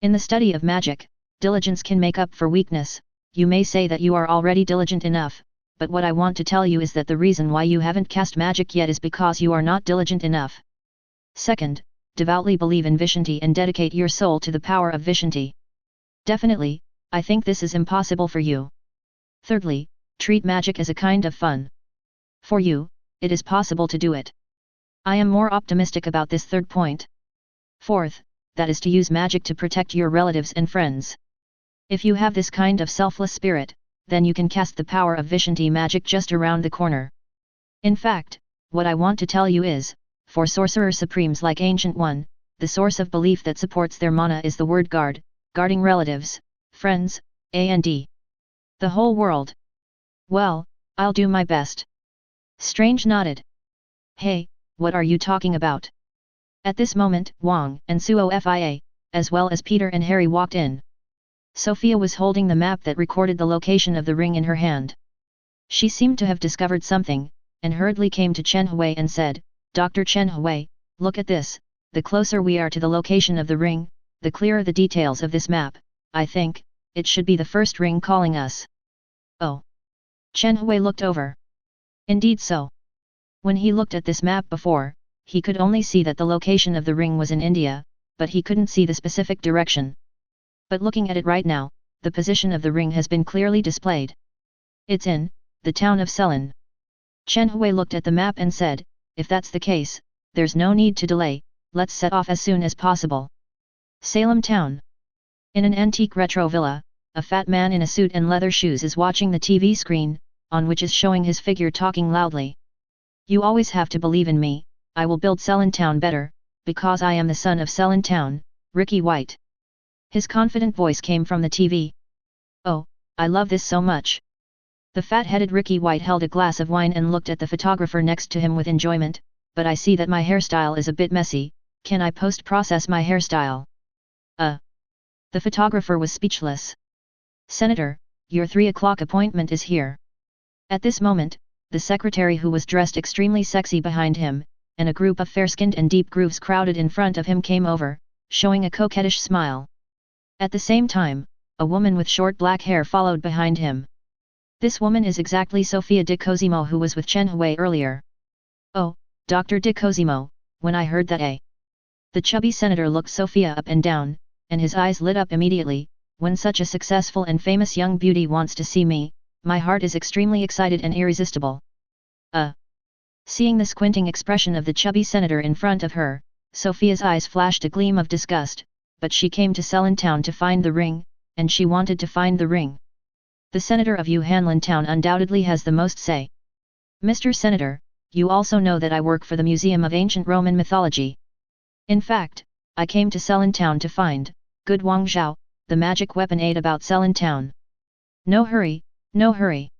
In the study of magic, diligence can make up for weakness. You may say that you are already diligent enough, but what I want to tell you is that the reason why you haven't cast magic yet is because you are not diligent enough. Second, devoutly believe in Vishanti and dedicate your soul to the power of Vishanti. Definitely, I think this is impossible for you. Thirdly, treat magic as a kind of fun. For you, it is possible to do it. I am more optimistic about this 3rd point. Fourth, that is to use magic to protect your relatives and friends. If you have this kind of selfless spirit, then you can cast the power of Vishanti magic just around the corner. In fact, what I want to tell you is, for sorcerer supremes like Ancient One, the source of belief that supports their mana is the word guard, guarding relatives, friends, and the whole world. Well, I'll do my best. Strange nodded. Hey, what are you talking about? At this moment, Wang and Suo Fia, as well as Peter and Harry walked in. Sophia was holding the map that recorded the location of the ring in her hand. She seemed to have discovered something, and hurriedly came to Chen Hui and said, Dr. Chen Hui, look at this, the closer we are to the location of the ring, the clearer the details of this map. I think, it should be the first ring calling us. Oh. Chen Hui looked over. Indeed so. When he looked at this map before, he could only see that the location of the ring was in India, but he couldn't see the specific direction. But looking at it right now, the position of the ring has been clearly displayed. It's in the town of Ceylon. Chen Hui looked at the map and said, if that's the case, there's no need to delay, let's set off as soon as possible. Salem Town. In an antique retro villa, a fat man in a suit and leather shoes is watching the TV screen, on which is showing his figure talking loudly. You always have to believe in me, I will build Ceylon Town better, because I am the son of Ceylon Town, Ricky White. His confident voice came from the TV. Oh, I love this so much. The fat-headed Ricky White held a glass of wine and looked at the photographer next to him with enjoyment, but I see that my hairstyle is a bit messy, can I post-process my hairstyle? The photographer was speechless. Senator, your 3 o'clock appointment is here. At this moment, the secretary who was dressed extremely sexy behind him, and a group of fair-skinned and deep grooves crowded in front of him came over, showing a coquettish smile. At the same time, a woman with short black hair followed behind him. This woman is exactly Sofia de Cosimo who was with Chen Hui earlier. Oh, Dr. de Cosimo, when I heard that The chubby senator looked Sofia up and down, and his eyes lit up immediately. When such a successful and famous young beauty wants to see me, my heart is extremely excited and irresistible. Seeing the squinting expression of the chubby senator in front of her, Sophia's eyes flashed a gleam of disgust, but she came to Ceylon Town to find the ring, and she wanted to find the ring. The senator of Yuhanlin Town undoubtedly has the most say. Mr. Senator, you also know that I work for the Museum of Ancient Roman Mythology. In fact, I came to Selin Town to find, good Wang Zhao, the magic weapon aid about Selin Town. No hurry, no hurry.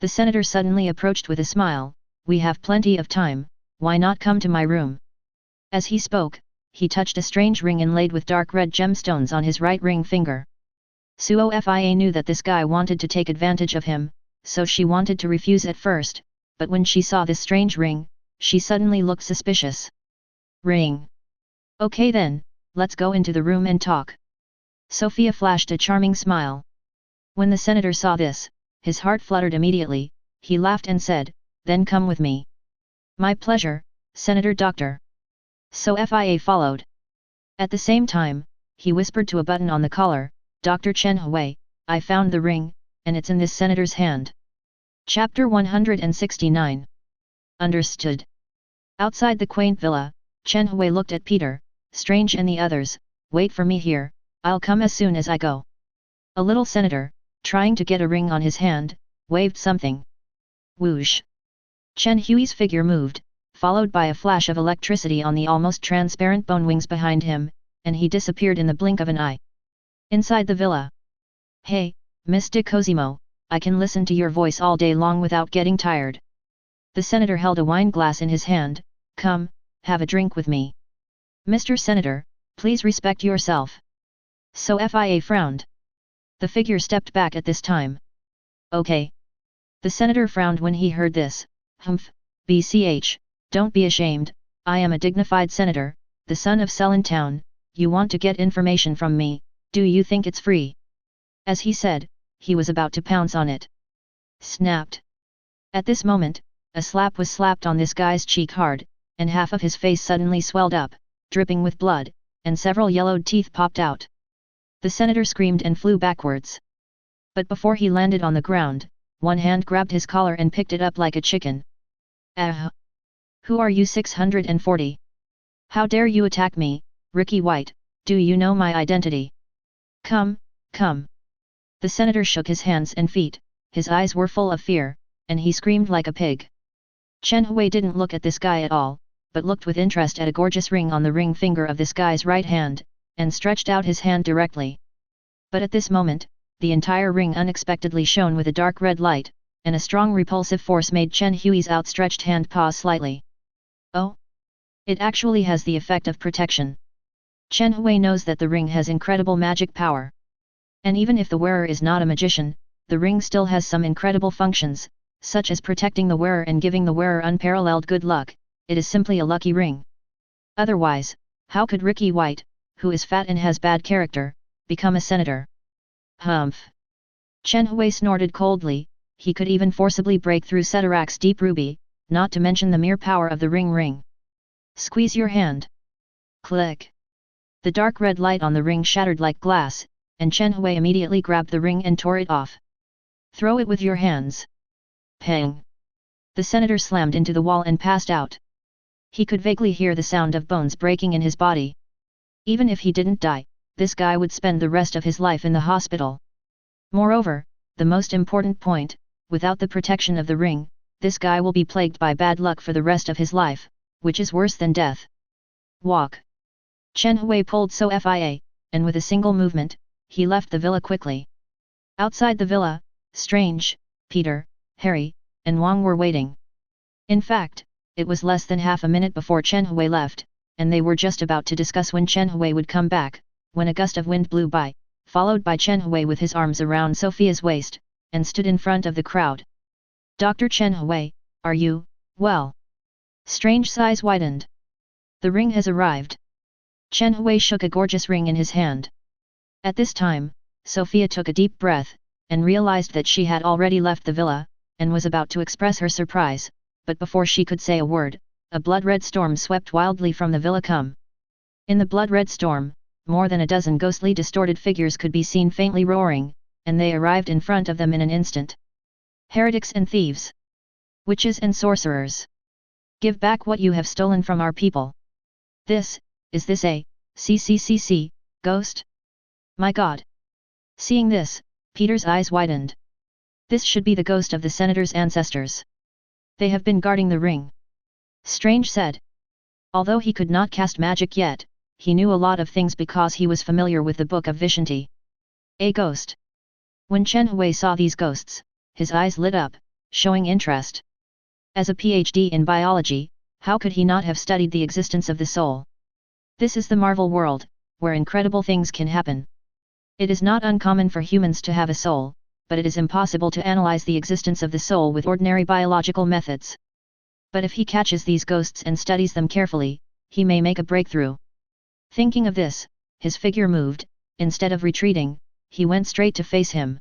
The senator suddenly approached with a smile, we have plenty of time, why not come to my room? As he spoke, he touched a strange ring inlaid with dark red gemstones on his right ring finger. Suo Fia knew that this guy wanted to take advantage of him, so she wanted to refuse at first, but when she saw this strange ring, she suddenly looked suspicious. Ring. Okay then, let's go into the room and talk. Sophia flashed a charming smile. When the senator saw this, his heart fluttered immediately, he laughed and said, then come with me. My pleasure, Senator Doctor. So Fia followed. At the same time, he whispered to a button on the collar, Dr. Chen Hui, I found the ring, and it's in this senator's hand. Chapter 169. Understood. Outside the quaint villa, Chen Hui looked at Peter, Strange and the others, wait for me here, I'll come as soon as I go. A little senator, trying to get a ring on his hand, waved something. Whoosh! Chen Hui's figure moved, followed by a flash of electricity on the almost transparent bone wings behind him, and he disappeared in the blink of an eye. Inside the villa. Hey, Mr. Cosimo, I can listen to your voice all day long without getting tired. The senator held a wine glass in his hand, come, have a drink with me. Mr. Senator, please respect yourself. So Fia frowned. The figure stepped back at this time. Okay. The senator frowned when he heard this, humph, BCH, don't be ashamed, I am a dignified senator, the son of Selin Town, you want to get information from me, do you think it's free? As he said, he was about to pounce on it. Snapped. At this moment, a slap was slapped on this guy's cheek hard, and half of his face suddenly swelled up, dripping with blood, and several yellowed teeth popped out. The senator screamed and flew backwards. But before he landed on the ground, one hand grabbed his collar and picked it up like a chicken. Ah! Who are you 640? How dare you attack me, Ricky White, do you know my identity? Come, come. The senator shook his hands and feet, his eyes were full of fear, and he screamed like a pig. Chen Hui didn't look at this guy at all, but looked with interest at a gorgeous ring on the ring finger of this guy's right hand, and stretched out his hand directly. But at this moment, the entire ring unexpectedly shone with a dark red light, and a strong repulsive force made Chen Hui's outstretched hand pause slightly. Oh! It actually has the effect of protection. Chen Hui knows that the ring has incredible magic power. And even if the wearer is not a magician, the ring still has some incredible functions, such as protecting the wearer and giving the wearer unparalleled good luck. It is simply a lucky ring. Otherwise, how could Ricky White, who is fat and has bad character, become a senator? Humph! Chen Hui snorted coldly, he could even forcibly break through Cetarak's deep ruby, not to mention the mere power of the ring. Squeeze your hand. Click! The dark red light on the ring shattered like glass, and Chen Hui immediately grabbed the ring and tore it off. Throw it with your hands. Pang! The senator slammed into the wall and passed out. He could vaguely hear the sound of bones breaking in his body. Even if he didn't die, this guy would spend the rest of his life in the hospital. Moreover, the most important point, without the protection of the ring, this guy will be plagued by bad luck for the rest of his life, which is worse than death. Walk! Chen Hui pulled So Fia, and with a single movement, he left the villa quickly. Outside the villa, Strange, Peter, Harry, and Wang were waiting. In fact, it was less than half a minute before Chen Hui left, and they were just about to discuss when Chen Hui would come back, when a gust of wind blew by, followed by Chen Hui with his arms around Sophia's waist, and stood in front of the crowd. Dr. Chen Hui, are you, well? Strange's eyes widened. The ring has arrived. Chen Hui shook a gorgeous ring in his hand. At this time, Sophia took a deep breath, and realized that she had already left the villa, and was about to express her surprise, but before she could say a word, a blood-red storm swept wildly from the villa. In the blood-red storm, more than a dozen ghostly distorted figures could be seen faintly roaring, and they arrived in front of them in an instant. Heretics and thieves! Witches and sorcerers! Give back what you have stolen from our people! Is this a ghost? My God! Seeing this, Peter's eyes widened. This should be the ghost of the senator's ancestors. They have been guarding the ring. Strange said. Although he could not cast magic yet, he knew a lot of things because he was familiar with the Book of Vishanti. A ghost. When Chen Hui saw these ghosts, his eyes lit up, showing interest. As a PhD in biology, how could he not have studied the existence of the soul? This is the Marvel world, where incredible things can happen. It is not uncommon for humans to have a soul, but it is impossible to analyze the existence of the soul with ordinary biological methods. But if he catches these ghosts and studies them carefully, he may make a breakthrough. Thinking of this, his figure moved. Instead of retreating, he went straight to face him.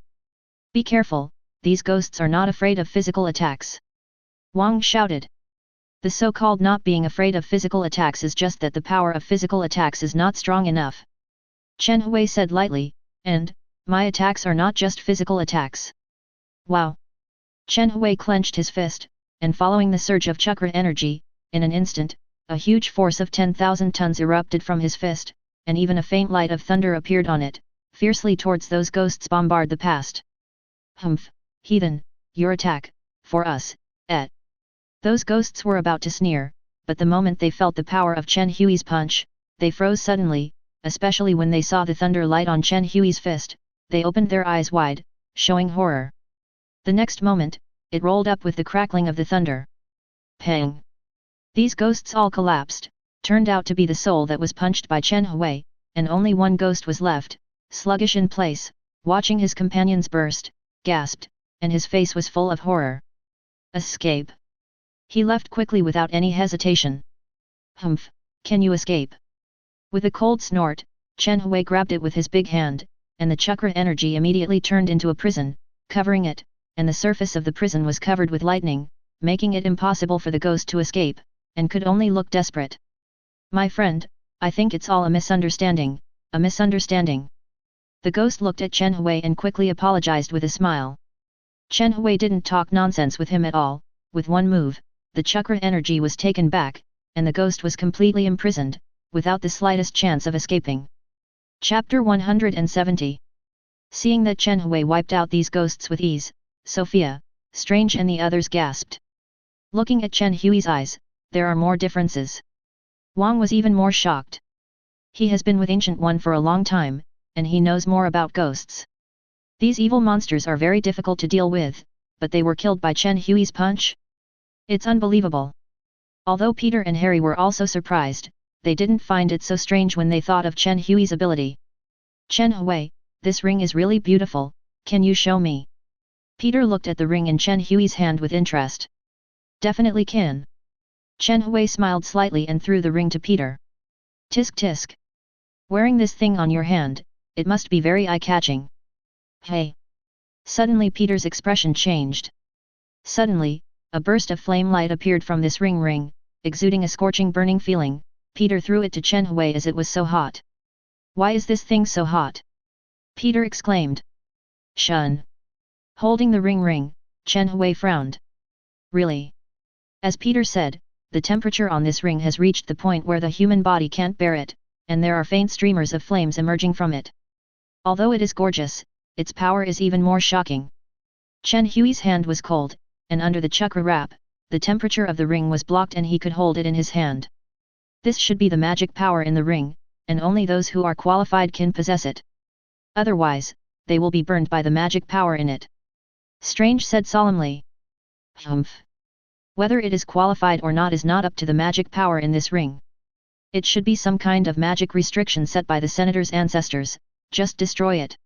Be careful, these ghosts are not afraid of physical attacks. Wang shouted. The so-called not being afraid of physical attacks is just that the power of physical attacks is not strong enough. Chen Hui said lightly, and, my attacks are not just physical attacks. Wow! Chen Hui clenched his fist, and following the surge of chakra energy, in an instant, a huge force of 10,000 tons erupted from his fist, and even a faint light of thunder appeared on it, fiercely towards those ghosts bombard the past. Humph, heathen, your attack, for us, et. Those ghosts were about to sneer, but the moment they felt the power of Chen Hui's punch, they froze suddenly, especially when they saw the thunder light on Chen Hui's fist. They opened their eyes wide, showing horror. The next moment, it rolled up with the crackling of the thunder. Pang! These ghosts all collapsed, turned out to be the soul that was punched by Chen Hui, and only one ghost was left, sluggish in place, watching his companions burst, gasped, and his face was full of horror. Escape! He left quickly without any hesitation. Humph, can you escape? With a cold snort, Chen Hui grabbed it with his big hand, and the chakra energy immediately turned into a prison, covering it, and the surface of the prison was covered with lightning, making it impossible for the ghost to escape, and could only look desperate. My friend, I think it's all a misunderstanding, a misunderstanding. The ghost looked at Chen Hui and quickly apologized with a smile. Chen Hui didn't talk nonsense with him at all. With one move, the chakra energy was taken back, and the ghost was completely imprisoned, without the slightest chance of escaping. Chapter 170. Seeing that Chen Hui wiped out these ghosts with ease, Sophia, Strange and the others gasped. Looking at Chen Hui's eyes, there are more differences. Wang was even more shocked. He has been with Ancient One for a long time, and he knows more about ghosts. These evil monsters are very difficult to deal with, but they were killed by Chen Hui's punch? It's unbelievable. Although Peter and Harry were also surprised, they didn't find it so strange when they thought of Chen Hui's ability. Chen Hui, this ring is really beautiful, can you show me? Peter looked at the ring in Chen Hui's hand with interest. Definitely can. Chen Hui smiled slightly and threw the ring to Peter. Tisk tisk. Wearing this thing on your hand, it must be very eye-catching. Hey! Suddenly Peter's expression changed. Suddenly, a burst of flame light appeared from this ring, exuding a scorching burning feeling. Peter threw it to Chen Hui as it was so hot. Why is this thing so hot? Peter exclaimed. Shun! Holding the ring, Chen Hui frowned. Really? As Peter said, the temperature on this ring has reached the point where the human body can't bear it, and there are faint streamers of flames emerging from it. Although it is gorgeous, its power is even more shocking. Chen Hui's hand was cold, and under the chakra wrap, the temperature of the ring was blocked and he could hold it in his hand. This should be the magic power in the ring, and only those who are qualified can possess it. Otherwise, they will be burned by the magic power in it. Strange said solemnly. Humph! Whether it is qualified or not is not up to the magic power in this ring. It should be some kind of magic restriction set by the senator's ancestors, just destroy it.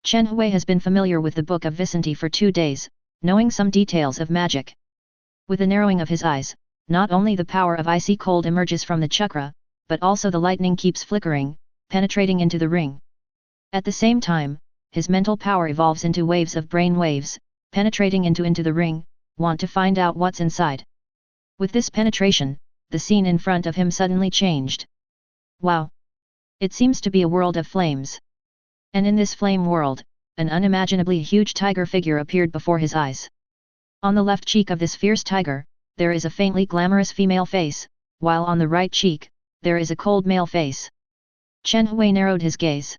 Chen Hui has been familiar with the Book of Vishanti for 2 days, knowing some details of magic. With the narrowing of his eyes, not only the power of icy cold emerges from the chakra, but also the lightning keeps flickering, penetrating into the ring. At the same time, his mental power evolves into waves of brain waves, penetrating into the ring, want to find out what's inside. With this penetration, the scene in front of him suddenly changed. Wow! It seems to be a world of flames. And in this flame world, an unimaginably huge tiger figure appeared before his eyes. On the left cheek of this fierce tiger, there is a faintly glamorous female face, while on the right cheek, there is a cold male face. Chen Hui narrowed his gaze.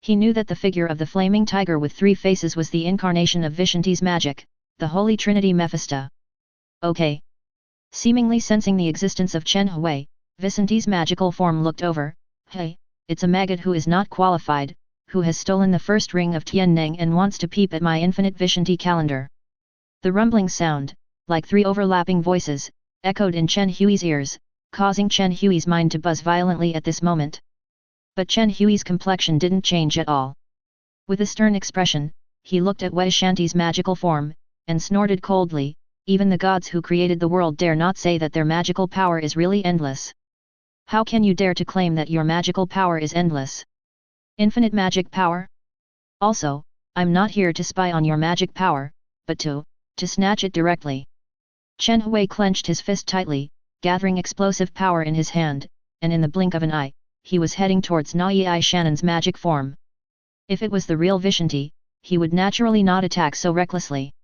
He knew that the figure of the flaming tiger with 3 faces was the incarnation of Vishanti's magic, the Holy Trinity Mephisto. Okay. Seemingly sensing the existence of Chen Hui, Vishanti's magical form looked over, Hey, it's a maggot who is not qualified, who has stolen the first ring of Tianneng and wants to peep at my infinite Vishanti calendar. The rumbling sound, like 3 overlapping voices, echoed in Chen Hui's ears, causing Chen Hui's mind to buzz violently at this moment. But Chen Hui's complexion didn't change at all. With a stern expression, he looked at Wei Shanti's magical form, and snorted coldly, even the gods who created the world dare not say that their magical power is really endless. How can you dare to claim that your magical power is endless? Infinite magic power? Also, I'm not here to spy on your magic power, but to snatch it directly. Chen Hui clenched his fist tightly, gathering explosive power in his hand, and in the blink of an eye, he was heading towards Nai Shannon's magic form. If it was the real Vishanti, he would naturally not attack so recklessly.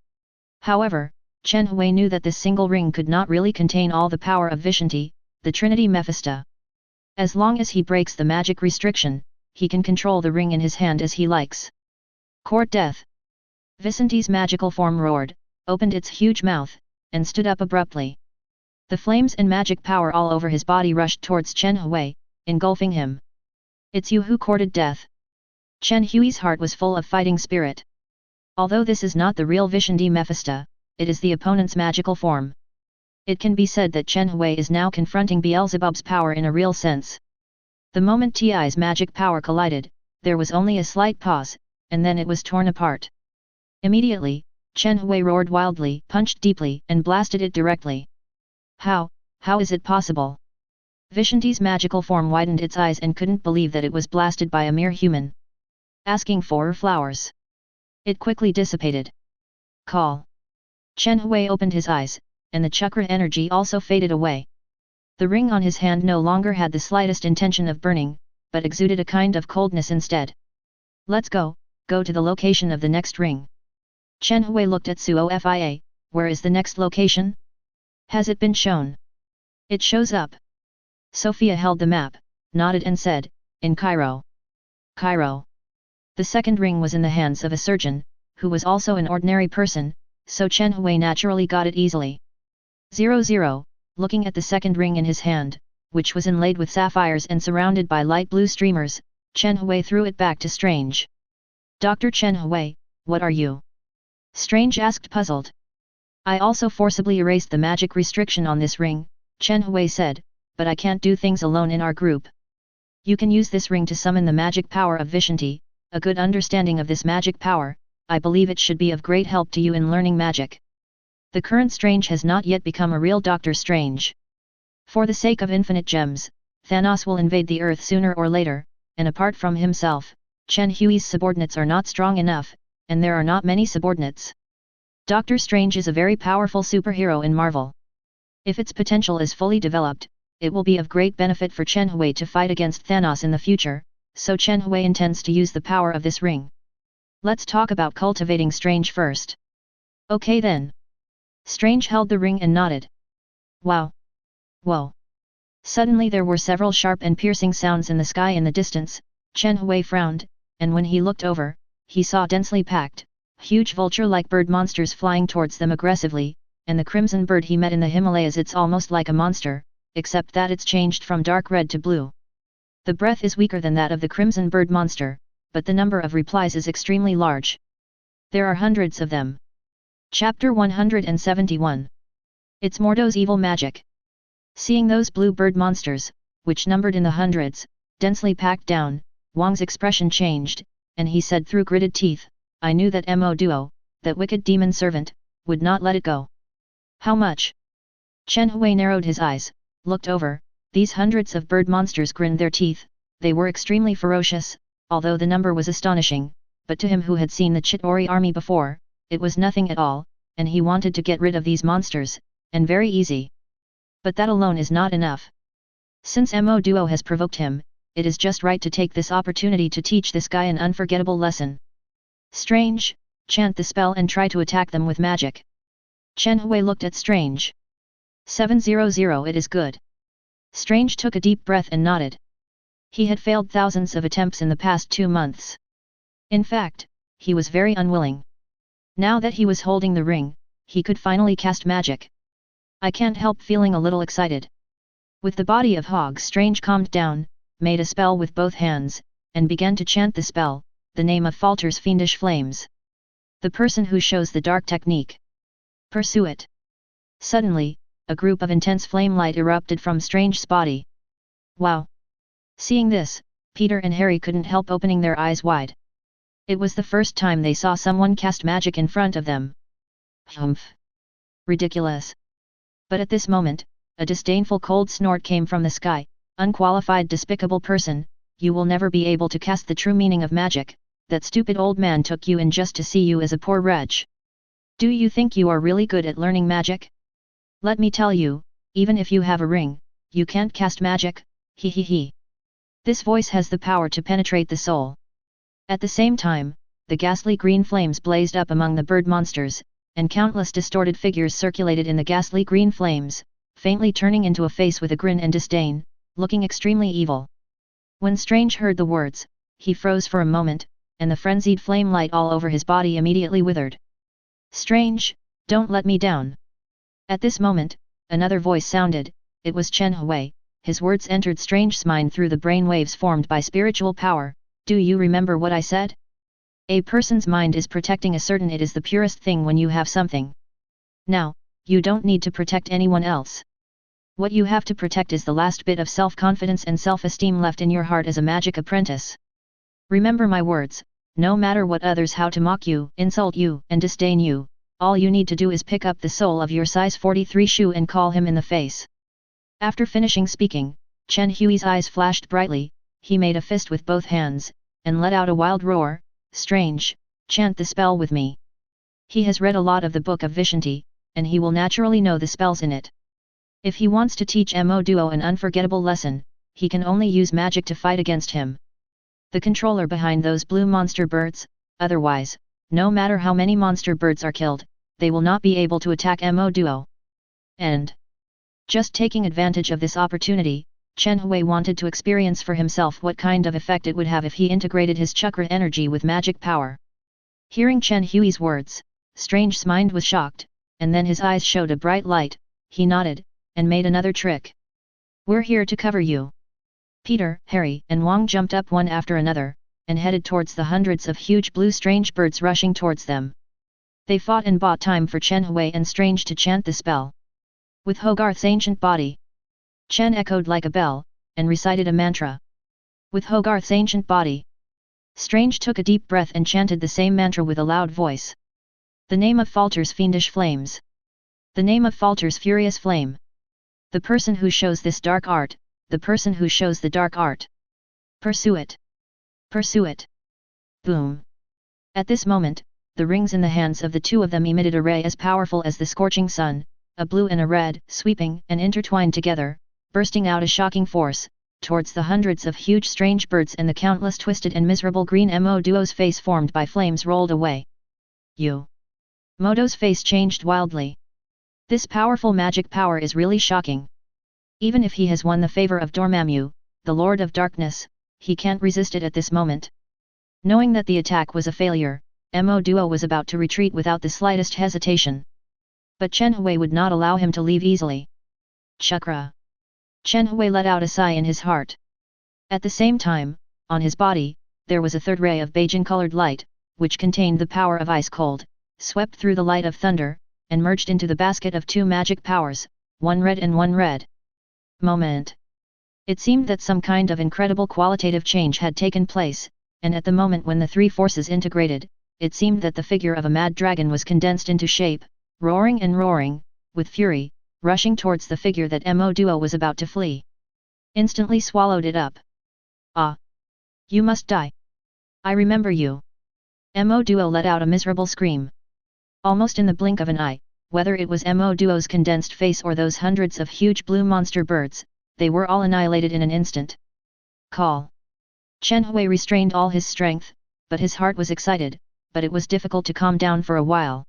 However, Chen Hui knew that this single ring could not really contain all the power of Vishanti, the Trinity Mephisto. As long as he breaks the magic restriction, he can control the ring in his hand as he likes. Court death. Vishanti's magical form roared, opened its huge mouth, and stood up abruptly. The flames and magic power all over his body rushed towards Chen Hui, engulfing him. It's you who courted death. Chen Hui's heart was full of fighting spirit. Although this is not the real Vishanti Mephisto, it is the opponent's magical form. It can be said that Chen Hui is now confronting Beelzebub's power in a real sense. The moment Ti's magic power collided, there was only a slight pause, and then it was torn apart. Immediately, Chen Hui roared wildly, punched deeply, and blasted it directly. How is it possible? Vishanti's magical form widened its eyes and couldn't believe that it was blasted by a mere human. Asking for flowers. It quickly dissipated. Call. Chen Hui opened his eyes, and the chakra energy also faded away. The ring on his hand no longer had the slightest intention of burning, but exuded a kind of coldness instead. Let's go to the location of the next ring. Chen Hui looked at Suo Fia, where is the next location? Has it been shown? It shows up. Sophia held the map, nodded and said, in Cairo. Cairo. The second ring was in the hands of a surgeon, who was also an ordinary person, so Chen Hui naturally got it easily. 00, looking at the second ring in his hand, which was inlaid with sapphires and surrounded by light blue streamers, Chen Hui threw it back to Strange. Dr. Chen Hui, what are you? Strange asked puzzled. I also forcibly erased the magic restriction on this ring, Chen Hui said, but I can't do things alone in our group. You can use this ring to summon the magic power of Vishanti. A good understanding of this magic power, I believe it should be of great help to you in learning magic. The current Strange has not yet become a real Doctor Strange. For the sake of infinite gems, Thanos will invade the Earth sooner or later, and apart from himself, Chen Hui's subordinates are not strong enough, and there are not many subordinates. Doctor Strange is a very powerful superhero in Marvel. If its potential is fully developed, it will be of great benefit for Chen Hui to fight against Thanos in the future, so Chen Hui intends to use the power of this ring. Let's talk about cultivating Strange first. Okay then. Strange held the ring and nodded. Wow. Whoa. Suddenly there were several sharp and piercing sounds in the sky in the distance. Chen Hui frowned, and when he looked over, he saw densely packed, huge vulture-like bird monsters flying towards them aggressively, and the crimson bird he met in the Himalayas. It's almost like a monster, except that it's changed from dark red to blue. The breath is weaker than that of the crimson bird monster, but the number of replies is extremely large. There are hundreds of them. Chapter 171. It's Mordo's evil magic. Seeing those blue bird monsters, which numbered in the hundreds, densely packed down, Wang's expression changed, and he said through gritted teeth, I knew that Mo Duo, that wicked demon servant, would not let it go. How much? Chen Hui narrowed his eyes, looked over. These hundreds of bird monsters grinned their teeth. They were extremely ferocious, although the number was astonishing, but to him who had seen the Chittori army before, it was nothing at all, and he wanted to get rid of these monsters, and very easy. But that alone is not enough. Since Mo Duo has provoked him, it is just right to take this opportunity to teach this guy an unforgettable lesson. Strange, chant the spell and try to attack them with magic. Chen Hui looked at Strange. 700 It is good. Strange took a deep breath and nodded. He had failed thousands of attempts in the past 2 months. In fact, he was very unwilling. Now that he was holding the ring, he could finally cast magic. I can't help feeling a little excited. With the body of Hog Strange calmed down, made a spell with both hands, and began to chant the spell, the name of Falter's fiendish flames. The person who shows the dark technique. Pursue it. Suddenly, a group of intense flame light erupted from Strange's body. Wow! Seeing this, Peter and Harry couldn't help opening their eyes wide. It was the first time they saw someone cast magic in front of them. Humph! Ridiculous! But at this moment, a disdainful cold snort came from the sky. Unqualified, despicable person, you will never be able to cast the true meaning of magic. That stupid old man took you in just to see you as a poor wretch. Do you think you are really good at learning magic? Let me tell you, even if you have a ring, you can't cast magic, he he he. This voice has the power to penetrate the soul. At the same time, the ghastly green flames blazed up among the bird monsters, and countless distorted figures circulated in the ghastly green flames, faintly turning into a face with a grin and disdain, looking extremely evil. When Strange heard the words, he froze for a moment, and the frenzied flame light all over his body immediately withered. Strange, don't let me down. At this moment, another voice sounded. It was Chen Hui. His words entered Strange's mind through the brain waves formed by spiritual power. Do you remember what I said? A person's mind is protecting a certain it is the purest thing when you have something. Now, you don't need to protect anyone else. What you have to protect is the last bit of self-confidence and self-esteem left in your heart as a magic apprentice. Remember my words, no matter what others how to mock you, insult you, and disdain you, all you need to do is pick up the sole of your size 43 shoe and call him in the face. After finishing speaking, Chen Hui's eyes flashed brightly, he made a fist with both hands, and let out a wild roar. Strange, chant the spell with me. He has read a lot of the Book of Vishanti, and he will naturally know the spells in it. If he wants to teach Mo Duo an unforgettable lesson, he can only use magic to fight against him. The controller behind those blue monster birds, otherwise, no matter how many monster birds are killed, they will not be able to attack Mo Duo. And just taking advantage of this opportunity, Chen Hui wanted to experience for himself what kind of effect it would have if he integrated his chakra energy with magic power. Hearing Chen Hui's words, Strange's mind was shocked, and then his eyes showed a bright light. He nodded, and made another trick. We're here to cover you. Peter, Harry, and Wang jumped up one after another, and headed towards the hundreds of huge blue strange birds rushing towards them. They fought and bought time for Chen Hui and Strange to chant the spell. With Hogarth's ancient body, Chen echoed like a bell, and recited a mantra. With Hogarth's ancient body, Strange took a deep breath and chanted the same mantra with a loud voice. The name of Falter's fiendish flames. The name of Falter's furious flame. The person who shows this dark art, the person who shows the dark art. Pursue it. Pursue it. Boom. At this moment, the rings in the hands of the two of them emitted a ray as powerful as the scorching sun, a blue and a red, sweeping and intertwined together, bursting out a shocking force, towards the hundreds of huge strange birds, and the countless twisted and miserable green Mo Duo's face formed by flames rolled away. Modo's face changed wildly. This powerful magic power is really shocking. Even if he has won the favor of Dormammu, the Lord of Darkness, he can't resist it at this moment. Knowing that the attack was a failure, Mo Duo was about to retreat without the slightest hesitation. But Chen Hui would not allow him to leave easily. Chakra. Chen Hui let out a sigh in his heart. At the same time, on his body, there was a third ray of Bajan-colored light, which contained the power of ice cold, swept through the light of thunder, and merged into the basket of two magic powers, one red and one red. Moment. It seemed that some kind of incredible qualitative change had taken place, and at the moment when the three forces integrated, it seemed that the figure of a mad dragon was condensed into shape, roaring and roaring, with fury, rushing towards the figure that Mo Duo was about to flee. Instantly swallowed it up. Ah! You must die! I remember you! Mo Duo let out a miserable scream. Almost in the blink of an eye, whether it was Mo Duo's condensed face or those hundreds of huge blue monster birds, they were all annihilated in an instant. Call! Chen Hui restrained all his strength, but his heart was excited, but it was difficult to calm down for a while.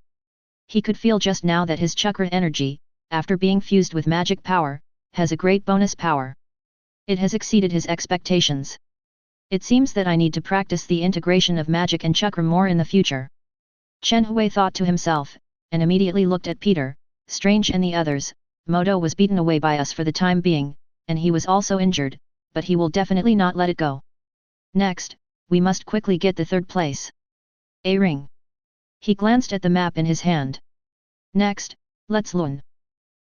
He could feel just now that his chakra energy, after being fused with magic power, has a great bonus power. It has exceeded his expectations. It seems that I need to practice the integration of magic and chakra more in the future. Chen Hui thought to himself, and immediately looked at Peter, Strange and the others. Modo was beaten away by us for the time being, and he was also injured, but he will definitely not let it go. Next, we must quickly get the third place. A ring. He glanced at the map in his hand. Next, let's learn.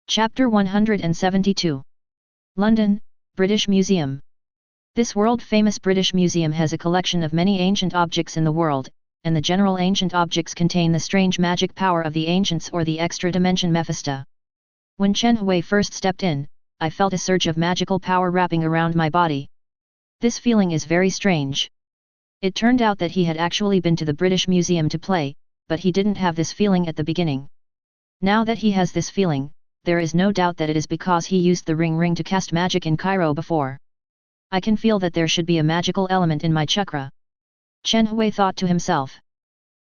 Chapter 172. London, British Museum. This world-famous British Museum has a collection of many ancient objects in the world, and the general ancient objects contain the strange magic power of the ancients or the extra dimension Mephisto. When Chen Hui first stepped in, I felt a surge of magical power wrapping around my body. This feeling is very strange. It turned out that he had actually been to the British Museum to play, but he didn't have this feeling at the beginning. Now that he has this feeling, there is no doubt that it is because he used the ring to cast magic in Cairo before. I can feel that there should be a magical element in my chakra. Chen Hui thought to himself.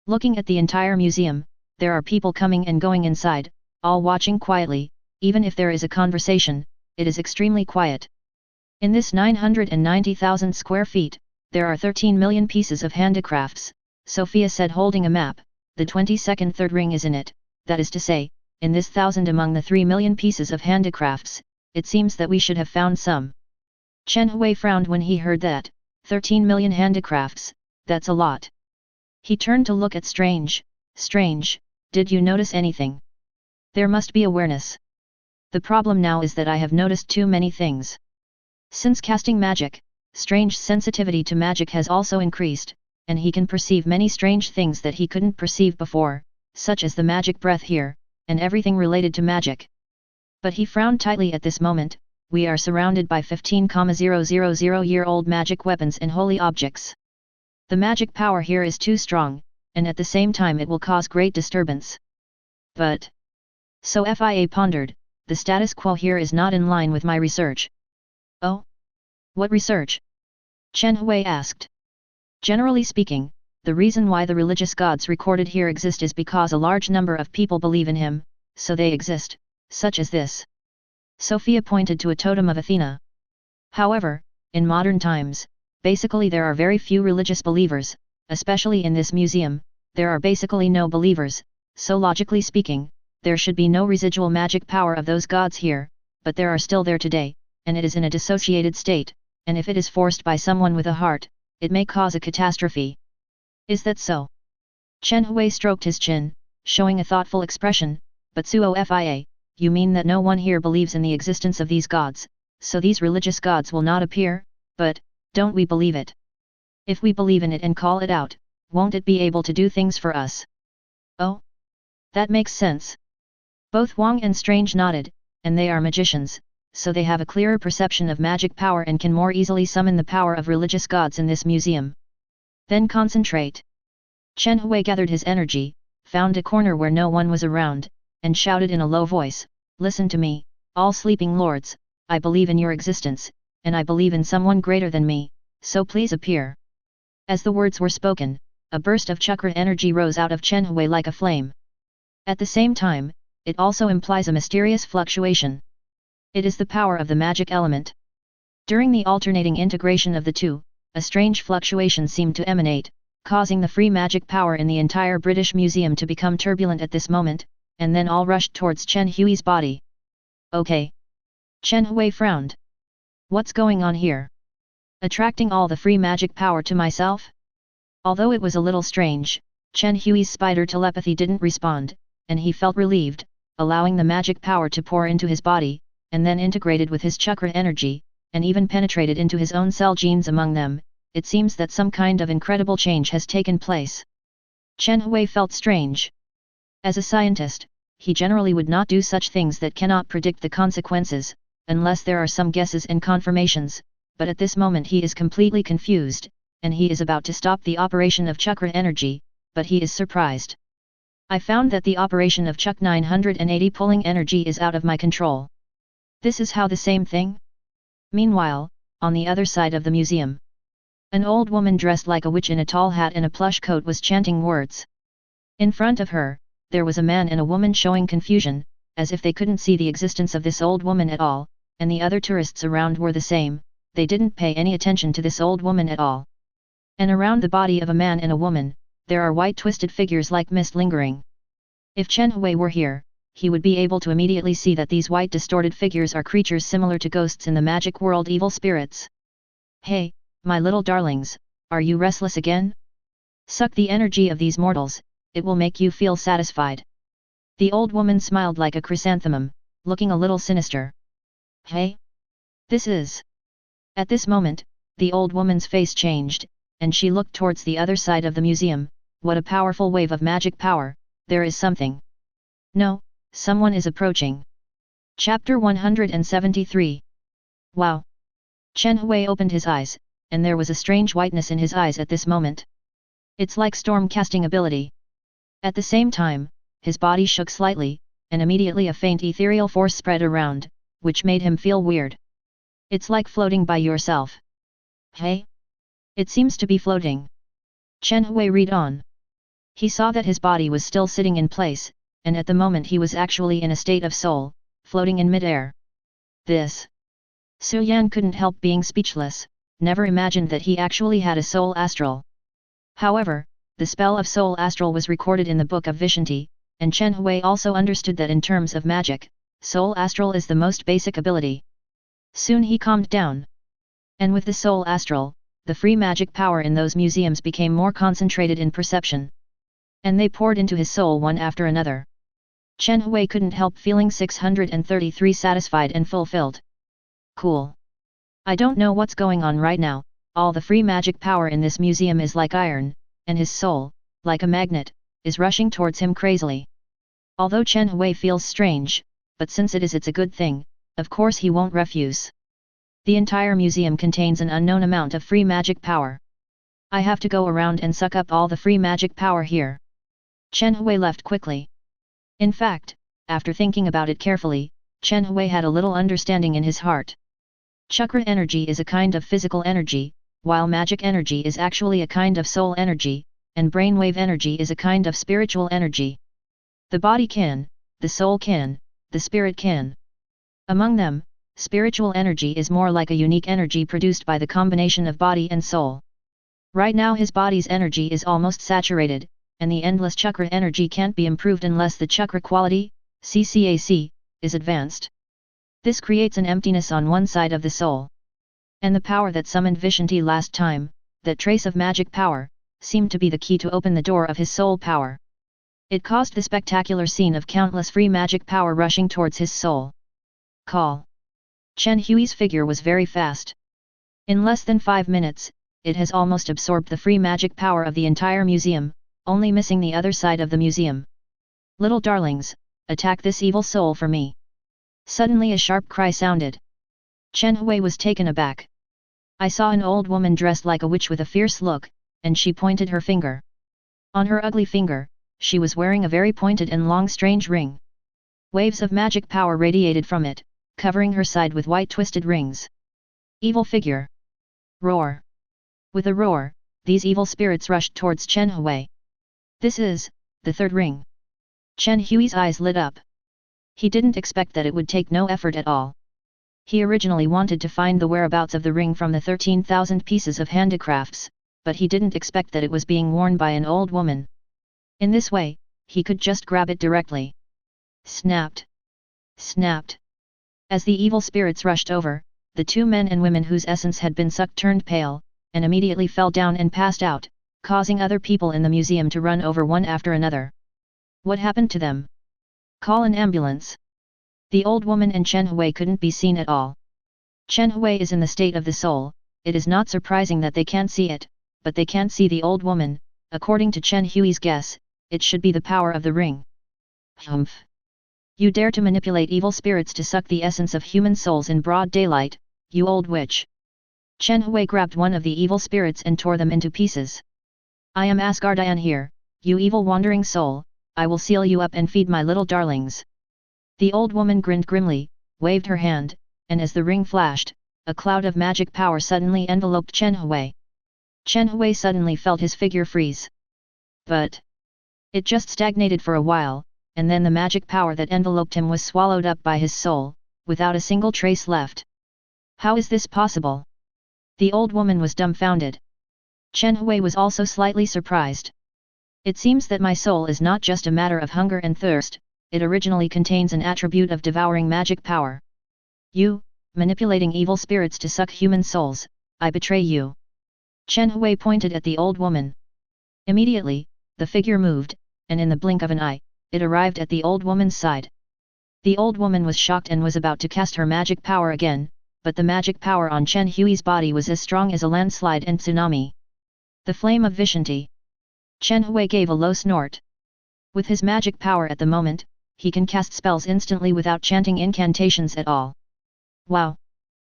Looking at the entire museum, there are people coming and going inside, all watching quietly. Even if there is a conversation, it is extremely quiet. In this 990,000 square feet, there are 13 million pieces of handicrafts, Sophia said holding a map. The 22nd third ring is in it, that is to say, in this 1,000 among the 3 million pieces of handicrafts, it seems that we should have found some. Chen Hui frowned when he heard that, 13 million handicrafts, that's a lot. He turned to look at Strange. Strange, did you notice anything? There must be awareness. The problem now is that I have noticed too many things. Since casting magic, Strange's sensitivity to magic has also increased, and he can perceive many strange things that he couldn't perceive before, such as the magic breath here, and everything related to magic. But he frowned tightly at this moment. We are surrounded by 15,000-year-old magic weapons and holy objects. The magic power here is too strong, and at the same time it will cause great disturbance. But... So Fia pondered, the status quo here is not in line with my research. Oh? What research? Chen Hui asked. Generally speaking, the reason why the religious gods recorded here exist is because a large number of people believe in him, so they exist, such as this. Sophia pointed to a totem of Athena. However, in modern times, basically there are very few religious believers, especially in this museum, there are basically no believers, so logically speaking, there should be no residual magic power of those gods here, but there are still there today, and it is in a dissociated state, and if it is forced by someone with a heart, it may cause a catastrophe. Is that so? Chen Hui stroked his chin, showing a thoughtful expression, but Suo Fia, you mean that no one here believes in the existence of these gods, so these religious gods will not appear, but, don't we believe it? If we believe in it and call it out, won't it be able to do things for us? Oh? That makes sense. Both Wang and Strange nodded, and they are magicians, so they have a clearer perception of magic power and can more easily summon the power of religious gods in this museum. Then concentrate. Chen Hui gathered his energy, found a corner where no one was around, and shouted in a low voice, "Listen to me, all sleeping lords, I believe in your existence, and I believe in someone greater than me, so please appear." As the words were spoken, a burst of chakra energy rose out of Chen Hui like a flame. At the same time, it also implies a mysterious fluctuation. It is the power of the magic element. During the alternating integration of the two, a strange fluctuation seemed to emanate, causing the free magic power in the entire British Museum to become turbulent at this moment, and then all rushed towards Chen Hui's body. Okay. Chen Hui frowned. What's going on here? Attracting all the free magic power to myself? Although it was a little strange, Chen Hui's spider telepathy didn't respond, and he felt relieved, allowing the magic power to pour into his body, and then integrated with his chakra energy, and even penetrated into his own cell genes among them. It seems that some kind of incredible change has taken place. Chen Hui felt strange. As a scientist, he generally would not do such things that cannot predict the consequences, unless there are some guesses and confirmations, but at this moment he is completely confused, and he is about to stop the operation of chakra energy, but he is surprised. I found that the operation of Chuk 980 pulling energy is out of my control. This is how the same thing? Meanwhile, on the other side of the museum, an old woman dressed like a witch in a tall hat and a plush coat was chanting words. In front of her, there was a man and a woman showing confusion, as if they couldn't see the existence of this old woman at all, and the other tourists around were the same, they didn't pay any attention to this old woman at all. And around the body of a man and a woman, there are white twisted figures like mist lingering. If Chen Hui were here, he would be able to immediately see that these white distorted figures are creatures similar to ghosts in the magic world, evil spirits. Hey, my little darlings, are you restless again? Suck the energy of these mortals, it will make you feel satisfied. The old woman smiled like a chrysanthemum, looking a little sinister. Hey? This is... At this moment, the old woman's face changed, and she looked towards the other side of the museum. What a powerful wave of magic power, there is something. No, someone is approaching. Chapter 173. Wow! Chen Hui opened his eyes, and there was a strange whiteness in his eyes at this moment. It's like storm casting ability. At the same time, his body shook slightly, and immediately a faint ethereal force spread around, which made him feel weird. It's like floating by yourself. Hey? It seems to be floating. Chen Hui read on. He saw that his body was still sitting in place, and at the moment he was actually in a state of soul, floating in mid-air. This. Su Yan couldn't help being speechless, never imagined that he actually had a soul astral. However, the spell of soul astral was recorded in the book of Vishanti, and Chen Hui also understood that in terms of magic, soul astral is the most basic ability. Soon he calmed down. And with the soul astral, the free magic power in those museums became more concentrated in perception. And they poured into his soul one after another. Chen Hui couldn't help feeling 633 satisfied and fulfilled. Cool. I don't know what's going on right now, all the free magic power in this museum is like iron, and his soul, like a magnet, is rushing towards him crazily. Although Chen Hui feels strange, but since it's a good thing, of course he won't refuse. The entire museum contains an unknown amount of free magic power. I have to go around and suck up all the free magic power here. Chen Hui left quickly. In fact, after thinking about it carefully, Chen Hui had a little understanding in his heart. Chakra energy is a kind of physical energy, while magic energy is actually a kind of soul energy, and brainwave energy is a kind of spiritual energy. The body can, the soul can, the spirit can. Among them, spiritual energy is more like a unique energy produced by the combination of body and soul. Right now his body's energy is almost saturated, and the endless chakra energy can't be improved unless the chakra quality, CCAC, is advanced. This creates an emptiness on one side of the soul. And the power that summoned Vishanti last time, that trace of magic power, seemed to be the key to open the door of his soul power. It caused the spectacular scene of countless free magic power rushing towards his soul. Call. Chen Hui's figure was very fast. In less than 5 minutes, it has almost absorbed the free magic power of the entire museum, only missing the other side of the museum. Little darlings, attack this evil soul for me. Suddenly a sharp cry sounded. Chen Hui was taken aback. I saw an old woman dressed like a witch with a fierce look, and she pointed her finger. On her ugly finger, she was wearing a very pointed and long strange ring. Waves of magic power radiated from it, covering her side with white twisted rings. Evil figure. Roar. With a roar, these evil spirits rushed towards Chen Hui. This is, the third ring. Chen Hui's eyes lit up. He didn't expect that it would take no effort at all. He originally wanted to find the whereabouts of the ring from the 13,000 pieces of handicrafts, but he didn't expect that it was being worn by an old woman. In this way, he could just grab it directly. Snapped. Snapped. As the evil spirits rushed over, the two men and women whose essence had been sucked turned pale, and immediately fell down and passed out, causing other people in the museum to run over one after another. What happened to them? Call an ambulance. The old woman and Chen Hui couldn't be seen at all. Chen Hui is in the state of the soul, it is not surprising that they can't see it, but they can't see the old woman. According to Chen Hui's guess, it should be the power of the ring. Humph! You dare to manipulate evil spirits to suck the essence of human souls in broad daylight, you old witch! Chen Hui grabbed one of the evil spirits and tore them into pieces. I am Asgardian here, you evil wandering soul, I will seal you up and feed my little darlings. The old woman grinned grimly, waved her hand, and as the ring flashed, a cloud of magic power suddenly enveloped Chen Hui. Chen Hui suddenly felt his figure freeze. But it just stagnated for a while, and then the magic power that enveloped him was swallowed up by his soul, without a single trace left. How is this possible? The old woman was dumbfounded. Chen Hui was also slightly surprised. It seems that my soul is not just a matter of hunger and thirst, it originally contains an attribute of devouring magic power. You, manipulating evil spirits to suck human souls, I betray you. Chen Hui pointed at the old woman. Immediately, the figure moved, and in the blink of an eye, it arrived at the old woman's side. The old woman was shocked and was about to cast her magic power again, but the magic power on Chen Hui's body was as strong as a landslide and tsunami. The flame of Vishanti. Chen Hui gave a low snort. With his magic power at the moment, he can cast spells instantly without chanting incantations at all. Wow!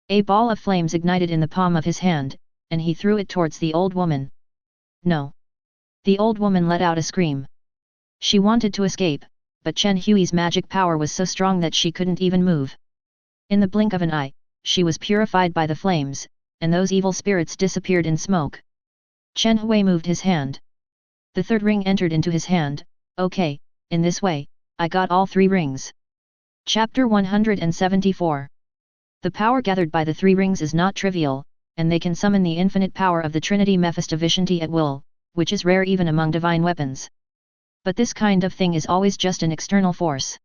A ball of flames ignited in the palm of his hand, and he threw it towards the old woman. No! The old woman let out a scream. She wanted to escape, but Chen Hui's magic power was so strong that she couldn't even move. In the blink of an eye, she was purified by the flames, and those evil spirits disappeared in smoke. Chen Hui moved his hand. The third ring entered into his hand. Okay, in this way, I got all 3 rings. Chapter 174. The power gathered by the 3 rings is not trivial, and they can summon the infinite power of the Trinity Mephistovishanti at will, which is rare even among divine weapons. But this kind of thing is always just an external force.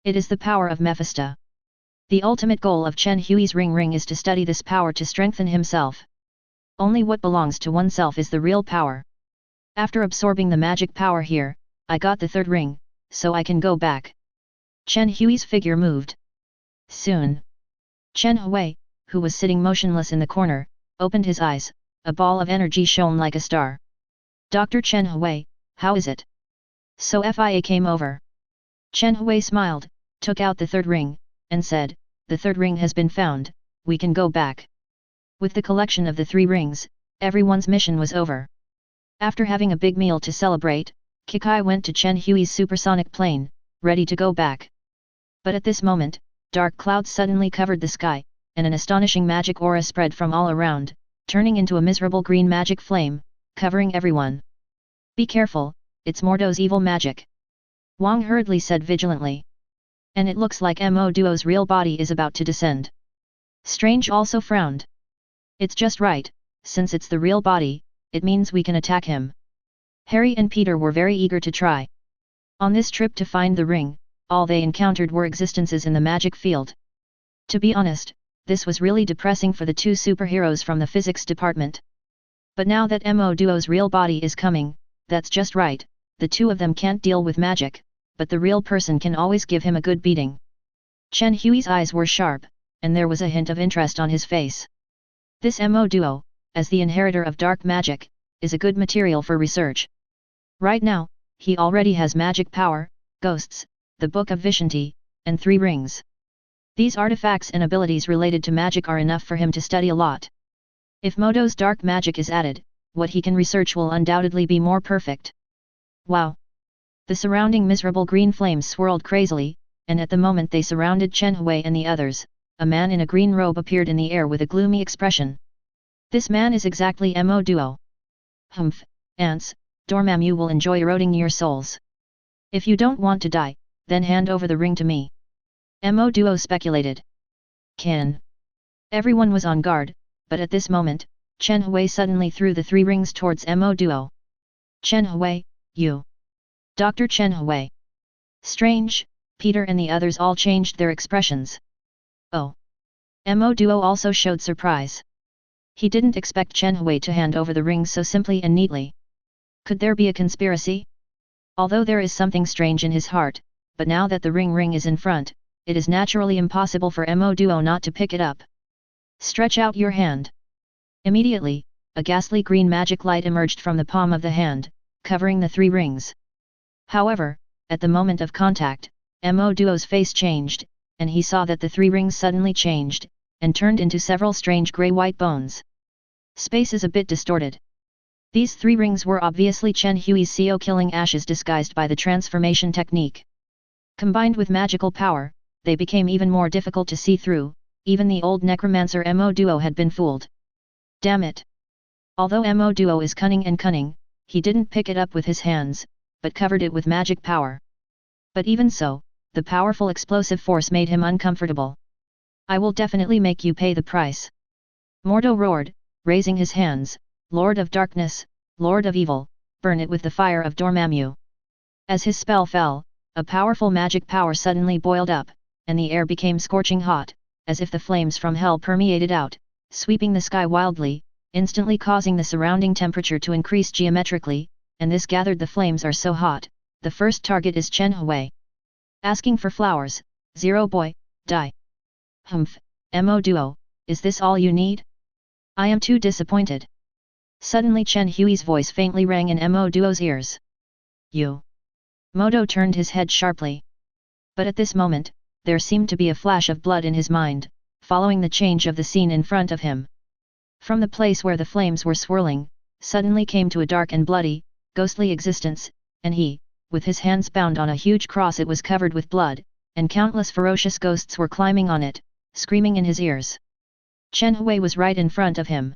It is the power of Mephisto. The ultimate goal of Chen Hui's ring is to study this power to strengthen himself. Only what belongs to oneself is the real power. After absorbing the magic power here, I got the 3rd ring, so I can go back. Chen Hui's figure moved. Soon. Chen Hui, who was sitting motionless in the corner, opened his eyes. A ball of energy shone like a star. Dr. Chen Hui, how is it? So FIA came over. Chen Hui smiled, took out the 3rd ring, and said, the 3rd ring has been found, we can go back. With the collection of the 3 rings, everyone's mission was over. After having a big meal to celebrate, Kikai went to Chen Hui's supersonic plane, ready to go back. But at this moment, dark clouds suddenly covered the sky, and an astonishing magic aura spread from all around, turning into a miserable green magic flame, covering everyone. Be careful, it's Mordo's evil magic. Wang hurriedly said vigilantly. And it looks like Mo Duo's real body is about to descend. Strange also frowned. It's just right, since it's the real body, it means we can attack him. Harry and Peter were very eager to try. On this trip to find the ring, all they encountered were existences in the magic field. To be honest, this was really depressing for the 2 superheroes from the physics department. But now that Mo Duo's real body is coming, that's just right, the 2 of them can't deal with magic, but the real person can always give him a good beating. Chen Hui's eyes were sharp, and there was a hint of interest on his face. This Mo Duo, as the inheritor of dark magic, is a good material for research. Right now, he already has magic power, ghosts, the Book of Vishanti, and 3 rings. These artifacts and abilities related to magic are enough for him to study a lot. If Modo's dark magic is added, what he can research will undoubtedly be more perfect. Wow! The surrounding miserable green flames swirled crazily, and at the moment they surrounded Chen Hui and the others, a man in a green robe appeared in the air with a gloomy expression. This man is exactly Mo Duo. Humph, ants, Dormammu will enjoy eroding your souls. If you don't want to die, then hand over the ring to me. Mo Duo speculated. Can. Everyone was on guard, but at this moment, Chen Hui suddenly threw the 3 rings towards Mo Duo. Chen Hui, you. Dr. Chen Hui. Strange, Peter and the others all changed their expressions. Oh. Mo Duo also showed surprise. He didn't expect Chen Hui to hand over the rings so simply and neatly. Could there be a conspiracy? Although there is something strange in his heart, but now that the ring is in front, it is naturally impossible for Mo Duo not to pick it up. Stretch out your hand. Immediately, a ghastly green magic light emerged from the palm of the hand, covering the 3 rings. However, at the moment of contact, Mo Duo's face changed, and he saw that the 3 rings suddenly changed, and turned into several strange grey-white bones. Space is a bit distorted. These 3 rings were obviously Chen Hui's CO-killing ashes disguised by the transformation technique. Combined with magical power, they became even more difficult to see through, even the old necromancer Mo Duo had been fooled. Damn it! Although Mo Duo is cunning, he didn't pick it up with his hands, but covered it with magic power. But even so, the powerful explosive force made him uncomfortable. I will definitely make you pay the price. Mordo roared, raising his hands, Lord of Darkness, Lord of Evil, burn it with the fire of Dormammu. As his spell fell, a powerful magic power suddenly boiled up, and the air became scorching hot, as if the flames from hell permeated out, sweeping the sky wildly, instantly causing the surrounding temperature to increase geometrically, and this gathered the flames are so hot, the first target is Chen Hui. Asking for flowers, 0 boy, die. Humph, Mo duo, is this all you need? I am too disappointed. Suddenly Chen Hui's voice faintly rang in Mo duo's ears. You. Modo turned his head sharply. But at this moment, there seemed to be a flash of blood in his mind, following the change of the scene in front of him. From the place where the flames were swirling, suddenly came to a dark and bloody, ghostly existence, and he, with his hands bound on a huge cross, it was covered with blood, and countless ferocious ghosts were climbing on it, screaming in his ears. Chen Hui was right in front of him.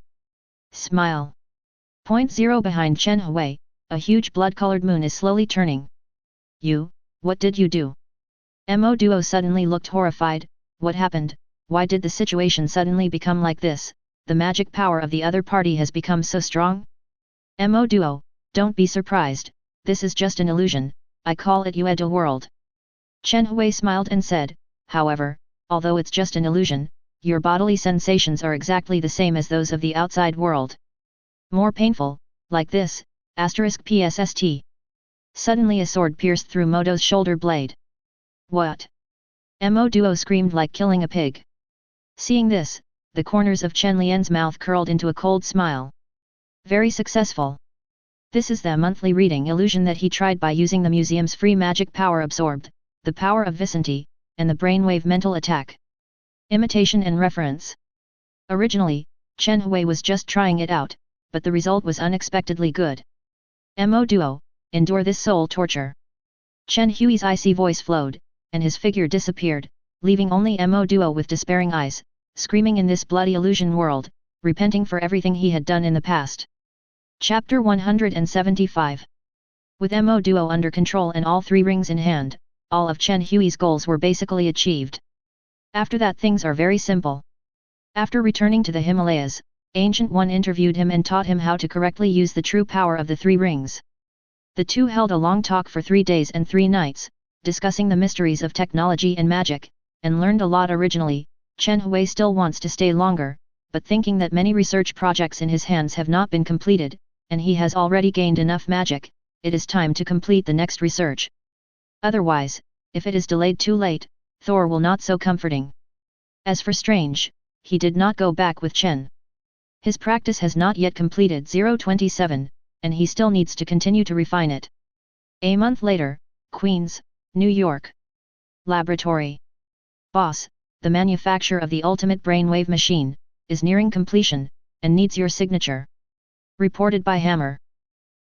Smile. Point 0 behind Chen Hui, a huge blood-colored moon is slowly turning. You, what did you do? Mo duo suddenly looked horrified. What happened? Why did the situation suddenly become like this? The magic power of the other party has become so strong? Mo duo, don't be surprised, this is just an illusion, I call it Uedo world. Chen Hui smiled and said, however, although it's just an illusion, your bodily sensations are exactly the same as those of the outside world. More painful, like this, *PSST. Suddenly a sword pierced through Modo's shoulder blade. What? Mo duo screamed like killing a pig. Seeing this, the corners of Chen Lian's mouth curled into a cold smile. Very successful. This is the monthly reading illusion that he tried by using the museum's free magic power absorbed, the power of Vicinity, and the brainwave mental attack. Imitation and reference. Originally, Chen Hui was just trying it out, but the result was unexpectedly good. Mo duo, endure this soul torture. Chen Hui's icy voice flowed, and his figure disappeared, leaving only Mo duo with despairing eyes, screaming in this bloody illusion world, repenting for everything he had done in the past. Chapter 175. With Mo duo under control and all 3 rings in hand, all of Chen Hui's goals were basically achieved. After that things are very simple. After returning to the Himalayas, Ancient One interviewed him and taught him how to correctly use the true power of the 3 rings. The two held a long talk for 3 days and 3 nights, discussing the mysteries of technology and magic, and learned a lot. Originally, Chen Hui still wants to stay longer, but thinking that many research projects in his hands have not been completed, and he has already gained enough magic, it is time to complete the next research. Otherwise, if it is delayed too late, Thor will not so comforting. As for Strange, he did not go back with Chen. His practice has not yet completed 027, and he still needs to continue to refine it. A month later, Queens, New York. Laboratory. Boss, the manufacture of the ultimate brainwave machine, is nearing completion, and needs your signature. Reported by Hammer.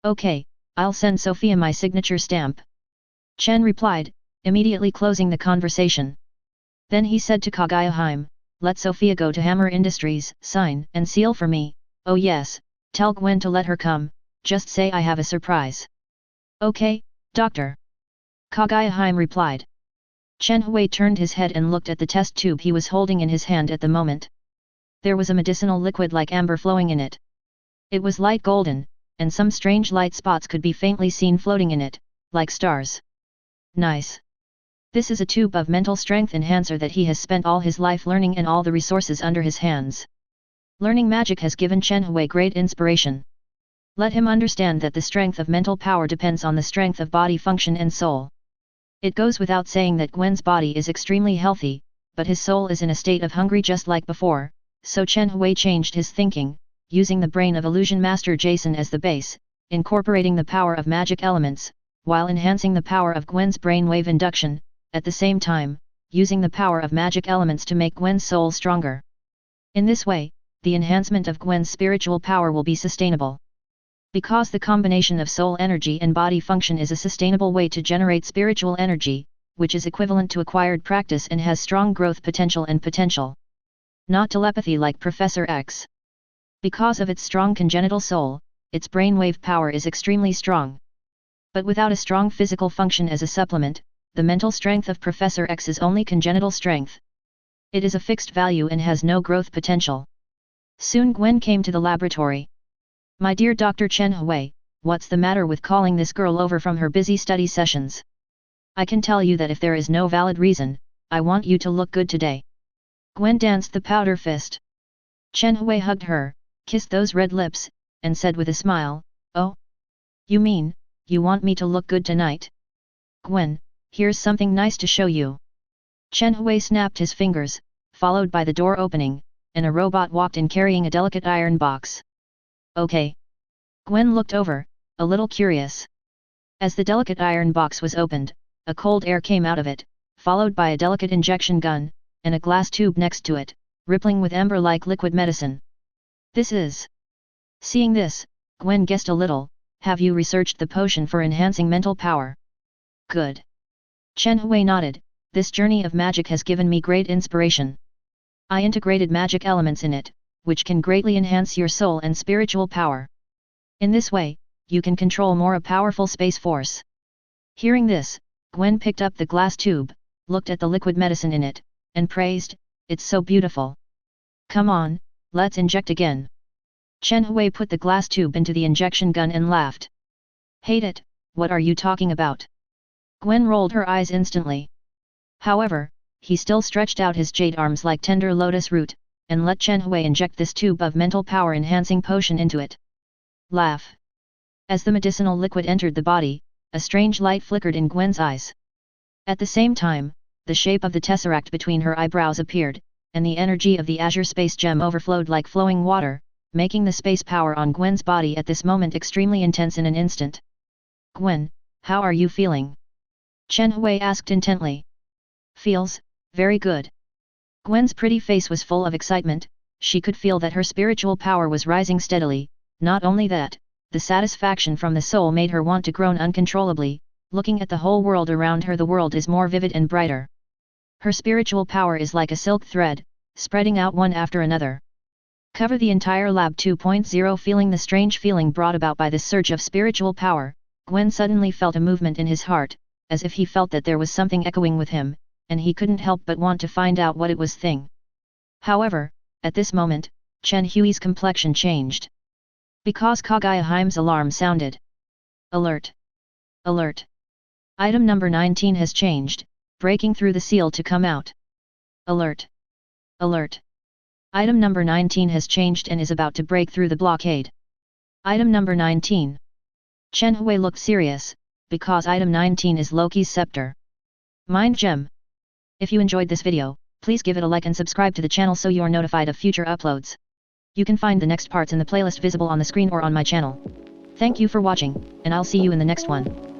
Okay, I'll send Sophia my signature stamp. Chen replied, immediately closing the conversation. Then he said to Kaguya-kun, let Sophia go to Hammer Industries, sign and seal for me. Oh yes, tell Gwen to let her come, just say I have a surprise. Okay, doctor. Kaguya-kun replied. Chen Hui turned his head and looked at the test tube he was holding in his hand at the moment. There was a medicinal liquid like amber flowing in it. It was light golden, and some strange light spots could be faintly seen floating in it, like stars. Nice. This is a tube of mental strength enhancer that he has spent all his life learning and all the resources under his hands. Learning magic has given Chen Hui great inspiration. Let him understand that the strength of mental power depends on the strength of body function and soul. It goes without saying that Gwen's body is extremely healthy, but his soul is in a state of hungry just like before, so Chen Hui changed his thinking, using the brain of illusion master Jason as the base, incorporating the power of magic elements, while enhancing the power of Gwen's brainwave induction, at the same time, using the power of magic elements to make Gwen's soul stronger. In this way, the enhancement of Gwen's spiritual power will be sustainable. Because the combination of soul energy and body function is a sustainable way to generate spiritual energy, which is equivalent to acquired practice and has strong growth potential and potential. Not telepathy like Professor X. Because of its strong congenital soul, its brainwave power is extremely strong. But without a strong physical function as a supplement, the mental strength of Professor X is only congenital strength. It is a fixed value and has no growth potential. Soon Gwen came to the laboratory. My dear Dr. Chen Hui, what's the matter with calling this girl over from her busy study sessions? I can tell you that if there is no valid reason, I want you to look good today. Gwen danced the powder fist. Chen Hui hugged her, kissed those red lips, and said with a smile, "Oh? You mean, you want me to look good tonight? Gwen, here's something nice to show you." Chen Hui snapped his fingers, followed by the door opening, and a robot walked in carrying a delicate iron box. "Okay." Gwen looked over, a little curious. As the delicate iron box was opened, a cold air came out of it, followed by a delicate injection gun, and a glass tube next to it, rippling with ember-like liquid medicine. "This is..." Seeing this, Gwen guessed a little. "Have you researched the potion for enhancing mental power?" "Good." Chen Hui nodded. "This journey of magic has given me great inspiration. I integrated magic elements in it, which can greatly enhance your soul and spiritual power. In this way, you can control more a powerful space force." Hearing this, Gwen picked up the glass tube, looked at the liquid medicine in it, and praised, "It's so beautiful. Come on, let's inject again." Chen Hui put the glass tube into the injection gun and laughed. "Hate it, what are you talking about?" Gwen rolled her eyes instantly. However, he still stretched out his jade arms like tender lotus root, and let Chen Hui inject this tube of mental power enhancing potion into it. Laugh. As the medicinal liquid entered the body, a strange light flickered in Gwen's eyes. At the same time, the shape of the tesseract between her eyebrows appeared, and the energy of the azure space gem overflowed like flowing water, making the space power on Gwen's body at this moment extremely intense in an instant. "Gwen, how are you feeling?" Chen Hui asked intently. "Feels very good." Gwen's pretty face was full of excitement. She could feel that her spiritual power was rising steadily. Not only that, the satisfaction from the soul made her want to groan uncontrollably. Looking at the whole world around her, the world is more vivid and brighter. Her spiritual power is like a silk thread, spreading out one after another. Cover the entire lab 2.0. Feeling the strange feeling brought about by this surge of spiritual power, Gwen suddenly felt a movement in his heart, as if he felt that there was something echoing with him, and he couldn't help but want to find out what it was thing. However, at this moment, Chen Hui's complexion changed. Because Kaguya-kun's alarm sounded. Alert! Alert! Item number 19 has changed, breaking through the seal to come out. Alert! Alert! Item number 19 has changed and is about to break through the blockade. Item number 19. Chen Hui looked serious, because item 19 is Loki's scepter. Mind Gem. If you enjoyed this video, please give it a like and subscribe to the channel so you are notified of future uploads. You can find the next parts in the playlist visible on the screen or on my channel. Thank you for watching, and I'll see you in the next one.